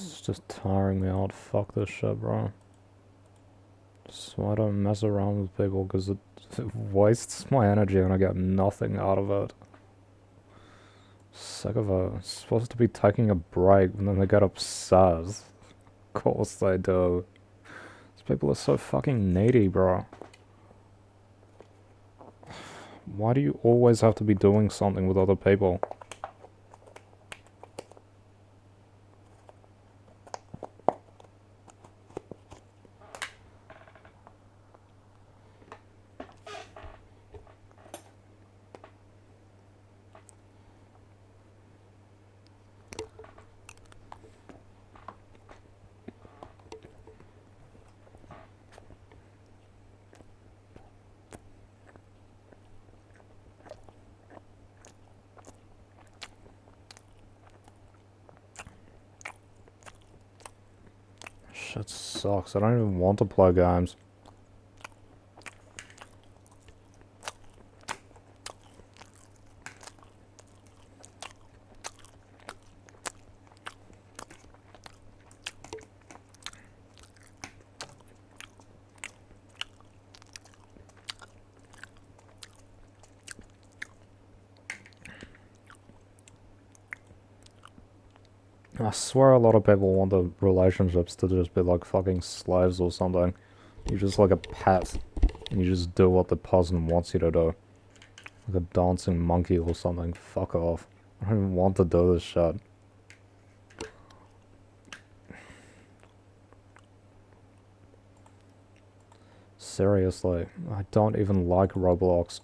It's just tiring me out. Fuck this shit, bro. So I don't mess around with people because it wastes my energy and I get nothing out of it. Sick of it. Supposed to be taking a break and then they get upset. Of course they do. These people are so fucking needy, bro. Why do you always have to be doing something with other people? Shit sucks. I don't even want to play games. I swear a lot of people want the relationships to just be like fucking slaves or something. You're just like a pet, and you just do what the person wants you to do. Like a dancing monkey or something. Fuck off. I don't even want to do this shit. Seriously, I don't even like Roblox.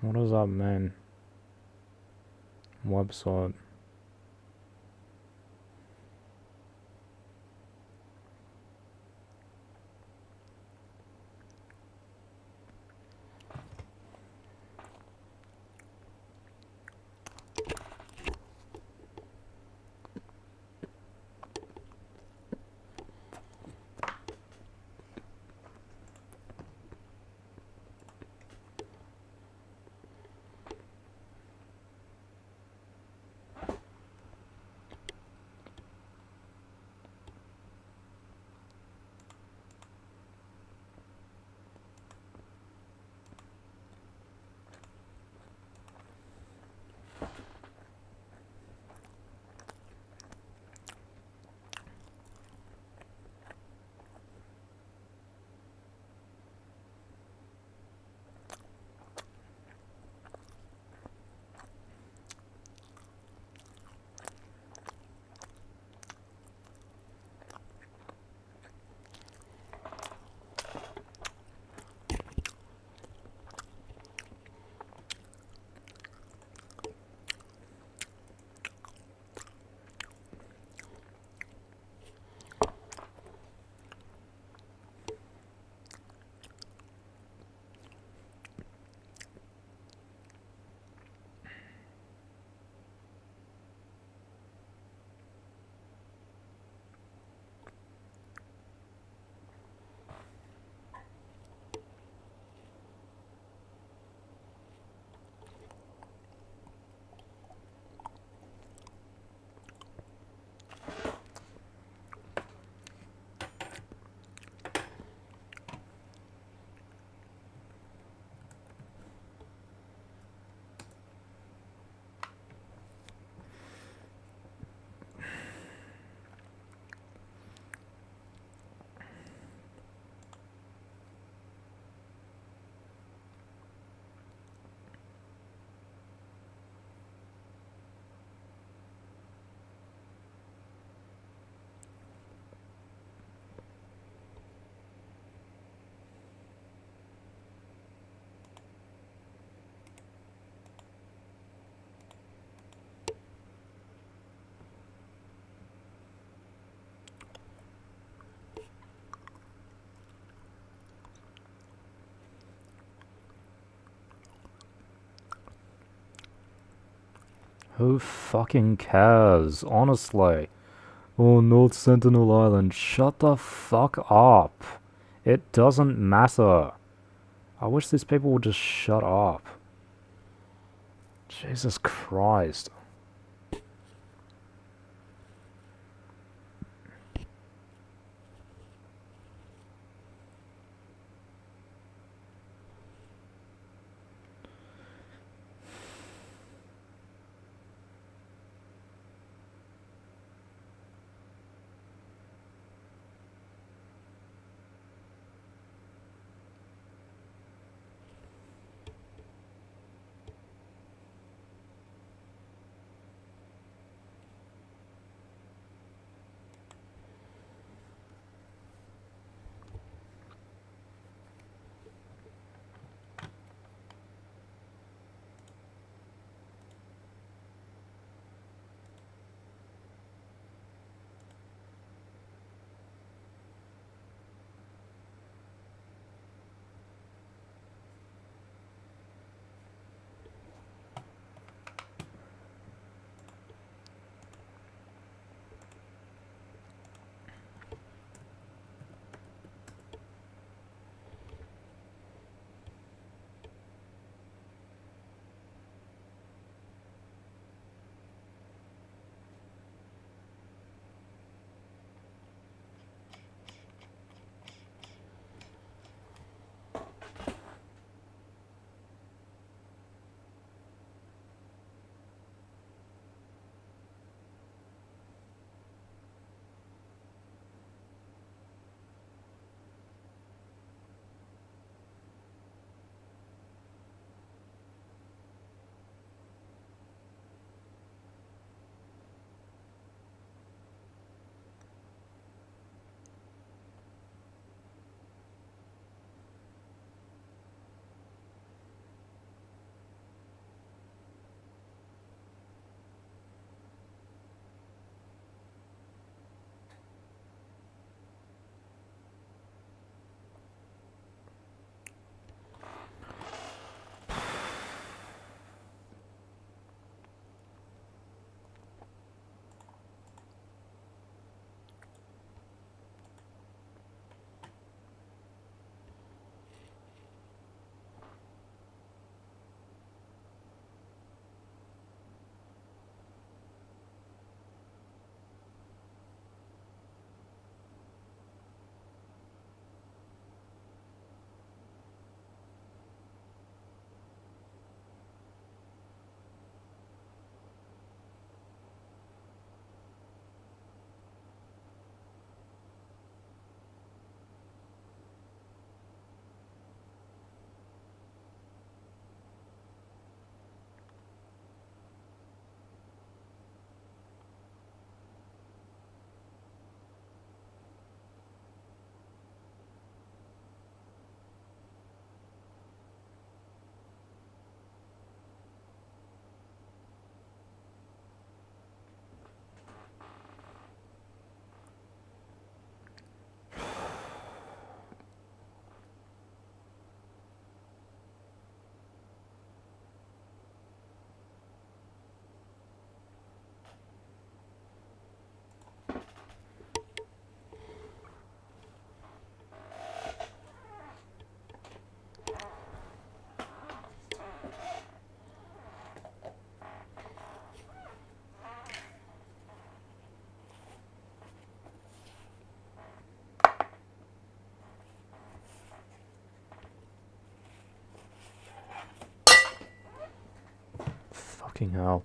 What does that mean? Website. Who fucking cares, honestly? Oh, North Sentinel Island, shut the fuck up. It doesn't matter. I wish these people would just shut up. Jesus Christ. Fucking hell.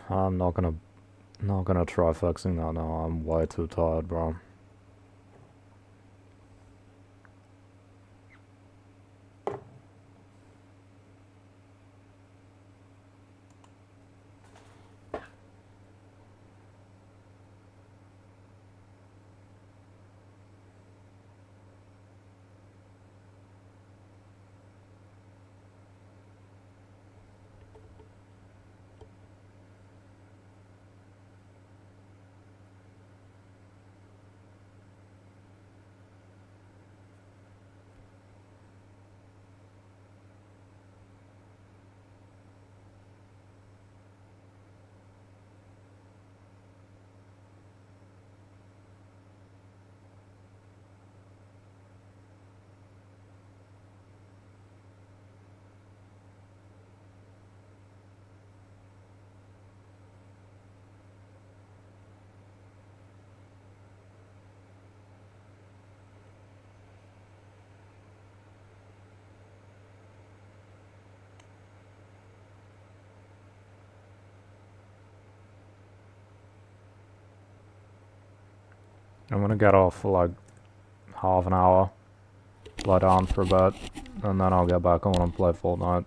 I'm not gonna try fixing that now. I'm way too tired, bro. I'm gonna get off for like half an hour, lie down for a bit, and then I'll get back on and play Fortnite.